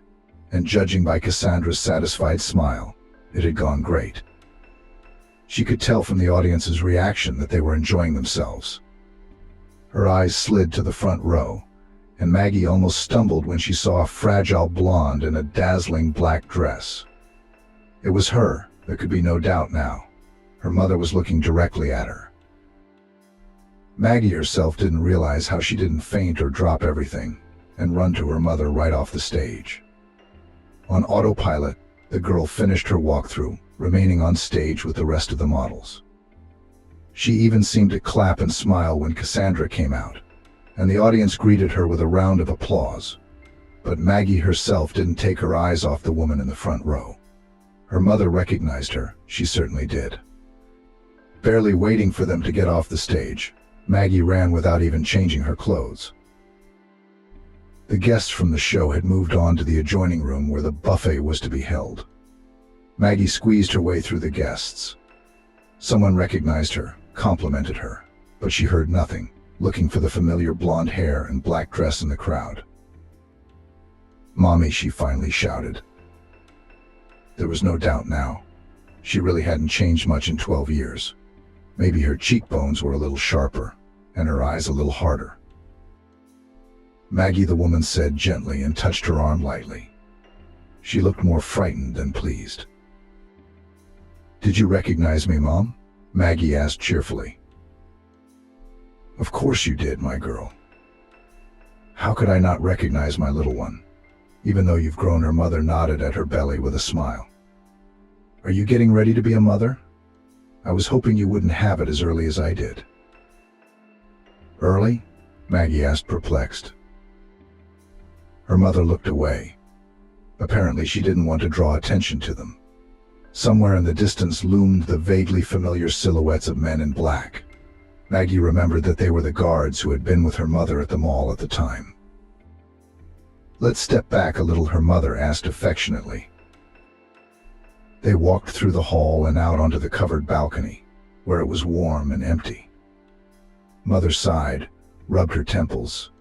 and judging by Cassandra's satisfied smile, it had gone great. She could tell from the audience's reaction that they were enjoying themselves. Her eyes slid to the front row, and Maggie almost stumbled when she saw a fragile blonde in a dazzling black dress. It was her, there could be no doubt now. Her mother was looking directly at her. Maggie herself didn't realize how she didn't faint or drop everything and run to her mother right off the stage. On autopilot, the girl finished her walkthrough, remaining on stage with the rest of the models. She even seemed to clap and smile when Cassandra came out, and the audience greeted her with a round of applause. But Maggie herself didn't take her eyes off the woman in the front row. Her mother recognized her, she certainly did. Barely waiting for them to get off the stage, Maggie ran without even changing her clothes. The guests from the show had moved on to the adjoining room where the buffet was to be held. Maggie squeezed her way through the guests. Someone recognized her, complimented her, but she heard nothing, looking for the familiar blonde hair and black dress in the crowd. "Mommy," she finally shouted. There was no doubt now. She really hadn't changed much in 12 years. Maybe her cheekbones were a little sharper, and her eyes a little harder. "Maggie," the woman said gently and touched her arm lightly. She looked more frightened than pleased. "Did you recognize me, Mom?" Maggie asked cheerfully. "Of course you did, my girl. How could I not recognize my little one, even though you've grown?" Her mother nodded at her belly with a smile. "Are you getting ready to be a mother? I was hoping you wouldn't have it as early as I did." "Early?" Maggie asked, perplexed. Her mother looked away. Apparently she didn't want to draw attention to them. Somewhere in the distance loomed the vaguely familiar silhouettes of men in black. Maggie remembered that they were the guards who had been with her mother at the mall at the time. "Let's step back a little," her mother asked affectionately. They walked through the hall and out onto the covered balcony, where it was warm and empty. Mother sighed, rubbed her temples,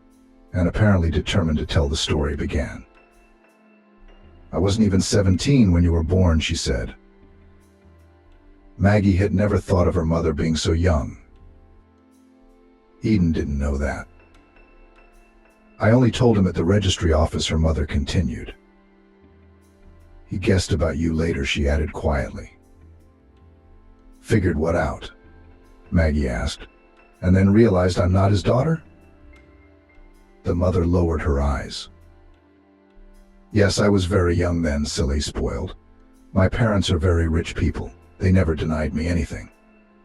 and apparently determined to tell the story began. "I wasn't even 17 when you were born," she said. Maggie had never thought of her mother being so young. Eden didn't know that. "I only told him at the registry office," her mother continued. "He guessed about you later," she added quietly. "Figured what out?" Maggie asked, "and then realized I'm not his daughter?" The mother lowered her eyes. "Yes, I was very young then, silly spoiled. My parents are very rich people. They never denied me anything.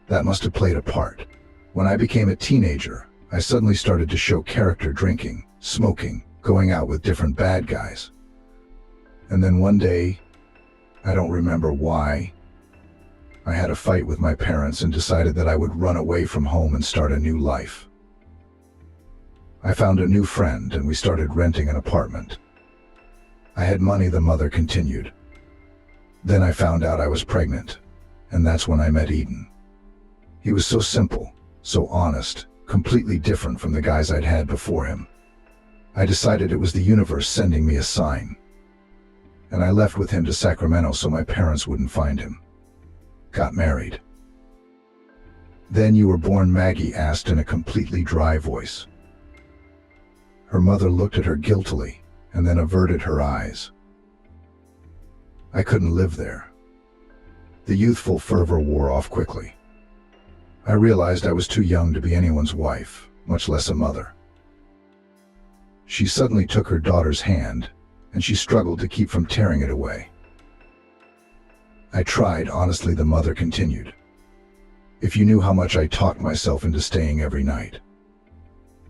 That must have played a part. When I became a teenager, I suddenly started to show character, drinking, smoking, going out with different bad guys. And then one day, I don't remember why, I had a fight with my parents and decided that I would run away from home and start a new life. I found a new friend and we started renting an apartment. I had money," the mother continued. "Then I found out I was pregnant, and that's when I met Eden. He was so simple, so honest, completely different from the guys I'd had before him. I decided it was the universe sending me a sign. And I left with him to Sacramento so my parents wouldn't find him. Got married." "Then you were born?" Maggie asked in a completely dry voice. Her mother looked at her guiltily and then averted her eyes. "I couldn't live there." The youthful fervor wore off quickly. "I realized I was too young to be anyone's wife, much less a mother." She suddenly took her daughter's hand, and she struggled to keep from tearing it away. "I tried, honestly," the mother continued. "If you knew how much I talked myself into staying every night.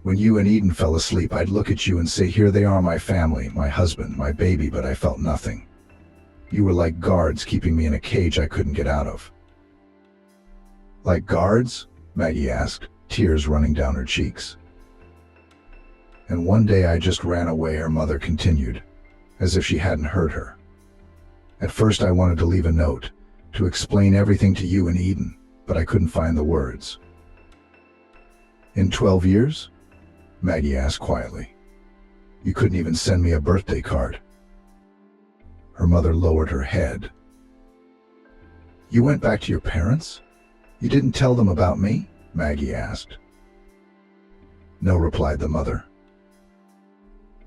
When you and Eden fell asleep, I'd look at you and say, here they are, my family, my husband, my baby, but I felt nothing. You were like guards keeping me in a cage I couldn't get out of. Like guards? Maggie asked, tears running down her cheeks. And one day I just ran away, her mother continued, as if she hadn't heard her. At first I wanted to leave a note, to explain everything to you and Eden, but I couldn't find the words. In 12 years? Maggie asked quietly. You couldn't even send me a birthday card. Her mother lowered her head. You went back to your parents? You didn't tell them about me? Maggie asked. No, replied the mother.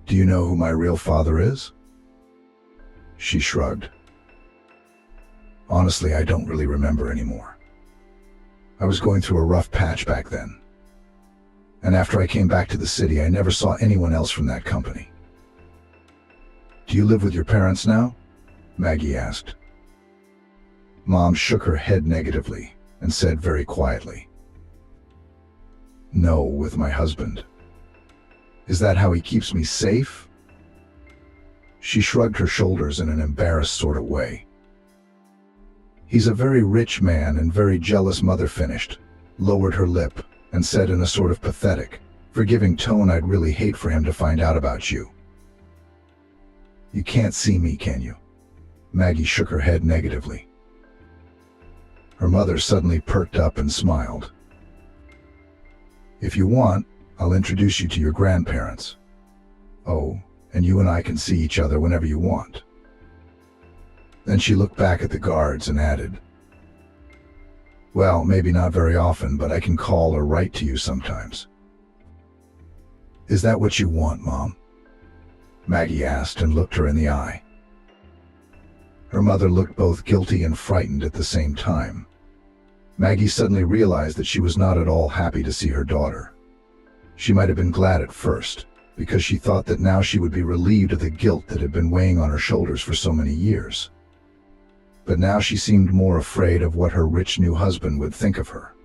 Do you know who my real father is? She shrugged. Honestly, I don't really remember anymore. I was going through a rough patch back then. And after I came back to the city, I never saw anyone else from that company. Do you live with your parents now? Maggie asked. Mom shook her head negatively and said very quietly, no, with my husband. Is that how he keeps me safe? She shrugged her shoulders in an embarrassed sort of way. He's a very rich man and very jealous, mother finished, lowered her lip, and said in a sort of pathetic, forgiving tone, I'd really hate for him to find out about you. You can't see me, can you? Maggie shook her head negatively. Her mother suddenly perked up and smiled. If you want, I'll introduce you to your grandparents. Oh, and you and I can see each other whenever you want. Then she looked back at the guards and added, well, maybe not very often, but I can call or write to you sometimes. Is that what you want, Mom? Maggie asked and looked her in the eye. Her mother looked both guilty and frightened at the same time. Maggie suddenly realized that she was not at all happy to see her daughter. She might have been glad at first, because she thought that now she would be relieved of the guilt that had been weighing on her shoulders for so many years. But now she seemed more afraid of what her rich new husband would think of her.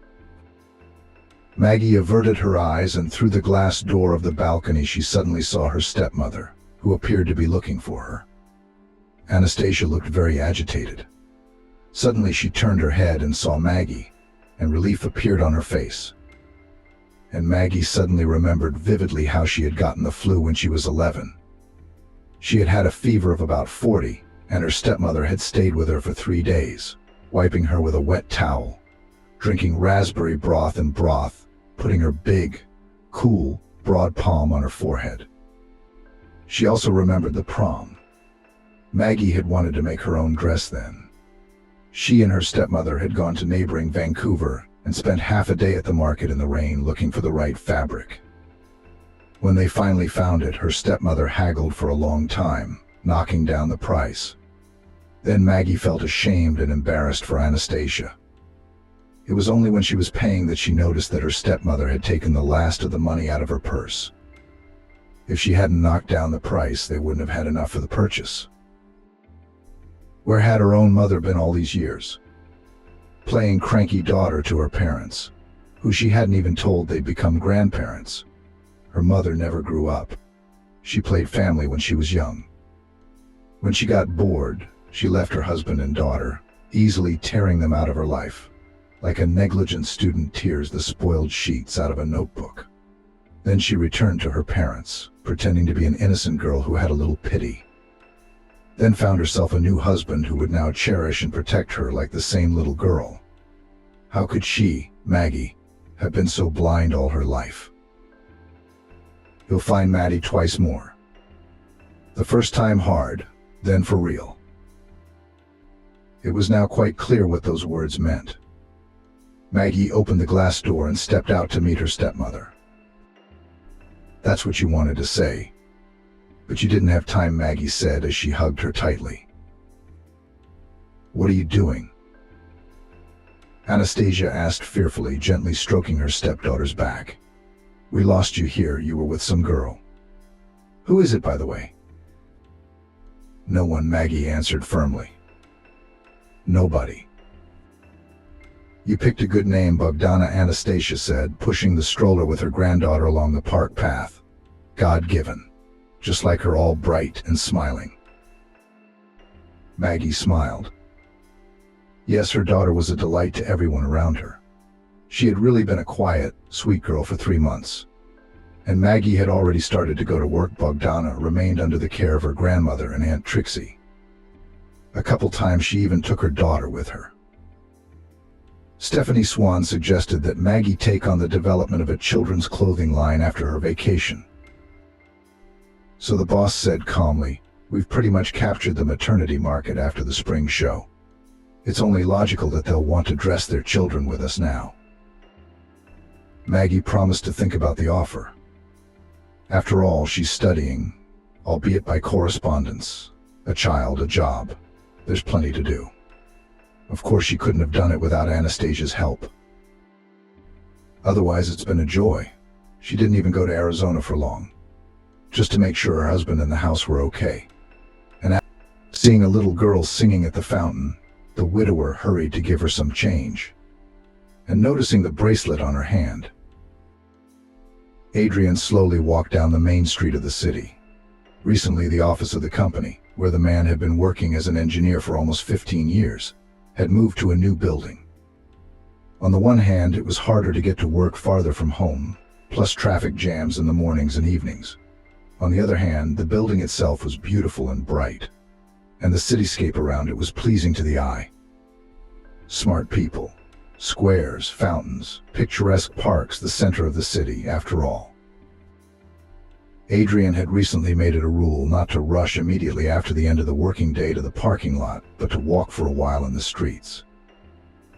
Maggie averted her eyes, and through the glass door of the balcony she suddenly saw her stepmother, who appeared to be looking for her. Anastasia looked very agitated. Suddenly she turned her head and saw Maggie, and relief appeared on her face. And Maggie suddenly remembered vividly how she had gotten the flu when she was 11. She had had a fever of about 40, and her stepmother had stayed with her for 3 days, wiping her with a wet towel, drinking raspberry broth and broth, putting her big, cool, broad palm on her forehead. She also remembered the prom. Maggie had wanted to make her own dress then. She and her stepmother had gone to neighboring Vancouver and spent half a day at the market in the rain looking for the right fabric. When they finally found it, her stepmother haggled for a long time, knocking down the price. Then Maggie felt ashamed and embarrassed for Anastasia. It was only when she was paying that she noticed that her stepmother had taken the last of the money out of her purse. If she hadn't knocked down the price, they wouldn't have had enough for the purchase. Where had her own mother been all these years? Playing cranky daughter to her parents, who she hadn't even told they'd become grandparents. Her mother never grew up. She played family when she was young. When she got bored, she left her husband and daughter, easily tearing them out of her life, like a negligent student tears the spoiled sheets out of a notebook. Then she returned to her parents, pretending to be an innocent girl who had a little pity. Then found herself a new husband who would now cherish and protect her like the same little girl. How could she, Maggie, have been so blind all her life? You'll find Maddie twice more. The first time hard, then for real. It was now quite clear what those words meant. Maggie opened the glass door and stepped out to meet her stepmother. That's what you wanted to say. But you didn't have time, Maggie said as she hugged her tightly. What are you doing? Anastasia asked fearfully, gently stroking her stepdaughter's back. We lost you here. You were with some girl. Who is it, by the way? No one, Maggie answered firmly. Nobody. You picked a good name, Bogdana, Anastasia said, pushing the stroller with her granddaughter along the park path. God-given, just like her, all bright and smiling. Maggie smiled. Yes, her daughter was a delight to everyone around her. She had really been a quiet, sweet girl for 3 months. And Maggie had already started to go to work. Bogdana remained under the care of her grandmother and Aunt Trixie. A couple times she even took her daughter with her. Stephanie Swan suggested that Maggie take on the development of a children's clothing line after her vacation. So the boss said calmly, "We've pretty much captured the maternity market after the spring show. It's only logical that they'll want to dress their children with us now." Maggie promised to think about the offer. After all, she's studying, albeit by correspondence, a child, a job. There's plenty to do. Of course, she couldn't have done it without Anastasia's help. Otherwise, it's been a joy. She didn't even go to Arizona for long, just to make sure her husband and the house were okay. And seeing a little girl singing at the fountain, the widower hurried to give her some change. And noticing the bracelet on her hand, Adrian slowly walked down the main street of the city. Recently, the office of the company, where the man had been working as an engineer for almost 15 years, had moved to a new building. On the one hand, it was harder to get to work farther from home, plus traffic jams in the mornings and evenings. On the other hand, the building itself was beautiful and bright, and the cityscape around it was pleasing to the eye. Smart people, squares, fountains, picturesque parks, the center of the city, after all. Adrian had recently made it a rule not to rush immediately after the end of the working day to the parking lot, but to walk for a while in the streets.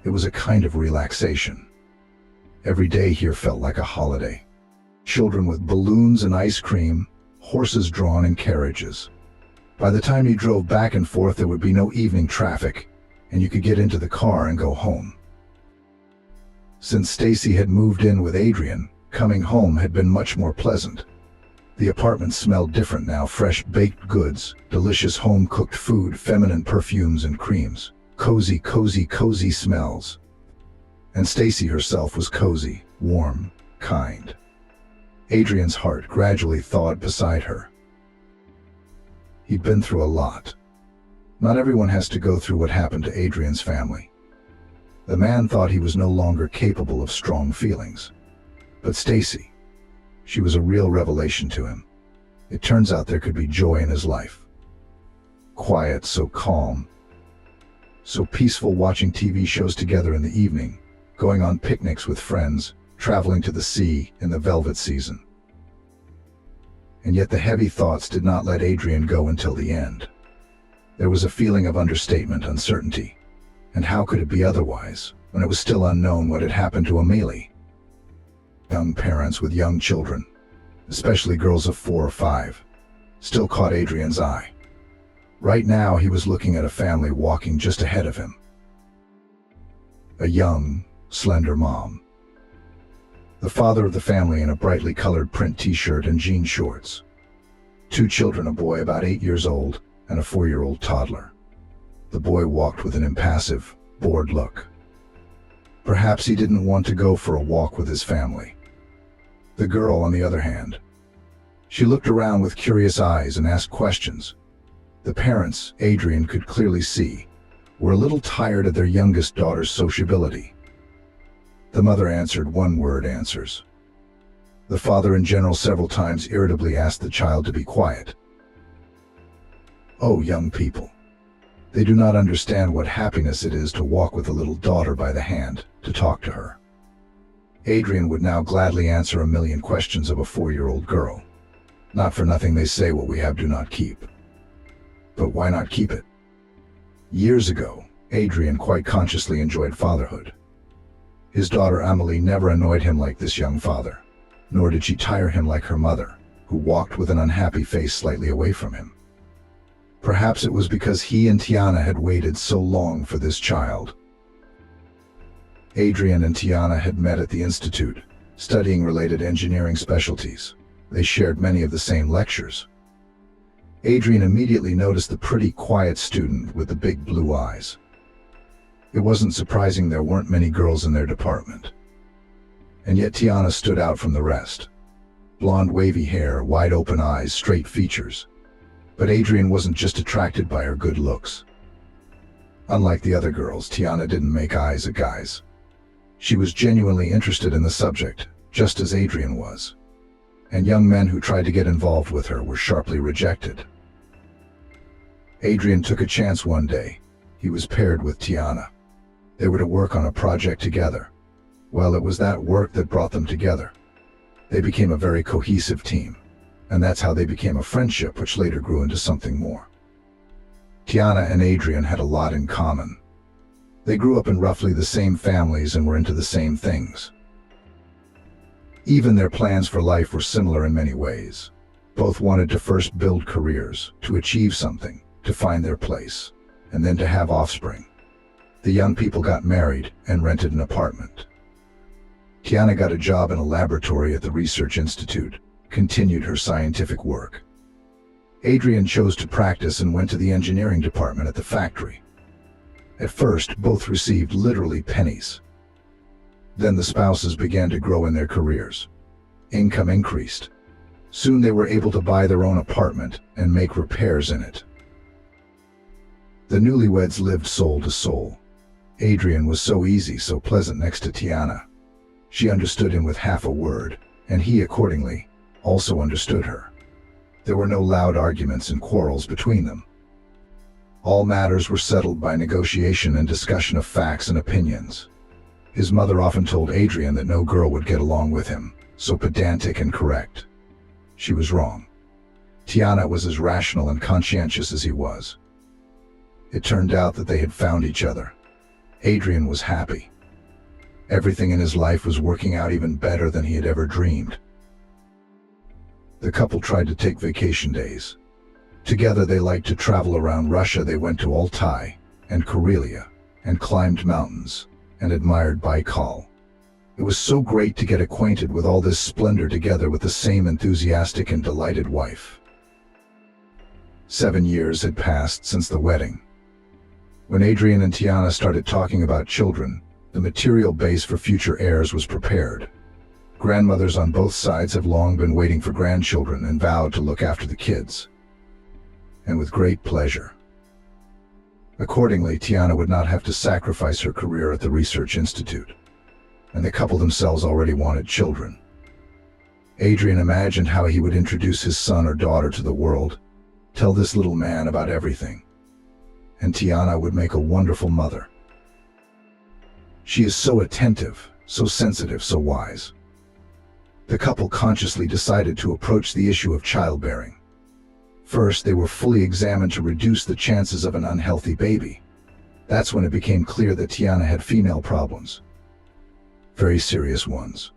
It was a kind of relaxation. Every day here felt like a holiday. Children with balloons and ice cream, horses drawn in carriages. By the time you drove back and forth, there would be no evening traffic, and you could get into the car and go home. Since Stacy had moved in with Adrian, coming home had been much more pleasant. The apartment smelled different now, fresh baked goods, delicious home-cooked food, feminine perfumes and creams, cozy, cozy, cozy smells. And Stacy herself was cozy, warm, kind. Adrian's heart gradually thawed beside her. He'd been through a lot. Not everyone has to go through what happened to Adrian's family. The man thought he was no longer capable of strong feelings. But Stacy, she was a real revelation to him. It turns out there could be joy in his life. Quiet, so calm, so peaceful, watching TV shows together in the evening, going on picnics with friends, traveling to the sea in the velvet season. And yet the heavy thoughts did not let Adrian go until the end. There was a feeling of understatement, uncertainty. And how could it be otherwise, when it was still unknown what had happened to Amelie? Young parents with young children, especially girls of 4 or 5, still caught Adrian's eye. Right now he was looking at a family walking just ahead of him. A young, slender mom. The father of the family in a brightly colored print t-shirt and jean shorts. 2 children, a boy about 8 years old and a 4-year-old toddler. The boy walked with an impassive, bored look. Perhaps he didn't want to go for a walk with his family. The girl, on the other hand, she looked around with curious eyes and asked questions. The parents, Adrian could clearly see, were a little tired of their youngest daughter's sociability. The mother answered one-word answers. The father, in general, several times irritably asked the child to be quiet. Oh, young people. They do not understand what happiness it is to walk with a little daughter by the hand, to talk to her. Adrian would now gladly answer a million questions of a 4-year-old girl. Not for nothing they say what we have do not keep. But why not keep it? Years ago, Adrian quite consciously enjoyed fatherhood. His daughter Amelie never annoyed him like this young father, nor did she tire him like her mother, who walked with an unhappy face slightly away from him. Perhaps it was because he and Tiana had waited so long for this child. Adrian and Tiana had met at the institute, studying related engineering specialties. They shared many of the same lectures. Adrian immediately noticed the pretty, quiet student with the big blue eyes. It wasn't surprising there weren't many girls in their department. And yet Tiana stood out from the rest. Blonde wavy hair, wide open eyes, straight features. But Adrian wasn't just attracted by her good looks. Unlike the other girls, Tiana didn't make eyes at guys. She was genuinely interested in the subject, just as Adrian was. And young men who tried to get involved with her were sharply rejected. Adrian took a chance one day. He was paired with Tiana. They were to work on a project together. Well, it was that work that brought them together. They became a very cohesive team, and that's how they became a friendship, which later grew into something more. Tiana and Adrian had a lot in common. They grew up in roughly the same families and were into the same things. Even their plans for life were similar in many ways. Both wanted to first build careers, to achieve something, to find their place, and then to have offspring. The young people got married and rented an apartment. Tiana got a job in a laboratory at the Research Institute, continued her scientific work. Adrian chose to practice and went to the engineering department at the factory. At first, both received literally pennies. Then the spouses began to grow in their careers. Income increased. Soon they were able to buy their own apartment and make repairs in it. The newlyweds lived soul to soul. Adrian was so easy, so pleasant next to Tiana. She understood him with half a word, and he, accordingly, also understood her. There were no loud arguments and quarrels between them. All matters were settled by negotiation and discussion of facts and opinions. His mother often told Adrian that no girl would get along with him, so pedantic and correct. She was wrong. Tiana was as rational and conscientious as he was. It turned out that they had found each other. Adrian was happy. Everything in his life was working out even better than he had ever dreamed. The couple tried to take vacation days. Together they liked to travel around Russia. They went to Altai and Karelia and climbed mountains and admired Baikal. It was so great to get acquainted with all this splendor together with the same enthusiastic and delighted wife. 7 years had passed since the wedding. When Adrian and Tiana started talking about children, the material base for future heirs was prepared. Grandmothers on both sides have long been waiting for grandchildren and vowed to look after the kids. And with great pleasure. Accordingly, Tiana would not have to sacrifice her career at the Research Institute. And the couple themselves already wanted children. Adrian imagined how he would introduce his son or daughter to the world, tell this little man about everything. And Tiana would make a wonderful mother. She is so attentive, so sensitive, so wise. The couple consciously decided to approach the issue of childbearing. First, they were fully examined to reduce the chances of an unhealthy baby. That's when it became clear that Tiana had female problems. Very serious ones.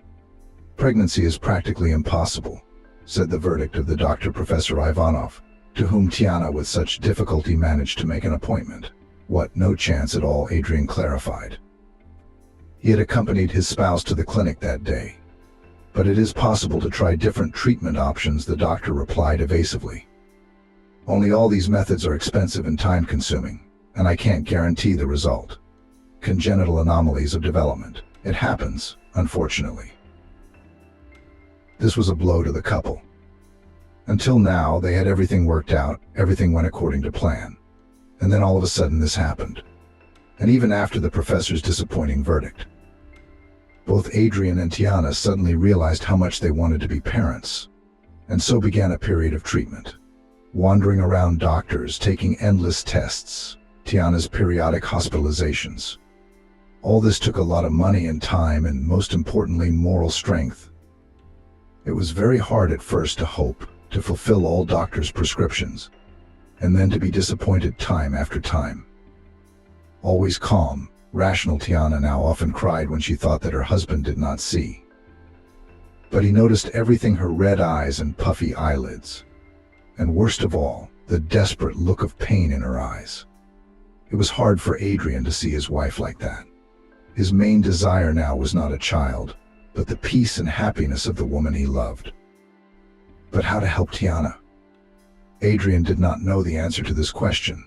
Pregnancy is practically impossible, said the verdict of the doctor, Professor Ivanov, to whom Tiana with such difficulty managed to make an appointment. What, no chance at all, Adrian clarified. He had accompanied his spouse to the clinic that day. But it is possible to try different treatment options, the doctor replied evasively. Only all these methods are expensive and time-consuming, and I can't guarantee the result. Congenital anomalies of development. It happens, unfortunately. This was a blow to the couple. Until now, they had everything worked out, everything went according to plan. And then all of a sudden this happened. And even after the professor's disappointing verdict, both Adrian and Tiana suddenly realized how much they wanted to be parents. And so began a period of treatment. Wandering around doctors, taking endless tests, Tiana's periodic hospitalizations. All this took a lot of money and time and, most importantly, moral strength. It was very hard at first to hope, to fulfill all doctors' prescriptions, and then to be disappointed time after time. Always calm, rational Tiana now often cried when she thought that her husband did not see. But he noticed everything: her red eyes and puffy eyelids. And worst of all, the desperate look of pain in her eyes. It was hard for Adrian to see his wife like that. His main desire now was not a child, but the peace and happiness of the woman he loved. But how to help Tiana? Adrian did not know the answer to this question.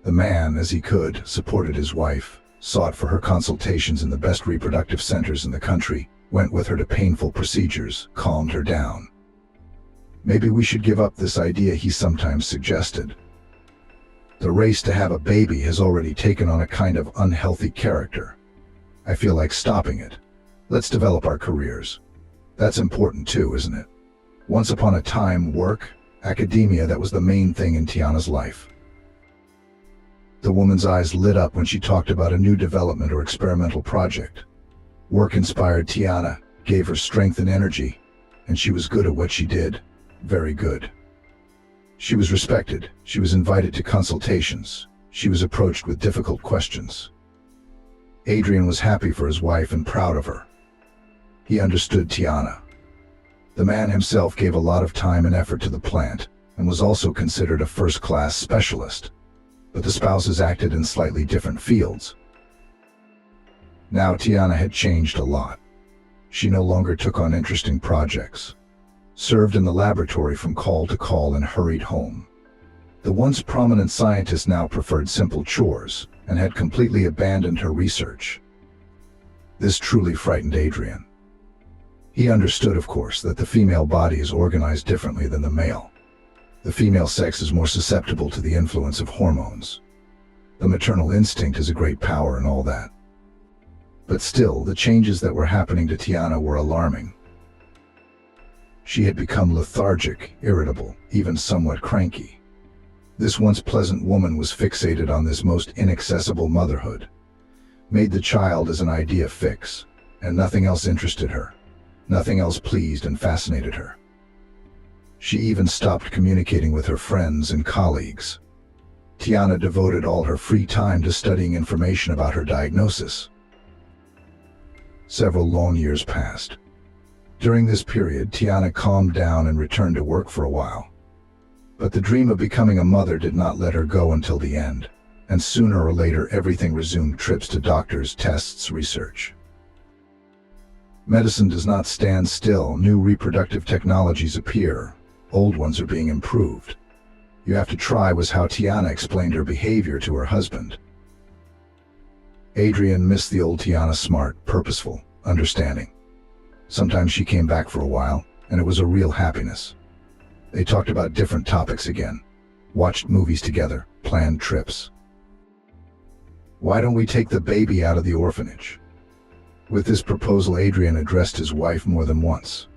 The man, as he could, supported his wife, sought for her consultations in the best reproductive centers in the country, went with her to painful procedures, calmed her down. Maybe we should give up this idea, he sometimes suggested. The race to have a baby has already taken on a kind of unhealthy character. I feel like stopping it. Let's develop our careers. That's important too, isn't it? Once upon a time, work, academia, that was the main thing in Tiana's life. The woman's eyes lit up when she talked about a new development or experimental project. Work inspired Tiana, gave her strength and energy, and she was good at what she did. Very good. She was respected, she was invited to consultations, she was approached with difficult questions. Adrian was happy for his wife and proud of her. He understood Tiana. The man himself gave a lot of time and effort to the plant, and was also considered a first-class specialist. But the spouses acted in slightly different fields. Now Tiana had changed a lot. She no longer took on interesting projects, served in the laboratory from call to call, and hurried home. The once prominent scientist now preferred simple chores and had completely abandoned her research. This truly frightened Adrian. He understood, of course, that the female body is organized differently than the male. The female sex is more susceptible to the influence of hormones. The maternal instinct is a great power and all that. But still, the changes that were happening to Tiana were alarming. She had become lethargic, irritable, even somewhat cranky. This once pleasant woman was fixated on this most inaccessible motherhood, made the child as an idea fix, and nothing else interested her. Nothing else pleased and fascinated her. She even stopped communicating with her friends and colleagues. Tiana devoted all her free time to studying information about her diagnosis. Several long years passed. During this period, Tiana calmed down and returned to work for a while. But the dream of becoming a mother did not let her go until the end, and sooner or later everything resumed: trips to doctors, tests, research. Medicine does not stand still. New reproductive technologies appear. Old ones are being improved. You have to try, was how Tiana explained her behavior to her husband. Adrian missed the old Tiana, smart, purposeful, understanding. Sometimes she came back for a while, and it was a real happiness. They talked about different topics again, watched movies together, planned trips. Why don't we take the baby out of the orphanage? With this proposal, Adrian addressed his wife more than once.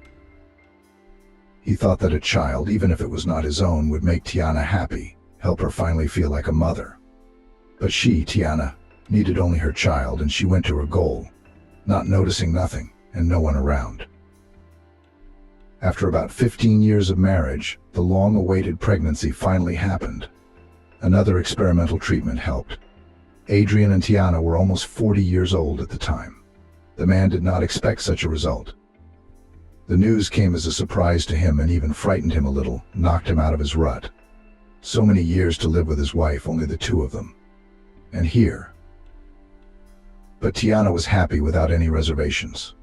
He thought that a child, even if it was not his own, would make Tiana happy, help her finally feel like a mother. But she, Tiana, needed only her child, and she went to her goal, not noticing nothing and no one around. After about 15 years of marriage, the long-awaited pregnancy finally happened. Another experimental treatment helped. Adrian and Tiana were almost 40 years old at the time. The man did not expect such a result. The news came as a surprise to him and even frightened him a little, knocked him out of his rut. So many years to live with his wife, only the two of them. And here. But Tiana was happy without any reservations.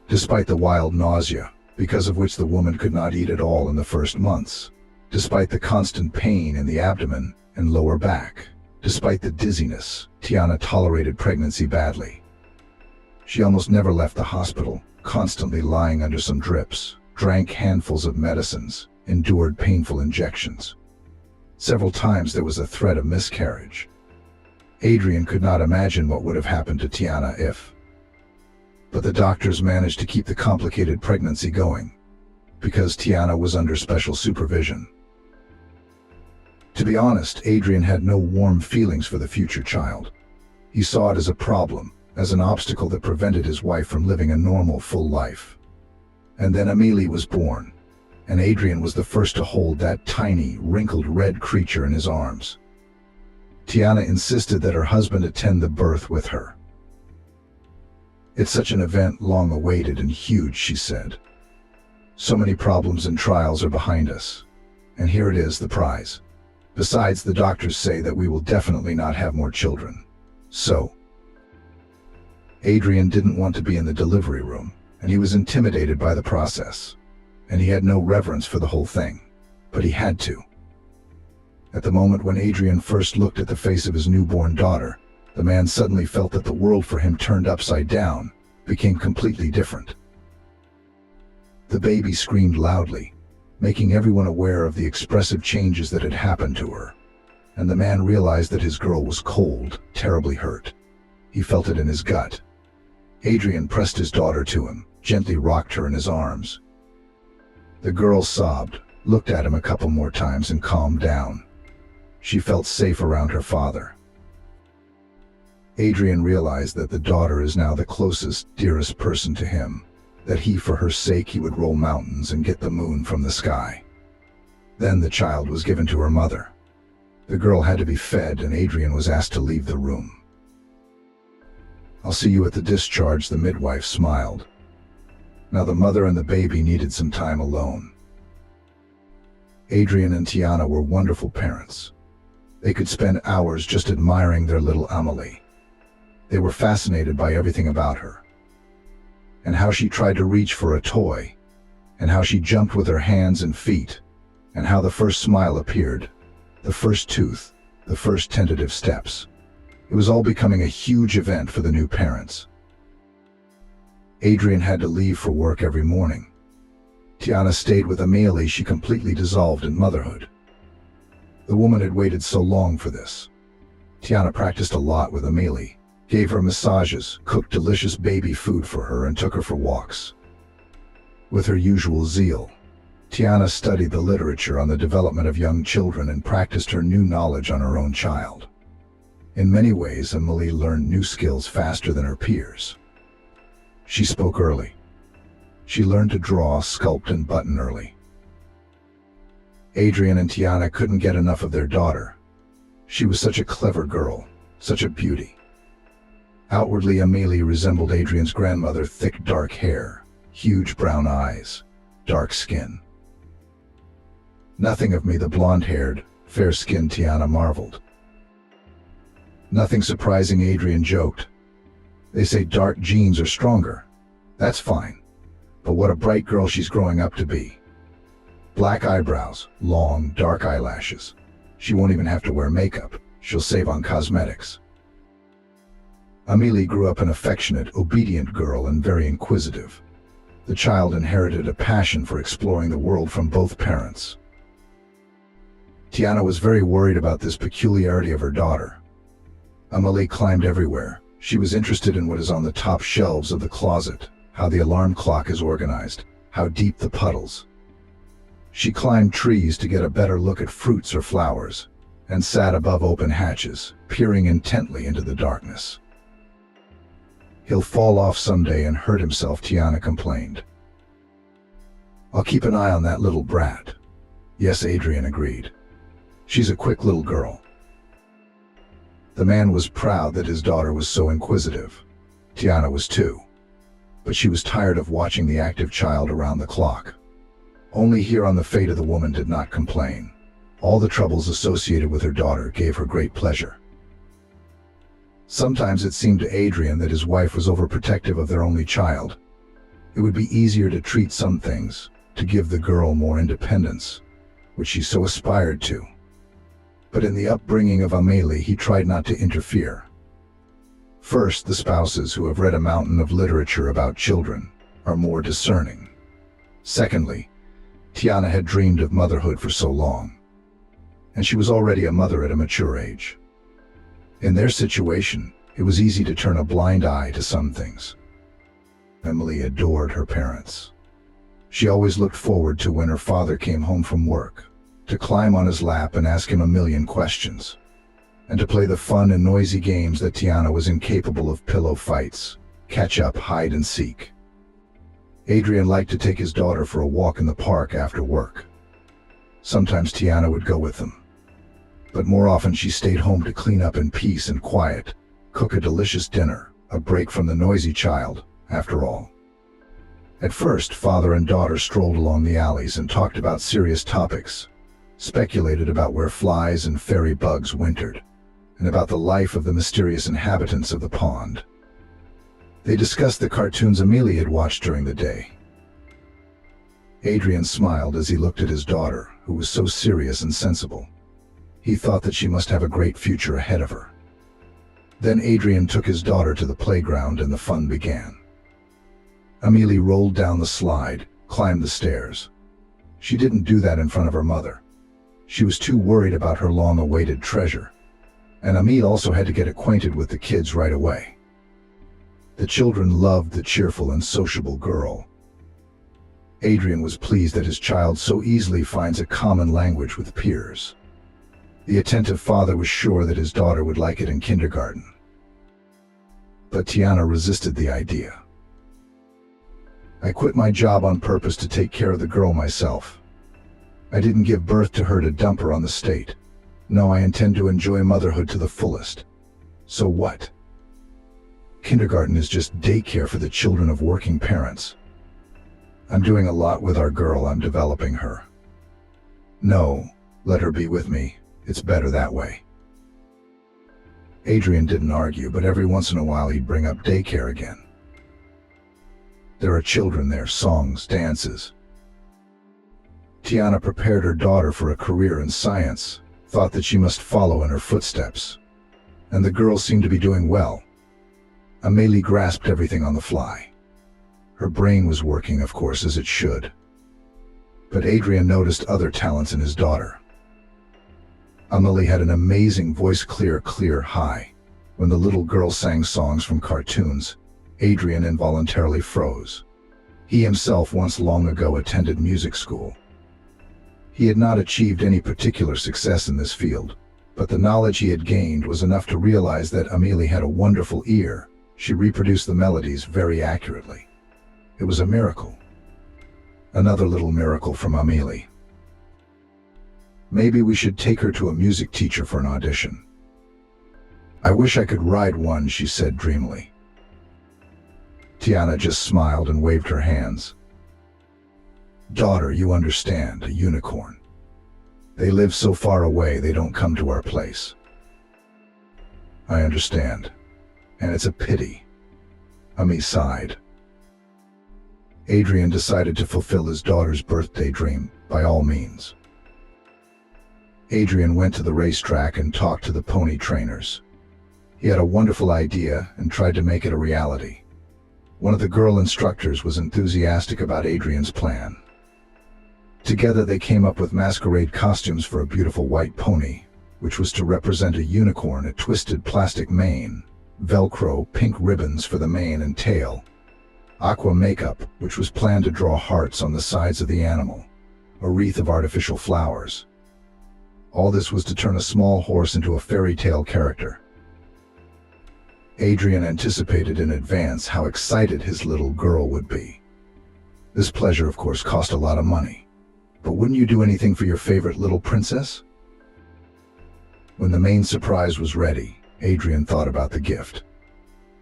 Despite the wild nausea, because of which the woman could not eat at all in the first months, despite the constant pain in the abdomen and lower back, despite the dizziness, Tiana tolerated pregnancy badly. She almost never left the hospital, constantly lying under some drips, drank handfuls of medicines, endured painful injections. Several times there was a threat of miscarriage. Adrian could not imagine what would have happened to Tiana if. But the doctors managed to keep the complicated pregnancy going, because Tiana was under special supervision. To be honest, Adrian had no warm feelings for the future child. He saw it as a problem, as an obstacle that prevented his wife from living a normal, full life. And then Amelie was born, and Adrian was the first to hold that tiny, wrinkled red creature in his arms. Tiana insisted that her husband attend the birth with her. It's such an event, long awaited and huge, she said. So many problems and trials are behind us, and here it is, the prize. Besides, the doctors say that we will definitely not have more children. So, Adrian didn't want to be in the delivery room, and he was intimidated by the process, and he had no reverence for the whole thing, but he had to. At the moment when Adrian first looked at the face of his newborn daughter, The man suddenly felt that the world for him turned upside down, became completely different. The baby screamed loudly, making everyone aware of the expressive changes that had happened to her, and the man realized that his girl was cold, terribly hurt. He felt it in his gut. Adrian pressed his daughter to him, gently rocked her in his arms. The girl sobbed, looked at him a couple more times and calmed down. She felt safe around her father. Adrian realized that the daughter is now the closest, dearest person to him, that for her sake he would roll mountains and get the moon from the sky. Then the child was given to her mother. The girl had to be fed and Adrian was asked to leave the room. "I'll see you at the discharge," the midwife smiled. Now the mother and the baby needed some time alone. Adrian and Tiana were wonderful parents. They could spend hours just admiring their little Amelie. They were fascinated by everything about her, and how she tried to reach for a toy, and how she jumped with her hands and feet, and how the first smile appeared, the first tooth, the first tentative steps. It was all becoming a huge event for the new parents. Adrian had to leave for work every morning. Tiana stayed with Amelie. She completely dissolved in motherhood. The woman had waited so long for this. Tiana practiced a lot with Amelie, gave her massages, cooked delicious baby food for her, and took her for walks. With her usual zeal, Tiana studied the literature on the development of young children and practiced her new knowledge on her own child. In many ways, Amelie learned new skills faster than her peers. She spoke early. She learned to draw, sculpt, and button early. Adrian and Tiana couldn't get enough of their daughter. She was such a clever girl, such a beauty. Outwardly, Amelie resembled Adrian's grandmother: thick dark hair, huge brown eyes, dark skin. "Nothing of me the blonde-haired, fair-skinned," Tiana marveled. "Nothing surprising," Adrian joked. "They say dark genes are stronger. That's fine. But what a bright girl she's growing up to be. Black eyebrows, long, dark eyelashes. She won't even have to wear makeup. She'll save on cosmetics." Amelie grew up an affectionate, obedient girl and very inquisitive. The child inherited a passion for exploring the world from both parents. Tiana was very worried about this peculiarity of her daughter. Amelie climbed everywhere. She was interested in what is on the top shelves of the closet, how the alarm clock is organized, how deep the puddles. She climbed trees to get a better look at fruits or flowers, and sat above open hatches, peering intently into the darkness. "He'll fall off someday and hurt himself," Tiana complained. "I'll keep an eye on that little brat." "Yes," Adrian agreed. "She's a quick little girl." The man was proud that his daughter was so inquisitive. Tiana was too. But she was tired of watching the active child around the clock. Only here on the fate of the woman did not complain. All the troubles associated with her daughter gave her great pleasure. Sometimes it seemed to Adrian that his wife was overprotective of their only child. It would be easier to treat some things, to give the girl more independence, which she so aspired to. But in the upbringing of Amelie, he tried not to interfere. First, the spouses who have read a mountain of literature about children are more discerning. Secondly, Tiana had dreamed of motherhood for so long, and she was already a mother at a mature age. In their situation, it was easy to turn a blind eye to some things. Amelie adored her parents. She always looked forward to when her father came home from work, to climb on his lap and ask him a million questions, and to play the fun and noisy games that Tiana was incapable of: pillow fights, catch up, hide and seek. Adrian liked to take his daughter for a walk in the park after work. Sometimes Tiana would go with them, but more often she stayed home to clean up in peace and quiet, cook a delicious dinner, a break from the noisy child, after all. At first, father and daughter strolled along the alleys and talked about serious topics, speculated about where flies and fairy bugs wintered, and about the life of the mysterious inhabitants of the pond. They discussed the cartoons Amelie had watched during the day. Adrian smiled as he looked at his daughter, who was so serious and sensible. He thought that she must have a great future ahead of her. Then Adrian took his daughter to the playground and the fun began. Amelie rolled down the slide, climbed the stairs. She didn't do that in front of her mother. She was too worried about her long-awaited treasure. And Amelie also had to get acquainted with the kids right away. The children loved the cheerful and sociable girl. Adrian was pleased that his child so easily finds a common language with peers. The attentive father was sure that his daughter would like it in kindergarten. But Tiana resisted the idea. I quit my job on purpose to take care of the girl myself. I didn't give birth to her to dump her on the state. No, I intend to enjoy motherhood to the fullest. So what? Kindergarten is just daycare for the children of working parents. I'm doing a lot with our girl. I'm developing her. No, let her be with me. It's better that way. Adrian didn't argue, but every once in a while he'd bring up daycare again. There are children there, songs, dances. Tiana prepared her daughter for a career in science, thought that she must follow in her footsteps. And the girl seemed to be doing well. Amelie grasped everything on the fly. Her brain was working, of course, as it should. But Adrian noticed other talents in his daughter. Amelie had an amazing voice, clear, high. When the little girl sang songs from cartoons, Adrian involuntarily froze. He himself once long ago attended music school. He had not achieved any particular success in this field, but the knowledge he had gained was enough to realize that Amelie had a wonderful ear. She reproduced the melodies very accurately. It was a miracle. Another little miracle from Amelie. Maybe we should take her to a music teacher for an audition. I wish I could ride one, she said dreamily. Tiana just smiled and waved her hands. Daughter, you understand, a unicorn. They live so far away, they don't come to our place. I understand, and it's a pity. Amelie sighed. Adrian decided to fulfill his daughter's birthday dream, by all means. Adrian went to the racetrack and talked to the pony trainers. He had a wonderful idea and tried to make it a reality. One of the girl instructors was enthusiastic about Adrian's plan. Together they came up with masquerade costumes for a beautiful white pony, which was to represent a unicorn, a twisted plastic mane, Velcro, pink ribbons for the mane and tail, aqua makeup, which was planned to draw hearts on the sides of the animal, a wreath of artificial flowers. All this was to turn a small horse into a fairy tale character. Adrian anticipated in advance how excited his little girl would be. This pleasure, of course, cost a lot of money. But wouldn't you do anything for your favorite little princess? When the main surprise was ready, Adrian thought about the gift.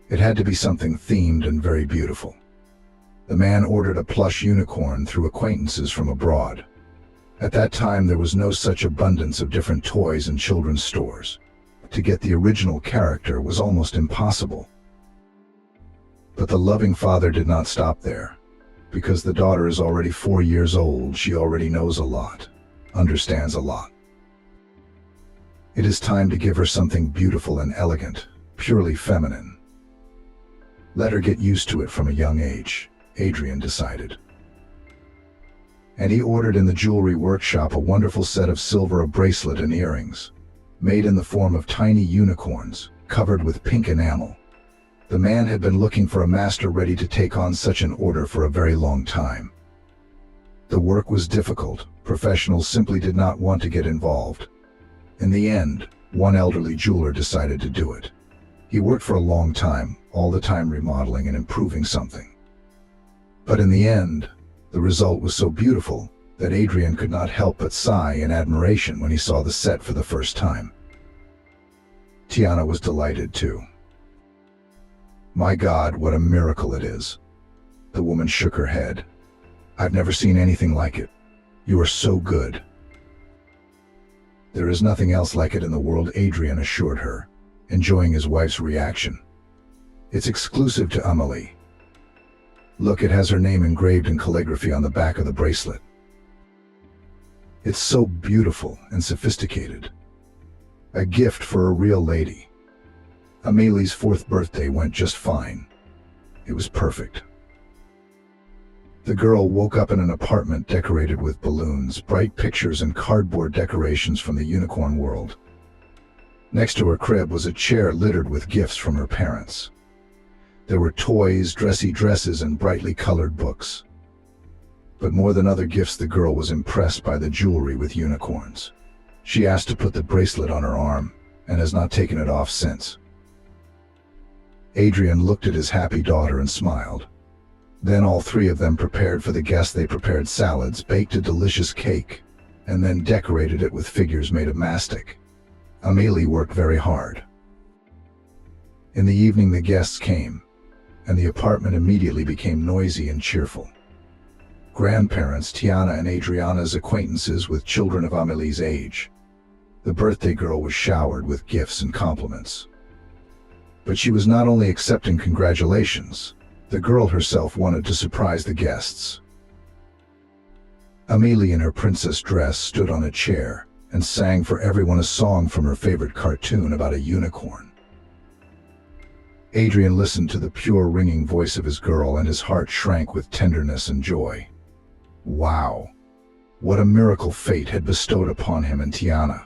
It had to be something themed and very beautiful. The man ordered a plush unicorn through acquaintances from abroad. At that time, there was no such abundance of different toys in children's stores. To get the original character was almost impossible. But the loving father did not stop there. Because the daughter is already 4 years old, she already knows a lot, understands a lot. It is time to give her something beautiful and elegant, purely feminine. Let her get used to it from a young age, Adrian decided. And he ordered in the jewelry workshop a wonderful set of silver bracelet and earrings, made in the form of tiny unicorns, covered with pink enamel. The man had been looking for a master ready to take on such an order for a very long time. The work was difficult. Professionals simply did not want to get involved. In the end, one elderly jeweler decided to do it. He worked for a long time, all the time remodeling and improving something. But in the end, the result was so beautiful that Adrian could not help but sigh in admiration when he saw the set for the first time. Tiana was delighted too. My God, what a miracle it is. The woman shook her head. I've never seen anything like it. You are so good. There is nothing else like it in the world, Adrian assured her, enjoying his wife's reaction. It's exclusive to Amelie. Look, it has her name engraved in calligraphy on the back of the bracelet. It's so beautiful and sophisticated. A gift for a real lady. Amelie's 4th birthday went just fine. It was perfect. The girl woke up in an apartment decorated with balloons, bright pictures, and cardboard decorations from the unicorn world. Next to her crib was a chair littered with gifts from her parents. There were toys, dressy dresses, and brightly colored books. But more than other gifts, the girl was impressed by the jewelry with unicorns. She asked to put the bracelet on her arm, and has not taken it off since. Adrian looked at his happy daughter and smiled. Then all 3 of them prepared for the guests. They prepared salads, baked a delicious cake, and then decorated it with figures made of mastic. Amelie worked very hard. In the evening the guests came, and the apartment immediately became noisy and cheerful. Grandparents, Tiana and Adriana's acquaintances with children of Amelie's age. The birthday girl was showered with gifts and compliments. But she was not only accepting congratulations, the girl herself wanted to surprise the guests. Amelie in her princess dress stood on a chair and sang for everyone a song from her favorite cartoon about a unicorn. Adrian listened to the pure ringing voice of his girl and his heart shrank with tenderness and joy. Wow! What a miracle fate had bestowed upon him and Tiana.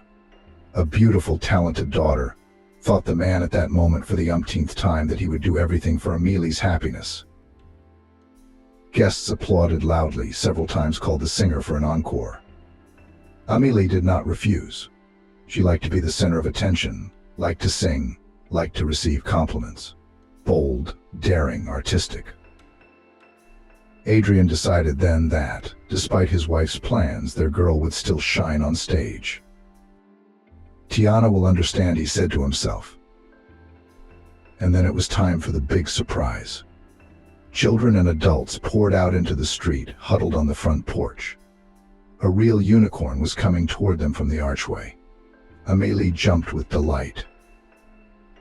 A beautiful, talented daughter, thought the man at that moment for the umpteenth time that he would do everything for Amelie's happiness. Guests applauded loudly, several times called the singer for an encore. Amelie did not refuse. She liked to be the center of attention, liked to sing, liked to receive compliments. Bold, daring, artistic. Adrian decided then that, despite his wife's plans, their girl would still shine on stage. Tiana will understand, he said to himself. And then it was time for the big surprise. Children and adults poured out into the street, huddled on the front porch. A real unicorn was coming toward them from the archway. Amelie jumped with delight.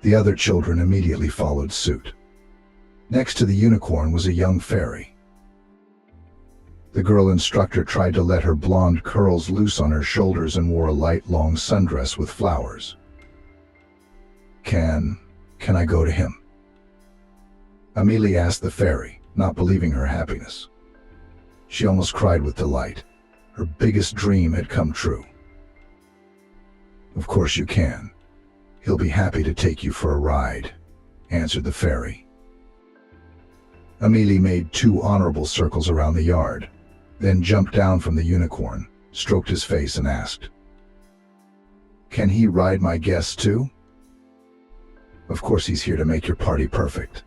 The other children immediately followed suit. Next to the unicorn was a young fairy. The girl instructor tried to let her blonde curls loose on her shoulders and wore a light, long sundress with flowers. Can I go to him?" Amelie asked the fairy, not believing her happiness. She almost cried with delight. Her biggest dream had come true. "Of course you can. He'll be happy to take you for a ride," answered the fairy. Amelie made 2 honorable circles around the yard, then jumped down from the unicorn, stroked his face and asked, "Can he ride my guests too?" "Of course, he's here to make your party perfect."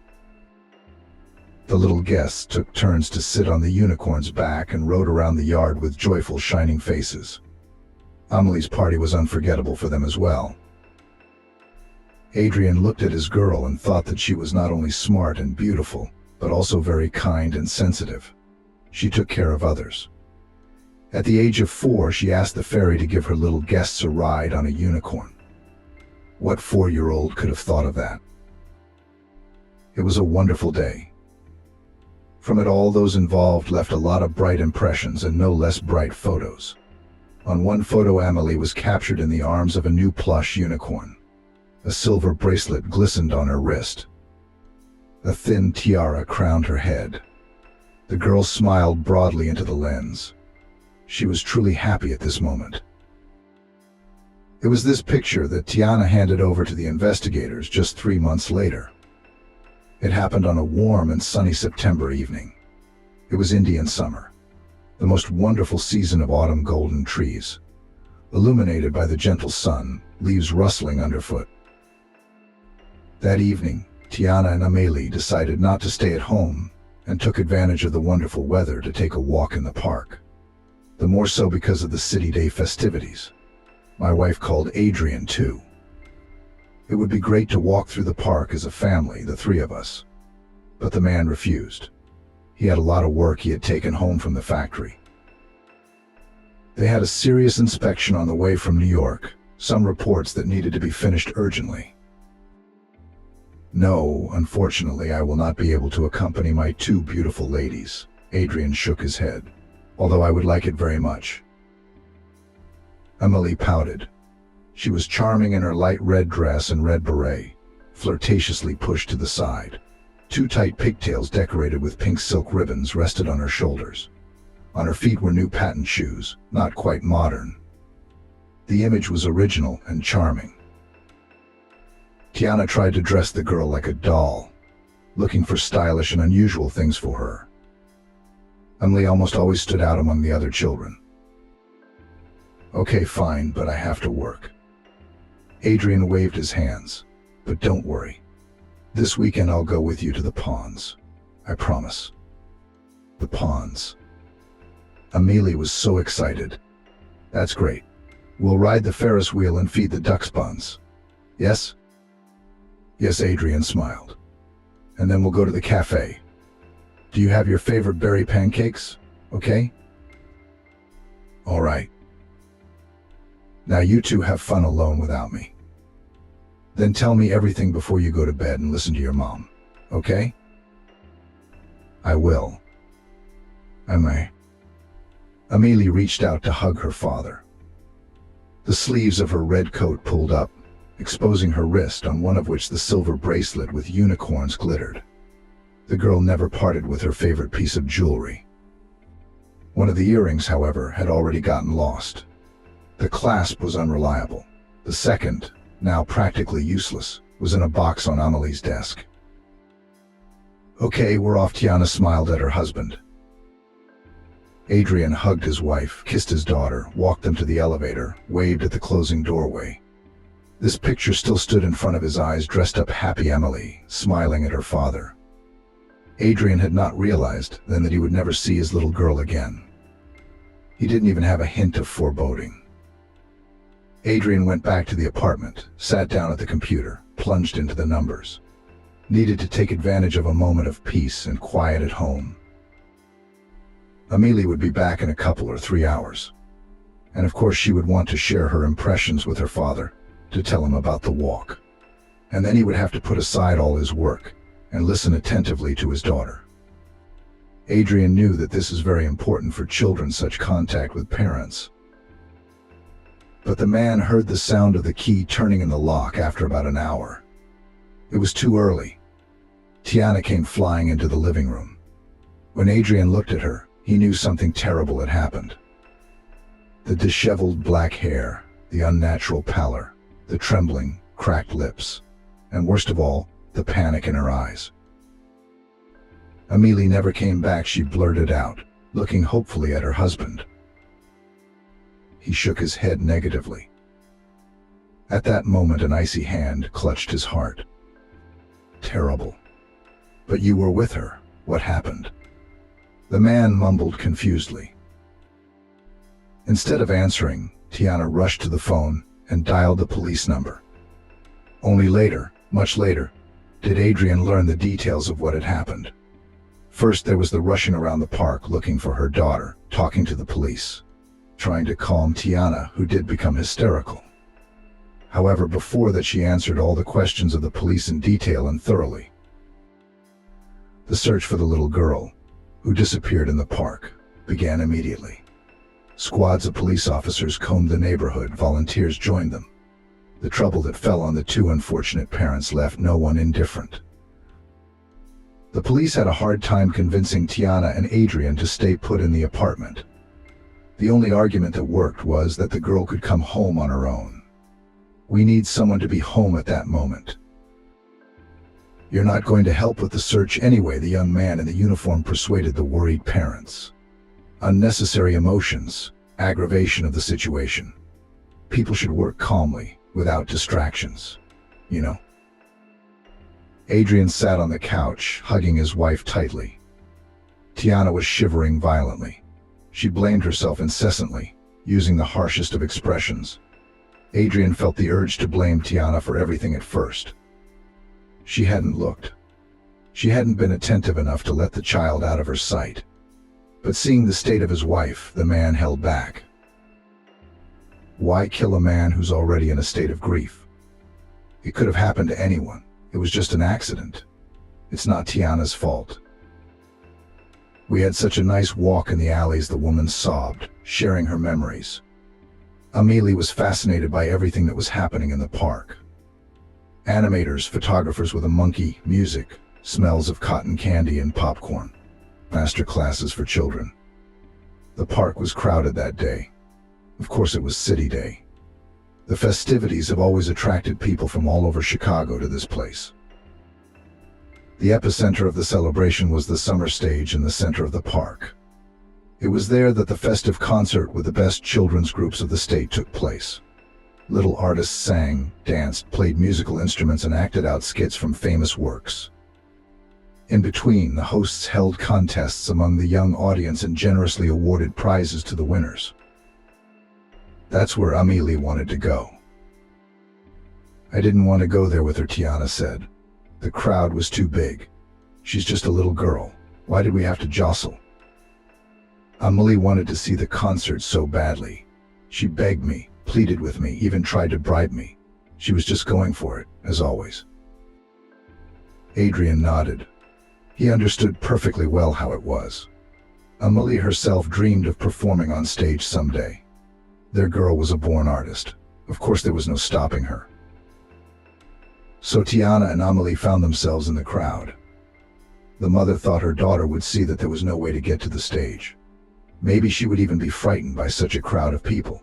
The little guests took turns to sit on the unicorn's back and rode around the yard with joyful, shining faces. Amelie's party was unforgettable for them as well. Adrian looked at his girl and thought that she was not only smart and beautiful, but also very kind and sensitive. She took care of others. At the age of 4, she asked the fairy to give her little guests a ride on a unicorn. What 4-year-old could have thought of that? It was a wonderful day. From it all, those involved left a lot of bright impressions and no less bright photos. On one photo, Amelie was captured in the arms of a new plush unicorn. A silver bracelet glistened on her wrist. A thin tiara crowned her head. The girl smiled broadly into the lens. She was truly happy at this moment. It was this picture that Tiana handed over to the investigators just 3 months later. It happened on a warm and sunny September evening. It was Indian summer, the most wonderful season of autumn, golden trees, illuminated by the gentle sun, leaves rustling underfoot. That evening, Tiana and Amelie decided not to stay at home and took advantage of the wonderful weather to take a walk in the park. The more so because of the City Day festivities. My wife called Adrian too. It would be great to walk through the park as a family, the 3 of us. But the man refused. He had a lot of work he had taken home from the factory. They had a serious inspection on the way from New York, some reports that needed to be finished urgently. "No, unfortunately, I will not be able to accompany my 2 beautiful ladies." Adrian shook his head, "although I would like it very much." Amelie pouted. She was charming in her light red dress and red beret, flirtatiously pushed to the side. Two tight pigtails decorated with pink silk ribbons rested on her shoulders. On her feet were new patent shoes, not quite modern. The image was original and charming. Tiana tried to dress the girl like a doll, looking for stylish and unusual things for her. Emily almost always stood out among the other children. "Okay, fine, but I have to work." Adrian waved his hands. "But don't worry. This weekend I'll go with you to the ponds. I promise." The ponds. Amelie was so excited. "That's great. We'll ride the Ferris wheel and feed the ducks buns. Yes?" "Yes," Adrian smiled. "And then we'll go to the cafe. Do you have your favorite berry pancakes? Okay?" "All right. Now you two have fun alone without me. Then tell me everything before you go to bed and listen to your mom. Okay?" "I will." Amelie reached out to hug her father. The sleeves of her red coat pulled up, exposing her wrist, on one of which the silver bracelet with unicorns glittered. The girl never parted with her favorite piece of jewelry. One of the earrings, however, had already gotten lost. The clasp was unreliable. The second, now practically useless, was in a box on Amelie's desk. "Okay, we're off." Tiana smiled at her husband. Adrian hugged his wife, kissed his daughter, walked them to the elevator, waved at the closing doorway. This picture still stood in front of his eyes, dressed up happy Emily, smiling at her father. Adrian had not realized then that he would never see his little girl again. He didn't even have a hint of foreboding. Adrian went back to the apartment, sat down at the computer, plunged into the numbers. Needed to take advantage of a moment of peace and quiet at home. Amelie would be back in a couple or 3 hours. And of course she would want to share her impressions with her father, to tell him about the walk. And then he would have to put aside all his work and listen attentively to his daughter. Adrian knew that this is very important for children, such contact with parents. But the man heard the sound of the key turning in the lock after about an hour. It was too early. Tiana came flying into the living room. When Adrian looked at her, he knew something terrible had happened. The disheveled black hair, the unnatural pallor, the trembling, cracked lips, and worst of all, the panic in her eyes. "Amelie never came back," she blurted out, looking hopefully at her husband. He shook his head negatively. At that moment, an icy hand clutched his heart. "Terrible. But you were with her. What happened?" The man mumbled confusedly. Instead of answering, Tiana rushed to the phone and dialed the police number. Only later, much later, did Adrian learn the details of what had happened. First, there was the rushing around the park looking for her daughter, talking to the police, trying to calm Tiana, who did become hysterical. However, before that, she answered all the questions of the police in detail and thoroughly. The search for the little girl, who disappeared in the park, began immediately. Squads of police officers combed the neighborhood, volunteers joined them. The trouble that fell on the two unfortunate parents left no one indifferent. The police had a hard time convincing Tiana and Adrian to stay put in the apartment. The only argument that worked was that the girl could come home on her own. "We need someone to be home at that moment." "You're not going to help with the search anyway," the young man in the uniform persuaded the worried parents. Unnecessary emotions, aggravation of the situation. People should work calmly, without distractions, you know. Adrian sat on the couch, hugging his wife tightly. Tiana was shivering violently. She blamed herself incessantly, using the harshest of expressions. Adrian felt the urge to blame Tiana for everything at first. She hadn't looked. She hadn't been attentive enough to let the child out of her sight. But seeing the state of his wife, the man held back. Why kill a man who's already in a state of grief? It could have happened to anyone. It was just an accident. It's not Tiana's fault. "We had such a nice walk in the alleys," the woman sobbed, sharing her memories. Amelie was fascinated by everything that was happening in the park. Animators, photographers with a monkey, music, smells of cotton candy and popcorn. Master classes for children. The park was crowded that day. Of course it was City Day. The festivities have always attracted people from all over Chicago to this place. The epicenter of the celebration was the summer stage in the center of the park. It was there that the festive concert with the best children's groups of the state took place. Little artists sang, danced, played musical instruments, and acted out skits from famous works. In between, the hosts held contests among the young audience and generously awarded prizes to the winners. That's where Amelie wanted to go. I didn't want to go there with her, Tiana said. The crowd was too big. She's just a little girl. Why did we have to jostle? Amelie wanted to see the concert so badly. She begged me, pleaded with me, even tried to bribe me. She was just going for it, as always. Adrian nodded. He understood perfectly well how it was. Amelie herself dreamed of performing on stage someday. Their girl was a born artist. Of course there was no stopping her. So Tiana and Amelie found themselves in the crowd. The mother thought her daughter would see that there was no way to get to the stage. Maybe she would even be frightened by such a crowd of people.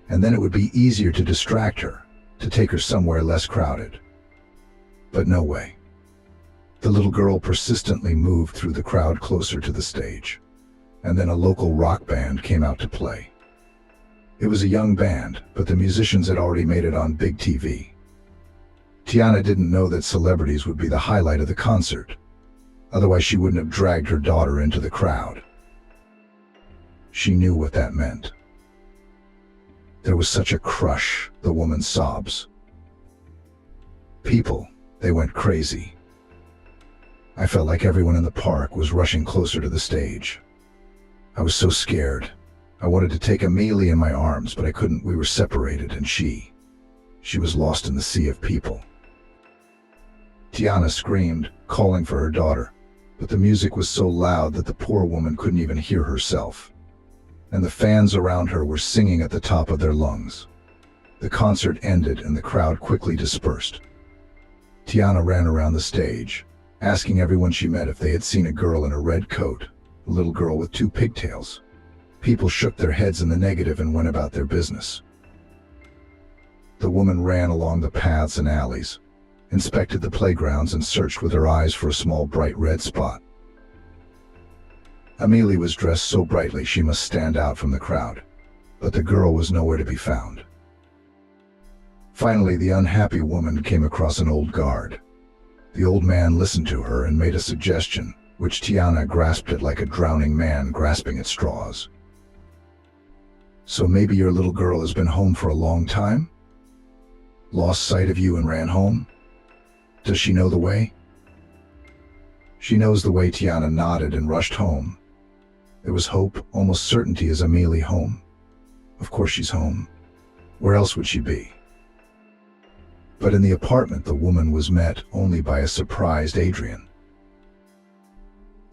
And then it would be easier to distract her, to take her somewhere less crowded. But no way. The little girl persistently moved through the crowd closer to the stage. And then a local rock band came out to play. It was a young band, but the musicians had already made it on big TV. Tiana didn't know that celebrities would be the highlight of the concert. Otherwise she wouldn't have dragged her daughter into the crowd. She knew what that meant. There was such a crush, the woman sobs. People, they went crazy. I felt like everyone in the park was rushing closer to the stage. I was so scared. I wanted to take Amelie in my arms, but I couldn't. We were separated, and she was lost in the sea of people. Tiana screamed, calling for her daughter, but the music was so loud that the poor woman couldn't even hear herself. And the fans around her were singing at the top of their lungs. The concert ended and the crowd quickly dispersed. Tiana ran around the stage, asking everyone she met if they had seen a girl in a red coat, a little girl with 2 pigtails. People shook their heads in the negative and went about their business. The woman ran along the paths and alleys, inspected the playgrounds, and searched with her eyes for a small bright red spot. Amelie was dressed so brightly she must stand out from the crowd, but the girl was nowhere to be found. Finally, the unhappy woman came across an old guard. The old man listened to her and made a suggestion, which Tiana grasped it like a drowning man grasping at straws. So maybe your little girl has been home for a long time? Lost sight of you and ran home? Does she know the way? She knows the way. Tiana nodded and rushed home. There was hope, almost certainty. Is Amelie home? Of course she's home. Where else would she be? But in the apartment, the woman was met only by a surprised Adrian.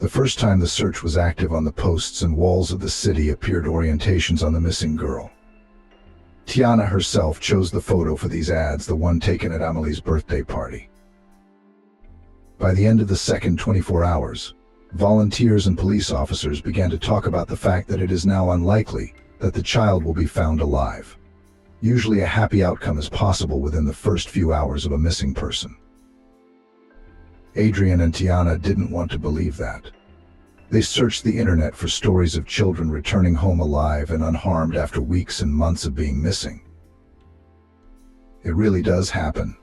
The first time the search was active on the posts and walls of the city appeared orientations on the missing girl. Tiana herself chose the photo for these ads, the one taken at Amelie's birthday party. By the end of the second 24 hours, volunteers and police officers began to talk about the fact that it is now unlikely that the child will be found alive. Usually a happy outcome is possible within the first few hours of a missing person. Adrian and Tiana didn't want to believe that. They searched the internet for stories of children returning home alive and unharmed after weeks and months of being missing. It really does happen,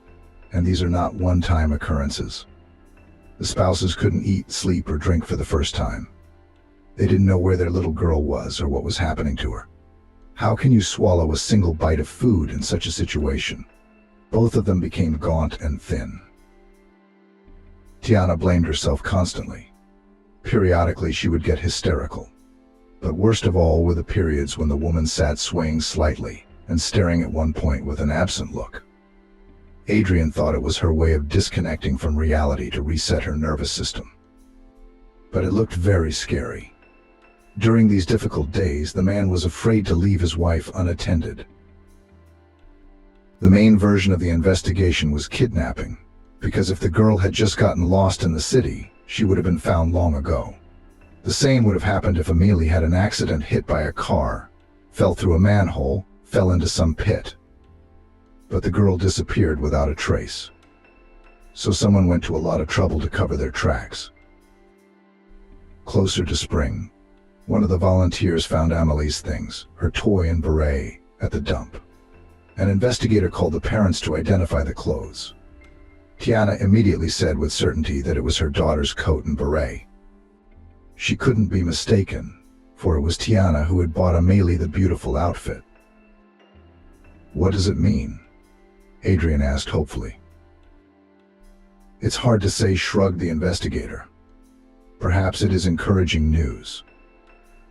and these are not one-time occurrences. The spouses couldn't eat, sleep, or drink for the first time. They didn't know where their little girl was or what was happening to her. How can you swallow a single bite of food in such a situation? Both of them became gaunt and thin. Tiana blamed herself constantly. Periodically she would get hysterical. But worst of all were the periods when the woman sat swaying slightly and staring at one point with an absent look. Adrian thought it was her way of disconnecting from reality to reset her nervous system. But it looked very scary. During these difficult days, the man was afraid to leave his wife unattended. The main version of the investigation was kidnapping, because if the girl had just gotten lost in the city, she would have been found long ago. The same would have happened if Amelie had an accident, hit by a car, fell through a manhole, fell into some pit. But the girl disappeared without a trace. So someone went to a lot of trouble to cover their tracks. Closer to spring, one of the volunteers found Amelie's things, her toy and beret, at the dump. An investigator called the parents to identify the clothes. Tiana immediately said with certainty that it was her daughter's coat and beret. She couldn't be mistaken, for it was Tiana who had bought Amelie the beautiful outfit. "What does it mean?" Adrian asked hopefully. "It's hard to say," shrugged the investigator. "Perhaps it is encouraging news.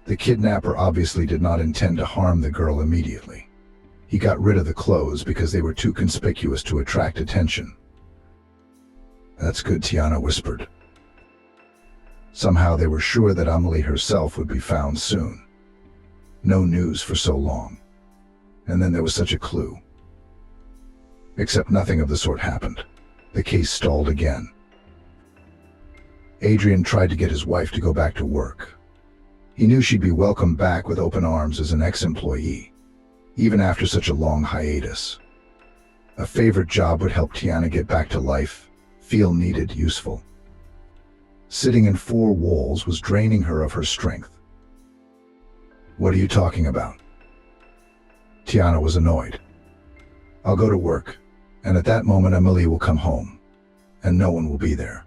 The kidnapper obviously did not intend to harm the girl immediately. He got rid of the clothes because they were too conspicuous to attract attention." "That's good," Tiana whispered. Somehow they were sure that Amelie herself would be found soon. No news for so long. And then there was such a clue. Except nothing of the sort happened. The case stalled again. Adrian tried to get his wife to go back to work. He knew she'd be welcomed back with open arms as an ex-employee, even after such a long hiatus. A favorite job would help Tiana get back to life, feel needed, useful. Sitting in four walls was draining her of her strength. "What are you talking about?" Tiana was annoyed. "I'll go to work, and at that moment Amelie will come home, and no one will be there."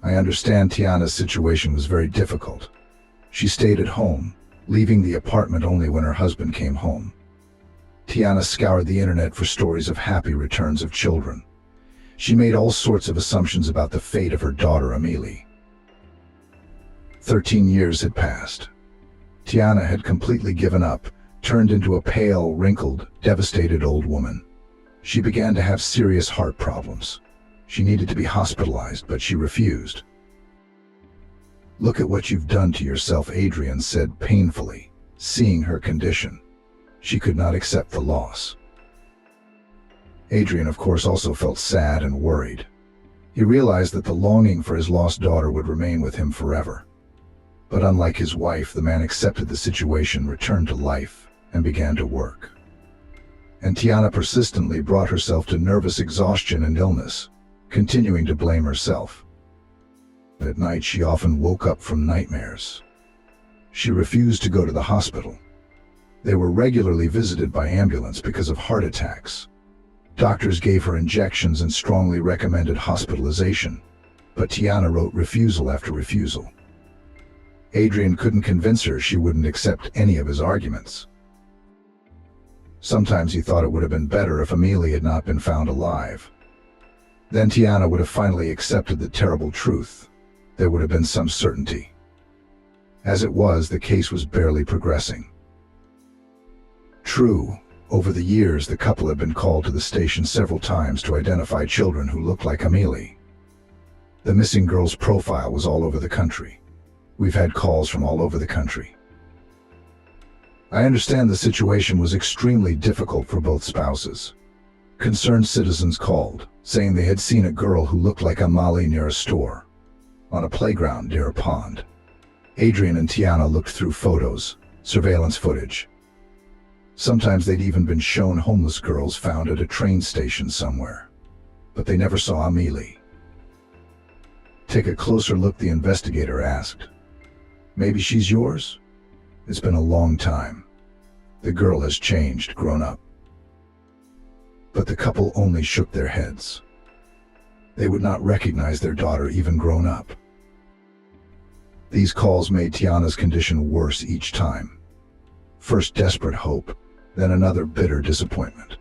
I understand Tiana's situation was very difficult. She stayed at home, leaving the apartment only when her husband came home. Tiana scoured the internet for stories of happy returns of children. She made all sorts of assumptions about the fate of her daughter Amelie. 13 years had passed. Tiana had completely given up, turned into a pale, wrinkled, devastated old woman. She began to have serious heart problems. She needed to be hospitalized, but she refused. "Look at what you've done to yourself," Adrian said painfully, seeing her condition. She could not accept the loss. Adrian, of course, also felt sad and worried. He realized that the longing for his lost daughter would remain with him forever. But unlike his wife, the man accepted the situation, returned to life, and began to work. And Tiana persistently brought herself to nervous exhaustion and illness, continuing to blame herself. At night, she often woke up from nightmares. She refused to go to the hospital. They were regularly visited by ambulance because of heart attacks. Doctors gave her injections and strongly recommended hospitalization, but Tiana wrote refusal after refusal. Adrian couldn't convince her. She wouldn't accept any of his arguments. Sometimes he thought it would have been better if Amelie had not been found alive. Then Tiana would have finally accepted the terrible truth. There would have been some certainty. As it was, the case was barely progressing. True, over the years the couple had been called to the station several times to identify children who looked like Amelie. The missing girl's profile was all over the country. We've had calls from all over the country. I understand the situation was extremely difficult for both spouses. Concerned citizens called, saying they had seen a girl who looked like Amelie near a store, on a playground near a pond. Adrian and Tiana looked through photos, surveillance footage. Sometimes they'd even been shown homeless girls found at a train station somewhere, but they never saw Amelie. "Take a closer look," the investigator asked. "Maybe she's yours? It's been a long time. The girl has changed, grown up." But the couple only shook their heads. They would not recognize their daughter even grown up. These calls made Tiana's condition worse each time. First desperate hope, then another bitter disappointment.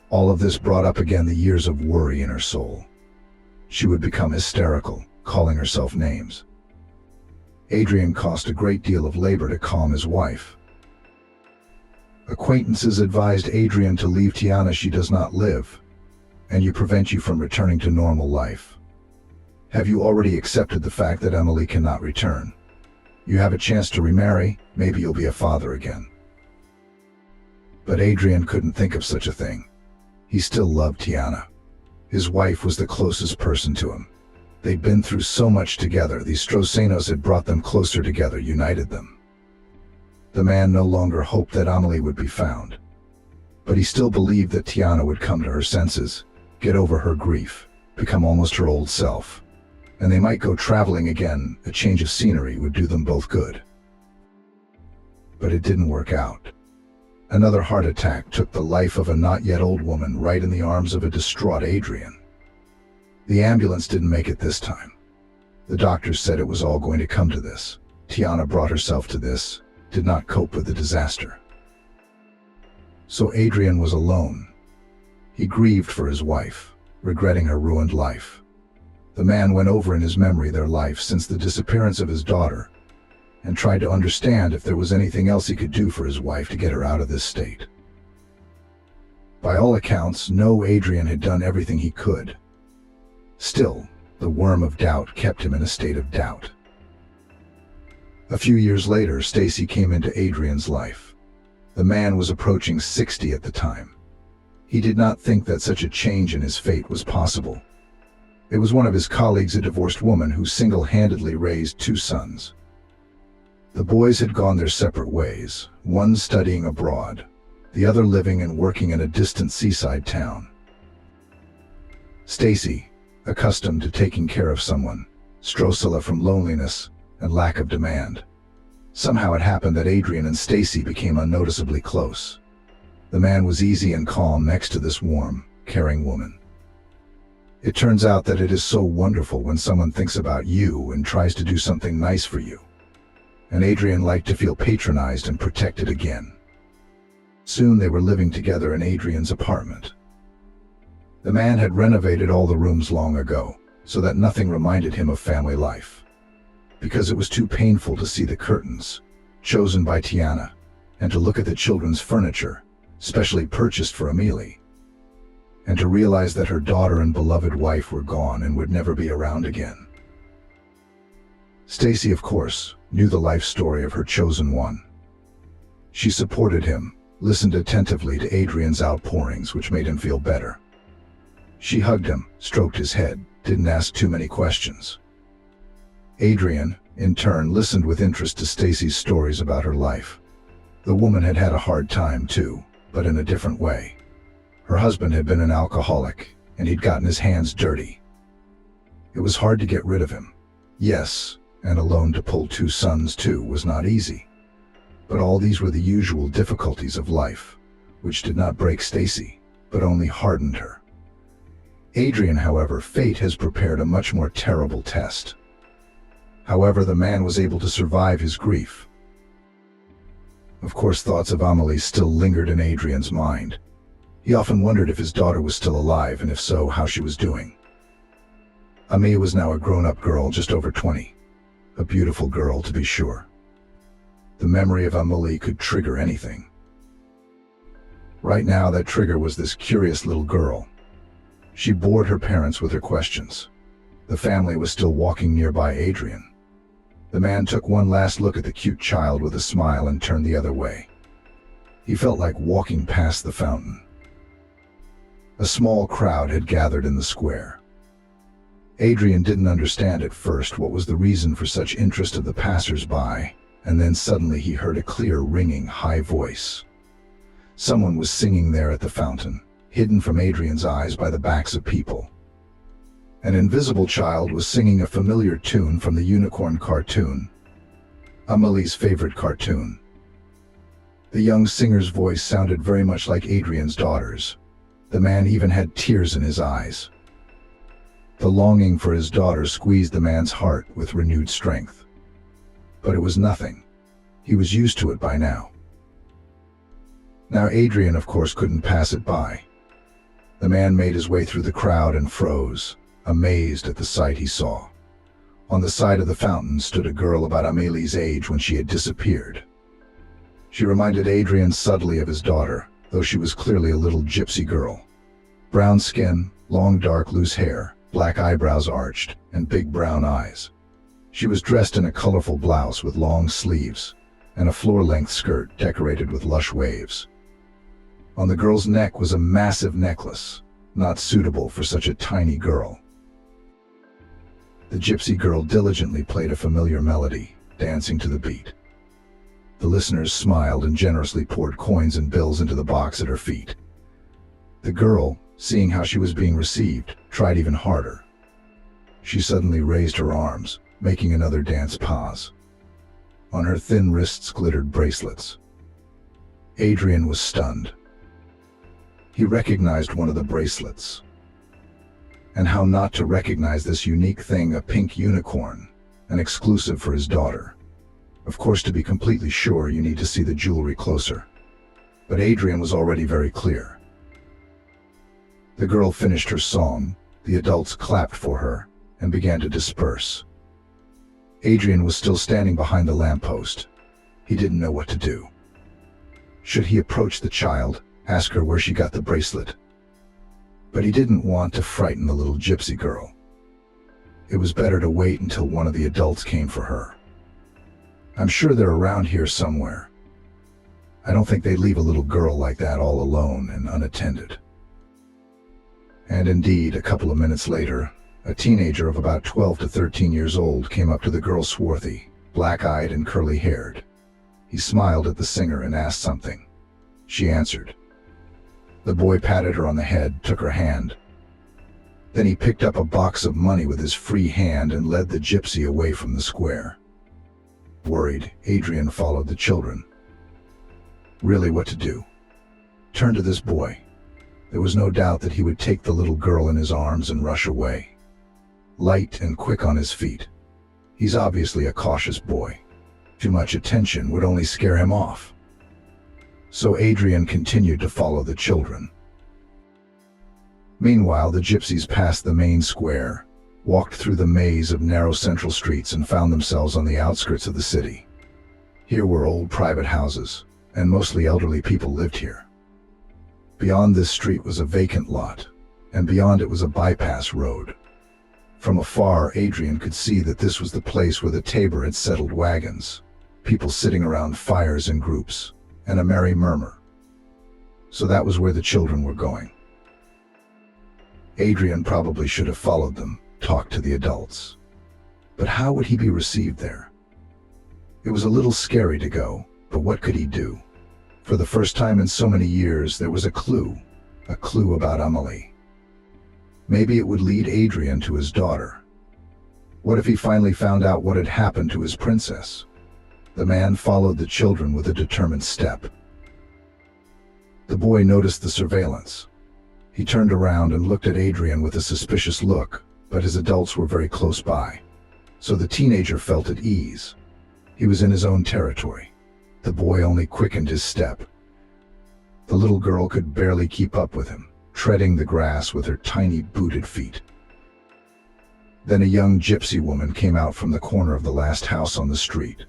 All of this brought up again the years of worry in her soul. She would become hysterical, calling herself names. Adrian cost a great deal of labor to calm his wife. Acquaintances advised Adrian to leave Tiana. "She does not live, and you prevent you from returning to normal life. Have you already accepted the fact that Amelie cannot return? You have a chance to remarry, maybe you'll be a father again." But Adrian couldn't think of such a thing. He still loved Tiana. His wife was the closest person to him. They'd been through so much together. These Strosanos had brought them closer together, united them. The man no longer hoped that Amelie would be found, but he still believed that Tiana would come to her senses, get over her grief, become almost her old self, and they might go traveling again. A change of scenery would do them both good. But it didn't work out. Another heart attack took the life of a not yet old woman right in the arms of a distraught Adrian. The ambulance didn't make it this time. The doctors said it was all going to come to this. Tiana brought herself to this, did not cope with the disaster. So Adrian was alone. He grieved for his wife, regretting her ruined life. The man went over in his memory their life since the disappearance of his daughter, and tried to understand if there was anything else he could do for his wife to get her out of this state. By all accounts, no, Adrian had done everything he could. Still, the worm of doubt kept him in a state of doubt. A few years later, Stacy came into Adrian's life. The man was approaching 60 at the time. He did not think that such a change in his fate was possible. It was one of his colleagues, a divorced woman, who single-handedly raised 2 sons. The boys had gone their separate ways, one studying abroad, the other living and working in a distant seaside town. Stacy, accustomed to taking care of someone, strosala from loneliness and lack of demand. Somehow it happened that Adrian and Stacy became unnoticeably close. The man was easy and calm next to this warm, caring woman. It turns out that it is so wonderful when someone thinks about you and tries to do something nice for you. And Adrian liked to feel patronized and protected again. Soon they were living together in Adrian's apartment. The man had renovated all the rooms long ago, so that nothing reminded him of family life. Because it was too painful to see the curtains, chosen by Tiana, and to look at the children's furniture, specially purchased for Amelie, and to realize that her daughter and beloved wife were gone and would never be around again. Stacy, of course, knew the life story of her chosen one. She supported him, listened attentively to Adrian's outpourings, which made him feel better. She hugged him, stroked his head, didn't ask too many questions. Adrian, in turn, listened with interest to Stacy's stories about her life. The woman had had a hard time too, but in a different way. Her husband had been an alcoholic, and he'd gotten his hands dirty. It was hard to get rid of him. Yes, and alone to pull 2 sons too was not easy. But all these were the usual difficulties of life, which did not break Stacy, but only hardened her. Adrian, however, fate has prepared a much more terrible test. However, the man was able to survive his grief. Of course, thoughts of Amelie still lingered in Adrian's mind. He often wondered if his daughter was still alive, and if so, how she was doing. Amelie was now a grown-up girl, just over 20. A beautiful girl, to be sure. The memory of Amelie could trigger anything. Right now, that trigger was this curious little girl. She bored her parents with her questions. The family was still walking nearby Adrian. The man took one last look at the cute child with a smile and turned the other way. He felt like walking past the fountain. A small crowd had gathered in the square. Adrian didn't understand at first what was the reason for such interest of the passers-by, and then suddenly he heard a clear, ringing, high voice. Someone was singing there at the fountain, hidden from Adrian's eyes by the backs of people. An invisible child was singing a familiar tune from the Unicorn cartoon, Amelie's favorite cartoon. The young singer's voice sounded very much like Adrian's daughter's. The man even had tears in his eyes. The longing for his daughter squeezed the man's heart with renewed strength. But it was nothing. He was used to it by now. Now Adrian, of course, couldn't pass it by. The man made his way through the crowd and froze, amazed at the sight he saw. On the side of the fountain stood a girl about Amelie's age when she had disappeared. She reminded Adrian subtly of his daughter, though she was clearly a little gypsy girl. Brown skin, long dark loose hair, black eyebrows arched, and big brown eyes. She was dressed in a colorful blouse with long sleeves, and a floor-length skirt decorated with lush waves. On the girl's neck was a massive necklace, not suitable for such a tiny girl. The gypsy girl diligently played a familiar melody, dancing to the beat. The listeners smiled and generously poured coins and bills into the box at her feet. The girl, seeing how she was being received, tried even harder. She suddenly raised her arms, making another dance pause. On her thin wrists glittered bracelets. Adrian was stunned. He recognized one of the bracelets. And how not to recognize this unique thing, a pink unicorn, an exclusive for his daughter. Of course, to be completely sure, you need to see the jewelry closer. But Adrian was already very clear. The girl finished her song, the adults clapped for her, and began to disperse. Adrian was still standing behind the lamppost. He didn't know what to do. Should he approach the child, ask her where she got the bracelet? But he didn't want to frighten the little gypsy girl. It was better to wait until one of the adults came for her. I'm sure they're around here somewhere. I don't think they'd leave a little girl like that all alone and unattended. And indeed, a couple of minutes later, a teenager of about 12 to 13 years old came up to the girl, swarthy, black-eyed and curly-haired. He smiled at the singer and asked something. She answered. The boy patted her on the head, took her hand. Then he picked up a box of money with his free hand and led the gypsy away from the square. Worried, Adrian followed the children. Really, what to do? Turn to this boy. There was no doubt that he would take the little girl in his arms and rush away. Light and quick on his feet. He's obviously a cautious boy. Too much attention would only scare him off. So Adrian continued to follow the children. Meanwhile, the gypsies passed the main square, walked through the maze of narrow central streets and found themselves on the outskirts of the city. Here were old private houses, and mostly elderly people lived here. Beyond this street was a vacant lot, and beyond it was a bypass road. From afar, Adrian could see that this was the place where the Tabor had settled wagons, people sitting around fires in groups, and a merry murmur. So that was where the children were going. Adrian probably should have followed them, talked to the adults. But how would he be received there? It was a little scary to go, but what could he do? For the first time in so many years, there was a clue about Amelie. Maybe it would lead Adrian to his daughter. What if he finally found out what had happened to his princess? The man followed the children with a determined step. The boy noticed the surveillance. He turned around and looked at Adrian with a suspicious look, but his adults were very close by. So the teenager felt at ease. He was in his own territory. The boy only quickened his step. The little girl could barely keep up with him, treading the grass with her tiny booted feet. Then a young gypsy woman came out from the corner of the last house on the street.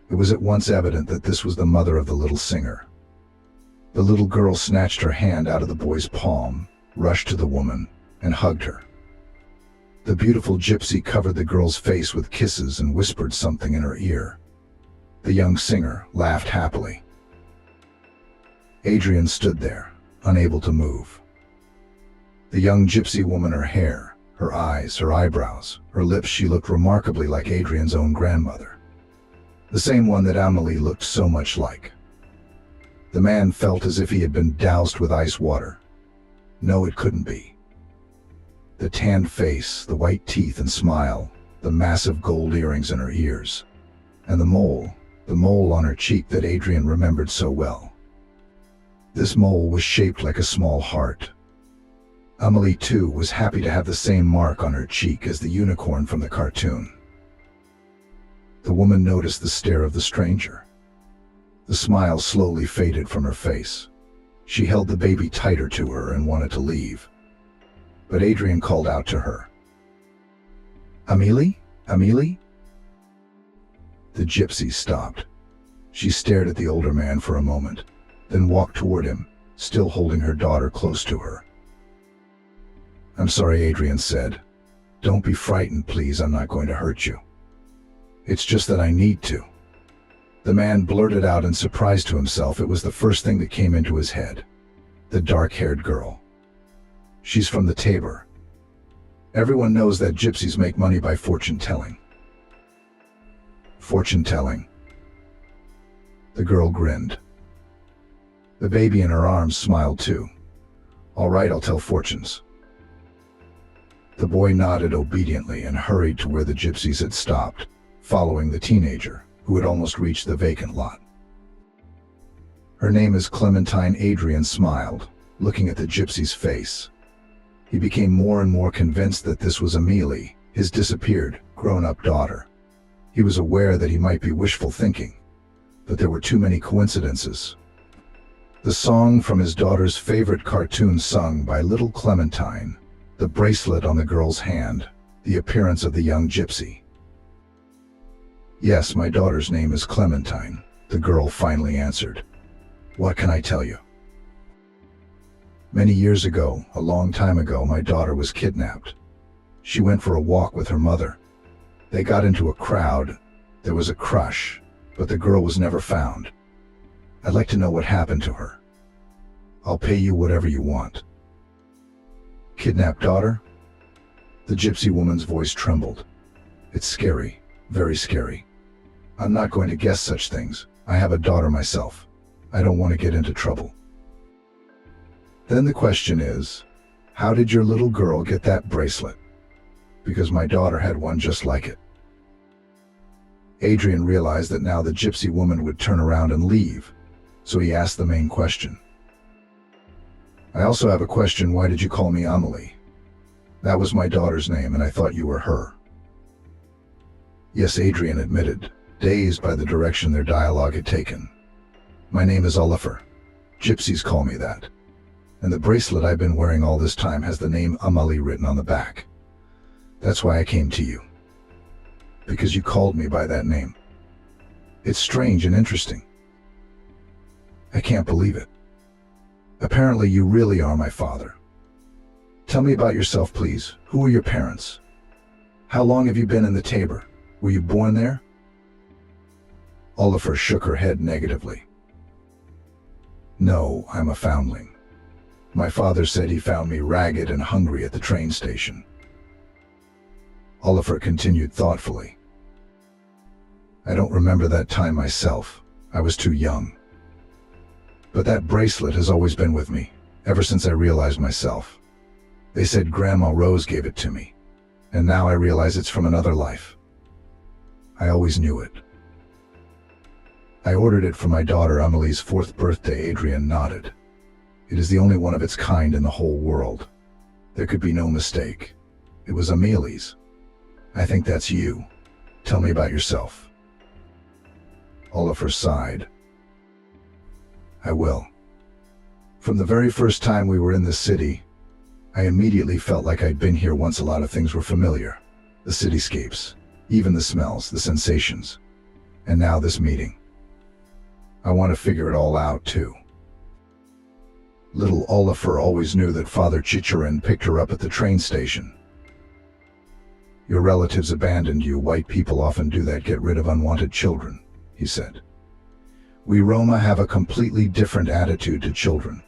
It was at once evident that this was the mother of the little singer. The little girl snatched her hand out of the boy's palm, rushed to the woman, and hugged her. The beautiful gypsy covered the girl's face with kisses and whispered something in her ear. The young singer laughed happily. Adrian stood there, unable to move. The young gypsy woman, her hair, her eyes, her eyebrows, her lips, she looked remarkably like Adrian's own grandmother. The same one that Amelie looked so much like. The man felt as if he had been doused with ice water. No, it couldn't be. The tanned face, the white teeth and smile, the massive gold earrings in her ears, and the mole on her cheek that Adrian remembered so well. This mole was shaped like a small heart. Amelie, too, was happy to have the same mark on her cheek as the unicorn from the cartoon. The woman noticed the stare of the stranger. The smile slowly faded from her face. She held the baby tighter to her and wanted to leave. But Adrian called out to her. "Amelie? Amelie?" The gypsy stopped. She stared at the older man for a moment, then walked toward him, still holding her daughter close to her. "I'm sorry," Adrian said. "Don't be frightened, please. I'm not going to hurt you. It's just that I need to." The man blurted out in surprise to himself. It was the first thing that came into his head. The dark-haired girl. She's from the Tabor. Everyone knows that gypsies make money by fortune-telling. Fortune-telling. The girl grinned. The baby in her arms smiled too. All right, I'll tell fortunes. The boy nodded obediently and hurried to where the gypsies had stopped, following the teenager, who had almost reached the vacant lot. Her name is Clementine. Adrian smiled, looking at the gypsy's face. He became more and more convinced that this was Amelie, his disappeared, grown-up daughter. He was aware that he might be wishful thinking, but there were too many coincidences. The song from his daughter's favorite cartoon sung by little Clementine, the bracelet on the girl's hand, the appearance of the young gypsy. Yes, my daughter's name is Clementine, the girl finally answered. What can I tell you? Many years ago, a long time ago, my daughter was kidnapped. She went for a walk with her mother. They got into a crowd. There was a crush, but the girl was never found. I'd like to know what happened to her. I'll pay you whatever you want. Kidnapped daughter? The gypsy woman's voice trembled. It's scary, very scary. I'm not going to guess such things. I have a daughter myself. I don't want to get into trouble. Then the question is, how did your little girl get that bracelet? Because my daughter had one just like it. Adrian realized that now the gypsy woman would turn around and leave, so he asked the main question. I also have a question. Why did you call me Amelie? That was my daughter's name, and I thought you were her. Yes, Adrian admitted, dazed by the direction their dialogue had taken. My name is Oliver. Gypsies call me that. And the bracelet I've been wearing all this time has the name Amelie written on the back. That's why I came to you. Because you called me by that name. It's strange and interesting. I can't believe it. Apparently you really are my father. Tell me about yourself, please. Who are your parents? How long have you been in the Tabor? Were you born there? Oliver shook her head negatively. No, I'm a foundling. My father said he found me ragged and hungry at the train station. Oliver continued thoughtfully. I don't remember that time myself. I was too young. But that bracelet has always been with me, ever since I realized myself. They said Grandma Rose gave it to me, and now I realize it's from another life. I always knew it. I ordered it for my daughter Amelie's 4th birthday. Adrian nodded. It is the only one of its kind in the whole world. There could be no mistake. It was Amelie's. I think that's you. Tell me about yourself. Oliver sighed. I will. From the very first time we were in this city, I immediately felt like I'd been here once. A lot of things were familiar. The cityscapes, even the smells, the sensations. And now this meeting. I want to figure it all out too. Little Oliver always knew that Father Chicharin picked her up at the train station. Your relatives abandoned you. White people often do that, get rid of unwanted children, he said. We Roma have a completely different attitude to children.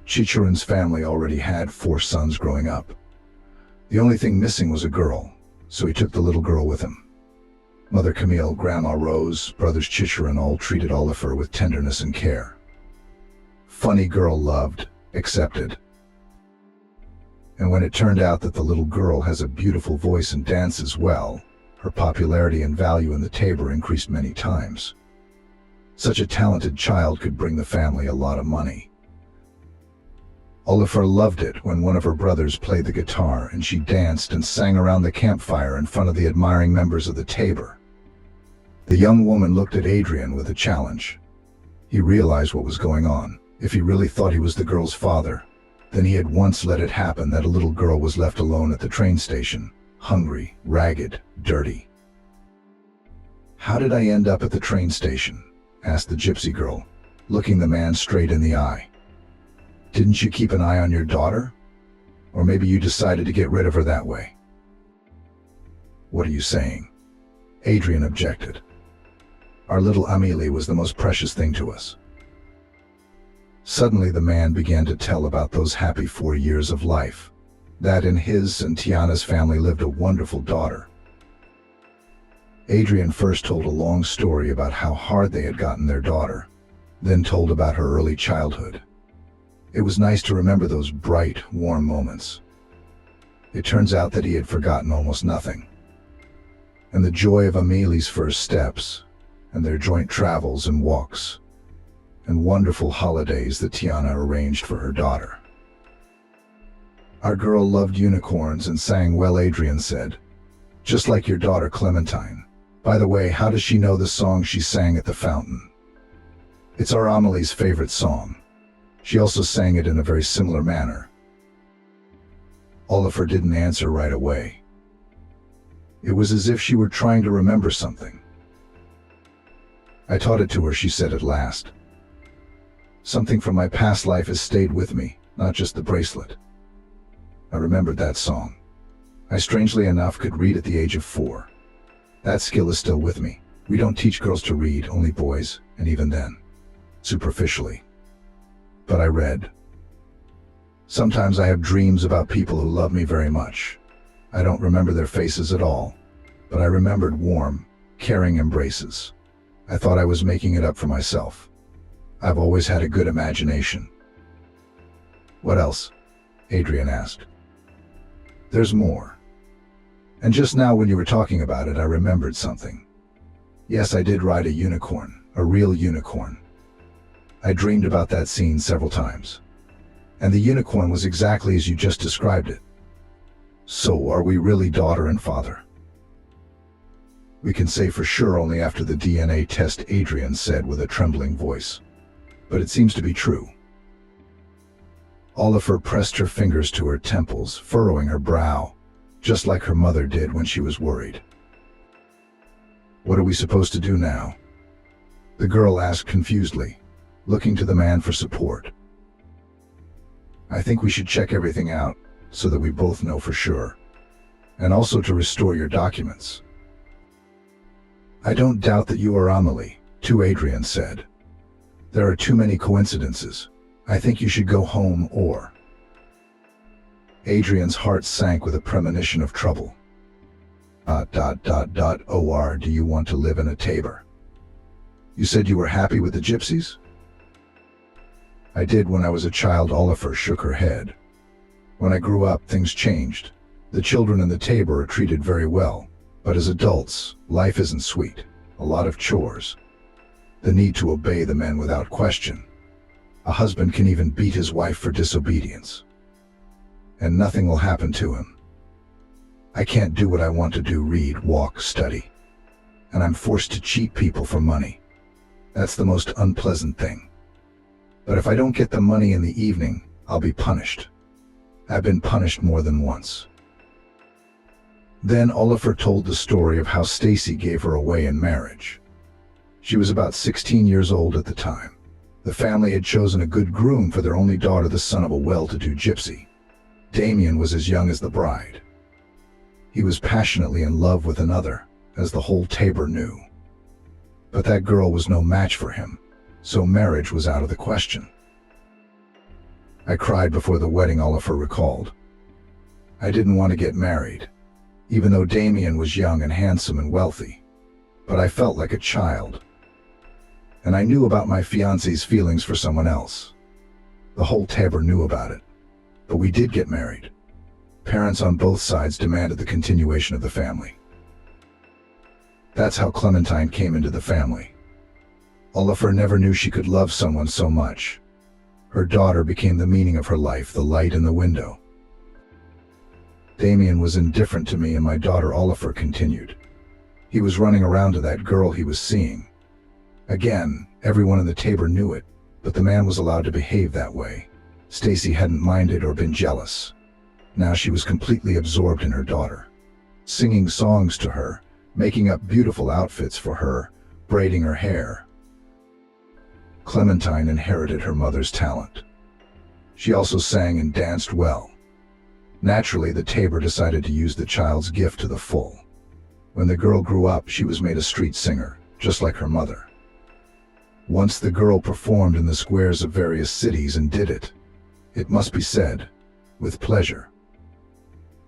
Chicharin's family already had 4 sons growing up. The only thing missing was a girl, so he took the little girl with him. Mother Camille, Grandma Rose, brothers Chicharin all treated Oliver with tenderness and care. Funny girl, loved, accepted. And when it turned out that the little girl has a beautiful voice and dances well, her popularity and value in the Tabor increased many times. Such a talented child could bring the family a lot of money. Oliver loved it when one of her brothers played the guitar and she danced and sang around the campfire in front of the admiring members of the Tabor. The young woman looked at Adrian with a challenge. He realized what was going on. If he really thought he was the girl's father, then he had once let it happen that a little girl was left alone at the train station, hungry, ragged, dirty. How did I end up at the train station? Asked the gypsy girl, looking the man straight in the eye. Didn't you keep an eye on your daughter? Or maybe you decided to get rid of her that way? What are you saying? Adrian objected. Our little Amelie was the most precious thing to us. Suddenly the man began to tell about those happy 4 years of life, that in his and Tiana's family lived a wonderful daughter. Adrian first told a long story about how hard they had gotten their daughter, then told about her early childhood. It was nice to remember those bright, warm moments. It turns out that he had forgotten almost nothing. And the joy of Amélie's first steps, and their joint travels and walks, and wonderful holidays that Tiana arranged for her daughter. Our girl loved unicorns and sang well, Adrian said. Just like your daughter Clementine. By the way, how does she know the song she sang at the fountain? It's our Amélie's favorite song. She also sang it in a very similar manner. Oliver didn't answer right away. It was as if she were trying to remember something. I taught it to her, she said at last. Something from my past life has stayed with me, not just the bracelet. I remembered that song. I strangely enough could read at the age of 4. That skill is still with me. We don't teach girls to read, only boys, and even then, superficially. But I read. Sometimes I have dreams about people who love me very much. I don't remember their faces at all, but I remembered warm, caring embraces. I thought I was making it up for myself. I've always had a good imagination. What else? Adrian asked. There's more. And just now when you were talking about it, I remembered something. Yes, I did ride a unicorn, a real unicorn. I dreamed about that scene several times. And the unicorn was exactly as you just described it. So are we really daughter and father? We can say for sure only after the DNA test, Adrian said with a trembling voice. But it seems to be true. Oliver pressed her fingers to her temples, furrowing her brow, just like her mother did when she was worried. What are we supposed to do now? The girl asked confusedly, looking to the man for support. I think we should check everything out, so that we both know for sure. And also to restore your documents. I don't doubt that you are Amélie, too, Adrian said. There are too many coincidences. I think you should go home or... Adrian's heart sank with a premonition of trouble. Or do you want to live in a Tabor? You said you were happy with the gypsies? I did when I was a child. Oliver shook her head. When I grew up, things changed. The children in the Tabor are treated very well, but as adults, life isn't sweet. A lot of chores. The need to obey the men without question. A husband can even beat his wife for disobedience. And nothing will happen to him. I can't do what I want to do, read, walk, study. And I'm forced to cheat people for money. That's the most unpleasant thing. But if I don't get the money in the evening, I'll be punished. I've been punished more than once. Then Oliver told the story of how Stacy gave her away in marriage. She was about 16 years old at the time. The family had chosen a good groom for their only daughter, the son of a well-to-do gypsy. Damien was as young as the bride. He was passionately in love with another, as the whole Tabor knew. But that girl was no match for him, so marriage was out of the question. I cried before the wedding, Oliver recalled. I didn't want to get married, even though Damien was young and handsome and wealthy, but I felt like a child. And I knew about my fiancé's feelings for someone else. The whole Tabor knew about it, but we did get married. Parents on both sides demanded the continuation of the family. That's how Clementine came into the family. Oliver never knew she could love someone so much. Her daughter became the meaning of her life, the light in the window. Damien was indifferent to me and my daughter, Oliver continued. He was running around to that girl he was seeing. Again, everyone in the Tabor knew it, but the man was allowed to behave that way. Stacy hadn't minded or been jealous. Now she was completely absorbed in her daughter, singing songs to her, making up beautiful outfits for her, braiding her hair. Clementine inherited her mother's talent. She also sang and danced well. Naturally, the Tabor decided to use the child's gift to the full. When the girl grew up, she was made a street singer, just like her mother. Once the girl performed in the squares of various cities and did it, it must be said, with pleasure.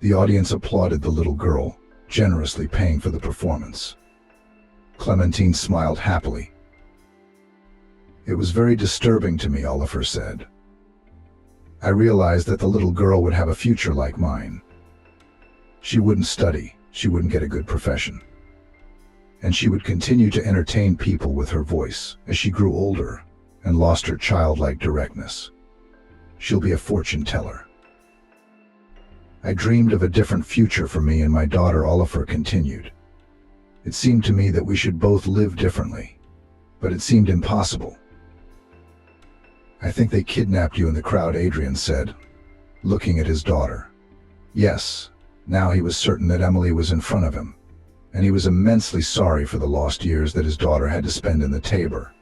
The audience applauded the little girl, generously paying for the performance. Clementine smiled happily. "It was very disturbing to me," Oliver said. "I realized that the little girl would have a future like mine. She wouldn't study, she wouldn't get a good profession. And she would continue to entertain people with her voice as she grew older and lost her childlike directness. She'll be a fortune teller." "I dreamed of a different future for me and my daughter," Oliver continued. "It seemed to me that we should both live differently, but it seemed impossible." "I think they kidnapped you in the crowd," Adrian said, looking at his daughter. Yes, now he was certain that Emily was in front of him, and he was immensely sorry for the lost years that his daughter had to spend in the Tabor,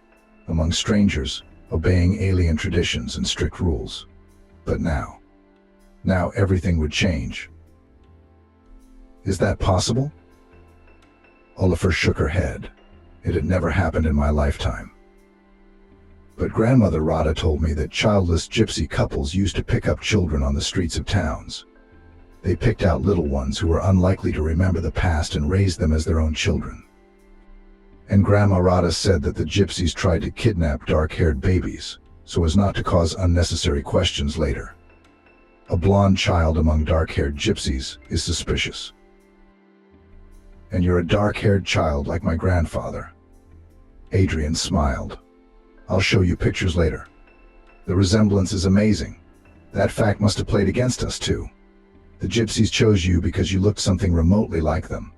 among strangers, obeying alien traditions and strict rules. But now everything would change. "Is that possible?" Oliver shook her head. "It had never happened in my lifetime. But Grandmother Rada told me that childless gypsy couples used to pick up children on the streets of towns. They picked out little ones who were unlikely to remember the past and raised them as their own children. And Grandma Rada said that the gypsies tried to kidnap dark-haired babies so as not to cause unnecessary questions later. A blonde child among dark-haired gypsies is suspicious. And you're a dark-haired child like my grandfather." Adrian smiled. "I'll show you pictures later. The resemblance is amazing. That fact must have played against us too. The gypsies chose you because you looked something remotely like them.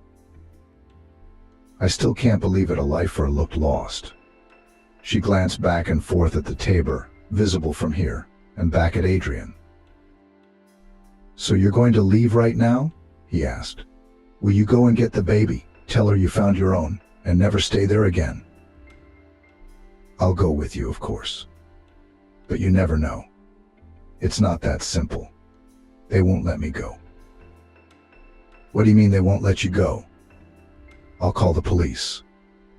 I still can't believe it." Oliver looked lost. She glanced back and forth at the Tabor, visible from here, and back at Adrian. "So you're going to leave right now?" he asked. "Will you go and get the baby, tell her you found your own, and never stay there again?" "I'll go with you, of course. But you never know. It's not that simple. They won't let me go." "What do you mean they won't let you go?" "I'll call the police.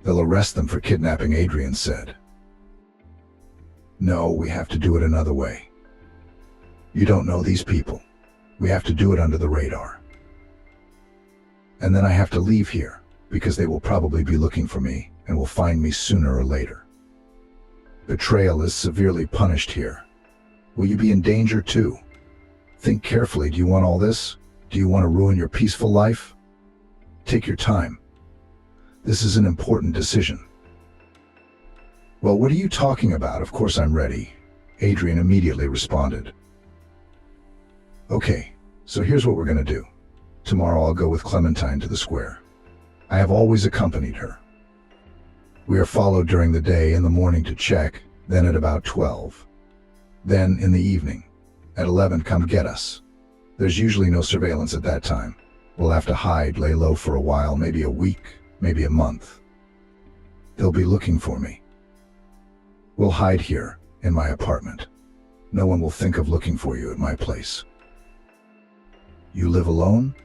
They'll arrest them for kidnapping," Adrian said. "No, we have to do it another way. You don't know these people. We have to do it under the radar. And then I have to leave here, because they will probably be looking for me and will find me sooner or later. Betrayal is severely punished here. Will you be in danger too? Think carefully. Do you want all this? Do you want to ruin your peaceful life? Take your time. This is an important decision." "Well, what are you talking about? Of course I'm ready," Adrian immediately responded. "Okay, so here's what we're going to do. Tomorrow I'll go with Clementine to the square. I have always accompanied her. We are followed during the day, in the morning to check, then at about 12. Then in the evening, at 11, come get us. There's usually no surveillance at that time. We'll have to hide, lay low for a while, maybe a week, maybe a month. They'll be looking for me. We'll hide here, in my apartment. No one will think of looking for you at my place." "You live alone?"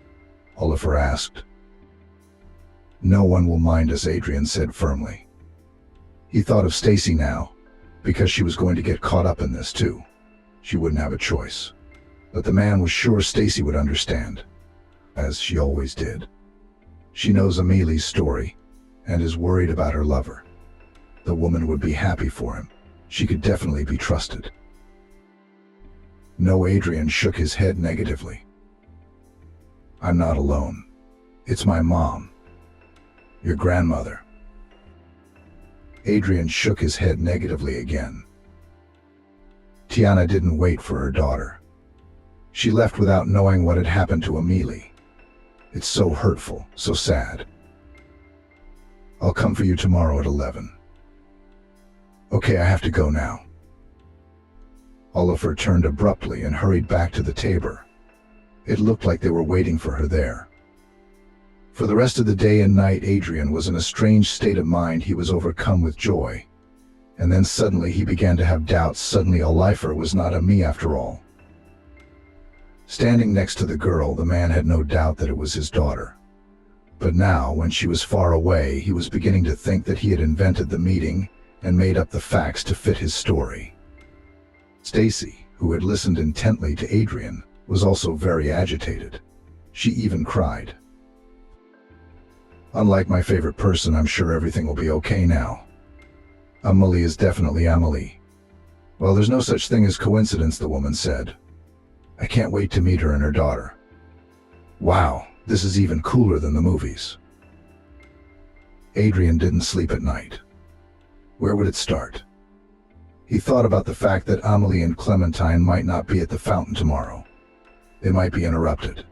Oliver asked. "No one will mind us," Adrian said firmly. He thought of Stacy now, because she was going to get caught up in this too. She wouldn't have a choice. But the man was sure Stacy would understand, as she always did. She knows Ameli's story, and is worried about her lover. The woman would be happy for him. She could definitely be trusted. No, Adrian shook his head negatively. "I'm not alone. It's my mom. Your grandmother." Adrian shook his head negatively again. Tiana didn't wait for her daughter. She left without knowing what had happened to Ameli. It's so hurtful, so sad. "I'll come for you tomorrow at 11. "Okay, I have to go now." Oliver turned abruptly and hurried back to the Tabor. It looked like they were waiting for her there. For the rest of the day and night, Adrian was in a strange state of mind. He was overcome with joy. And then suddenly he began to have doubts. Suddenly Oliver was not a me after all. Standing next to the girl, the man had no doubt that it was his daughter. But now, when she was far away, he was beginning to think that he had invented the meeting and made up the facts to fit his story. Stacy, who had listened intently to Adrian, was also very agitated. She even cried. "Unlike my favorite person, I'm sure everything will be okay now. Amelie is definitely Amelie." "Well, there's no such thing as coincidence," the woman said. "I can't wait to meet her and her daughter. Wow, this is even cooler than the movies." Adrian didn't sleep at night. Where would it start? He thought about the fact that Amelie and Clementine might not be at the fountain tomorrow. They might be interrupted.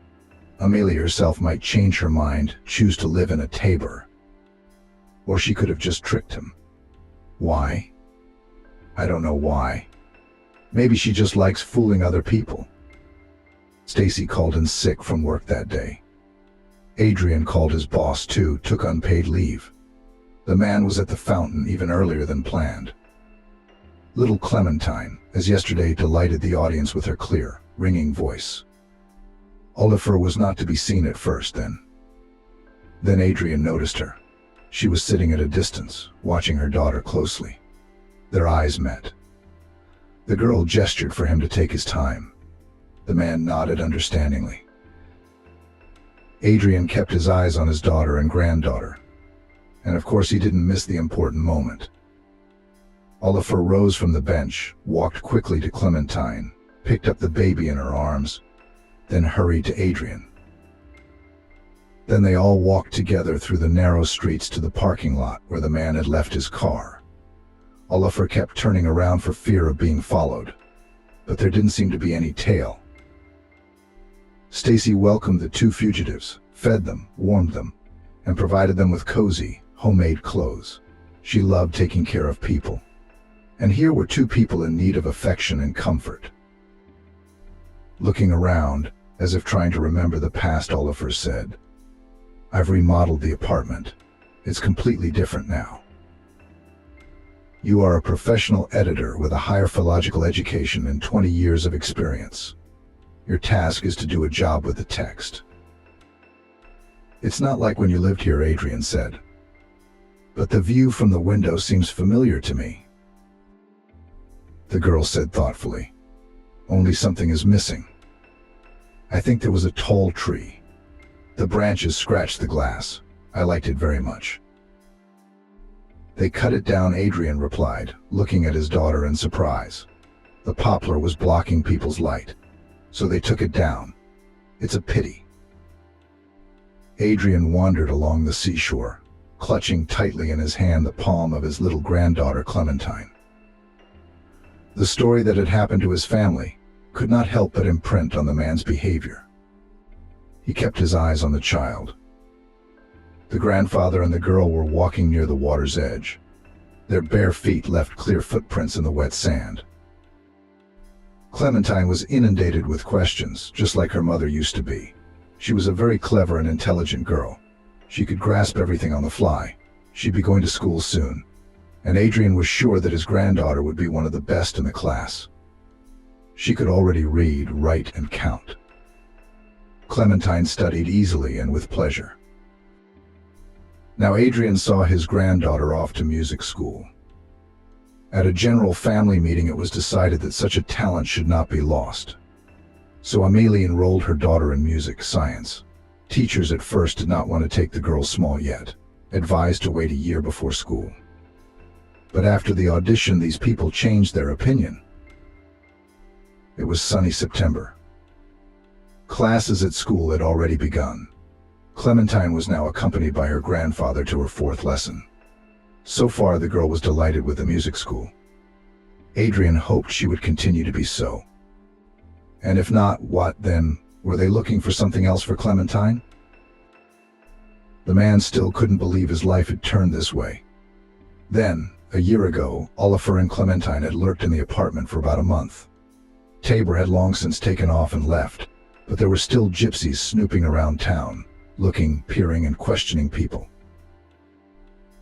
Amelie herself might change her mind, choose to live in a Tabor. Or she could have just tricked him. Why? I don't know why. Maybe she just likes fooling other people. Stacy called in sick from work that day. Adrian called his boss too, took unpaid leave. The man was at the fountain even earlier than planned. Little Clementine, as yesterday, delighted the audience with her clear, ringing voice. Oliver was not to be seen at first then. Then Adrian noticed her. She was sitting at a distance, watching her daughter closely. Their eyes met. The girl gestured for him to take his time. The man nodded understandingly. Adrian kept his eyes on his daughter and granddaughter. And of course he didn't miss the important moment. Oliver rose from the bench, walked quickly to Clementine, picked up the baby in her arms, then hurried to Adrian. Then they all walked together through the narrow streets to the parking lot where the man had left his car. Oliver kept turning around for fear of being followed, but there didn't seem to be any tail. Stacy welcomed the two fugitives, fed them, warmed them, and provided them with cozy, homemade clothes. She loved taking care of people. And here were two people in need of affection and comfort. Looking around, as if trying to remember the past, Oliver said, "I've remodeled the apartment. It's completely different now. You are a professional editor with a higher philological education and 20 years of experience. Your task is to do a job with the text." "It's not like when you lived here," Adrian said. "But the view from the window seems familiar to me." The girl said thoughtfully, "Only something is missing. I think there was a tall tree. The branches scratched the glass. I liked it very much." "They cut it down," Adrian replied, looking at his daughter in surprise. "The poplar was blocking people's light, so they took it down. It's a pity." Adrian wandered along the seashore, clutching tightly in his hand the palm of his little granddaughter Clementine. The story that had happened to his family could not help but imprint on the man's behavior. He kept his eyes on the child. The grandfather and the girl were walking near the water's edge. Their bare feet left clear footprints in the wet sand. Clementine was inundated with questions, just like her mother used to be. She was a very clever and intelligent girl. She could grasp everything on the fly. She'd be going to school soon, and Adrian was sure that his granddaughter would be one of the best in the class. She could already read, write, and count. Clementine studied easily and with pleasure. Now Adrian saw his granddaughter off to music school. At a general family meeting, it was decided that such a talent should not be lost. So Amelie enrolled her daughter in music science. Teachers at first did not want to take the girl small yet, advised to wait a year before school. But after the audition, these people changed their opinion. It was sunny September. Classes at school had already begun. Clementine was now accompanied by her grandfather to her fourth lesson. So far, the girl was delighted with the music school. Adrian hoped she would continue to be so. And if not, what then? Were they looking for something else for Clementine? The man still couldn't believe his life had turned this way. Then, a year ago, Oliver and Clementine had lurked in the apartment for about a month. Tabor had long since taken off and left, but there were still gypsies snooping around town, looking, peering, and questioning people.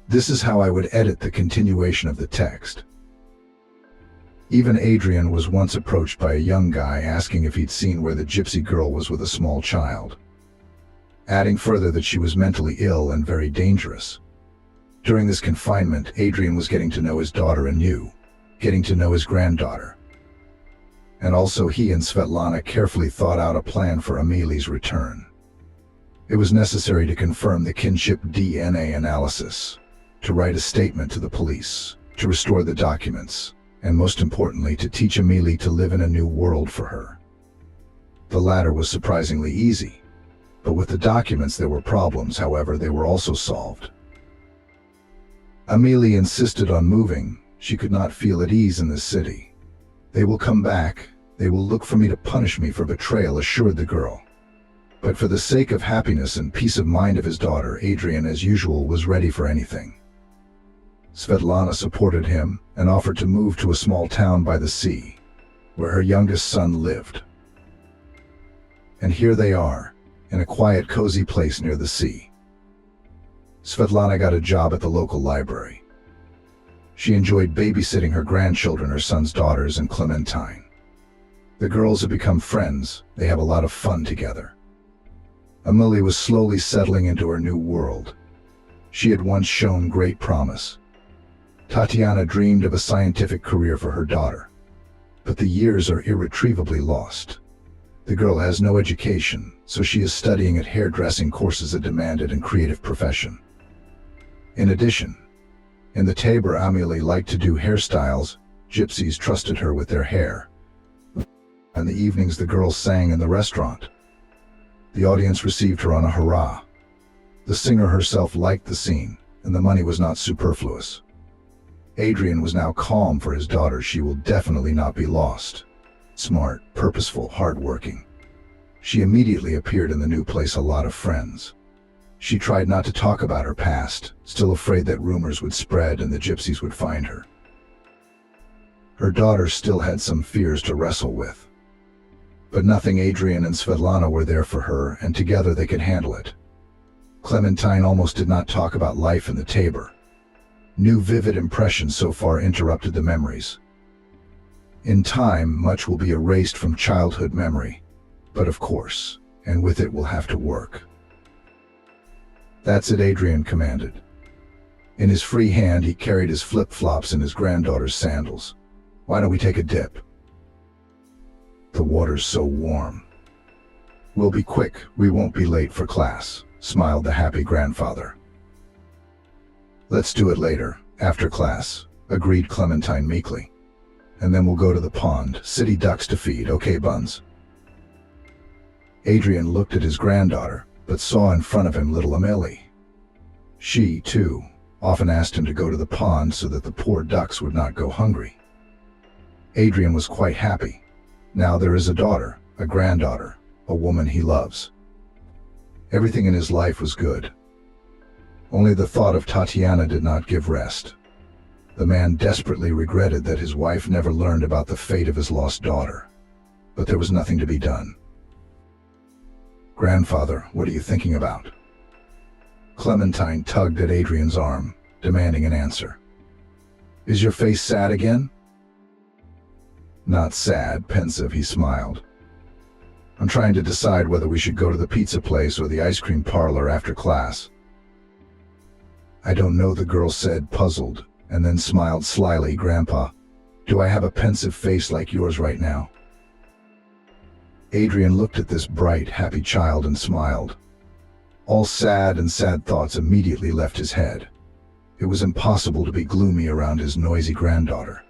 This is how I would edit the continuation of the text. Even Adrian was once approached by a young guy asking if he'd seen where the gypsy girl was with a small child, adding further that she was mentally ill and very dangerous. During this confinement, Adrian was getting to know his daughter anew, getting to know his granddaughter. And also he and Svetlana carefully thought out a plan for Ameli's return. It was necessary to confirm the kinship DNA analysis, to write a statement to the police, to restore the documents, and most importantly, to teach Ameli to live in a new world for her. The latter was surprisingly easy, but with the documents there were problems. However, they were also solved. Ameli insisted on moving. She could not feel at ease in this city. They will come back. They will look for me to punish me for betrayal, assured the girl. But for the sake of happiness and peace of mind of his daughter, Adrian, as usual, was ready for anything. Svetlana supported him and offered to move to a small town by the sea, where her youngest son lived. And here they are, in a quiet, cozy place near the sea. Svetlana got a job at the local library. She enjoyed babysitting her grandchildren, her son's daughters, and Clementine. The girls have become friends. They have a lot of fun together. Ameli was slowly settling into her new world. She had once shown great promise. Tatiana dreamed of a scientific career for her daughter, but the years are irretrievably lost. The girl has no education, so she is studying at hairdressing courses, a demanded and creative profession. In addition, in the Tabor, Ameli liked to do hairstyles. Gypsies trusted her with their hair. In the evenings, the girls sang in the restaurant. The audience received her on a hurrah. The singer herself liked the scene, and the money was not superfluous. Adrian was now calm for his daughter. She will definitely not be lost. Smart, purposeful, hardworking. She immediately appeared in the new place, a lot of friends. She tried not to talk about her past, still afraid that rumors would spread and the gypsies would find her. Her daughter still had some fears to wrestle with. But nothing. Adrian and Svetlana were there for her, and together they could handle it. Clementine almost did not talk about life in the Tabor. New vivid impressions so far interrupted the memories. In time, much will be erased from childhood memory, but of course, and with it we'll have to work. That's it, Adrian commanded. In his free hand he carried his flip-flops and his granddaughter's sandals. Why don't we take a dip? The water's so warm. We'll be quick, we won't be late for class, smiled the happy grandfather. Let's do it later, after class, agreed Clementine meekly. And then we'll go to the pond, city ducks to feed, okay, Buns? Adrian looked at his granddaughter, but saw in front of him little Ameli. She, too, often asked him to go to the pond so that the poor ducks would not go hungry. Adrian was quite happy. Now there is a daughter, a granddaughter, a woman he loves. Everything in his life was good. Only the thought of Tatiana did not give rest. The man desperately regretted that his wife never learned about the fate of his lost daughter. But there was nothing to be done. Grandfather, what are you thinking about? Clementine tugged at Adrian's arm, demanding an answer. Is your face sad again? Not sad, pensive, he smiled. I'm trying to decide whether we should go to the pizza place or the ice cream parlor after class. I don't know, the girl said, puzzled, and then smiled slyly. Grandpa, do I have a pensive face like yours right now? Adrian looked at this bright, happy child and smiled. All sad thoughts immediately left his head. It was impossible to be gloomy around his noisy granddaughter.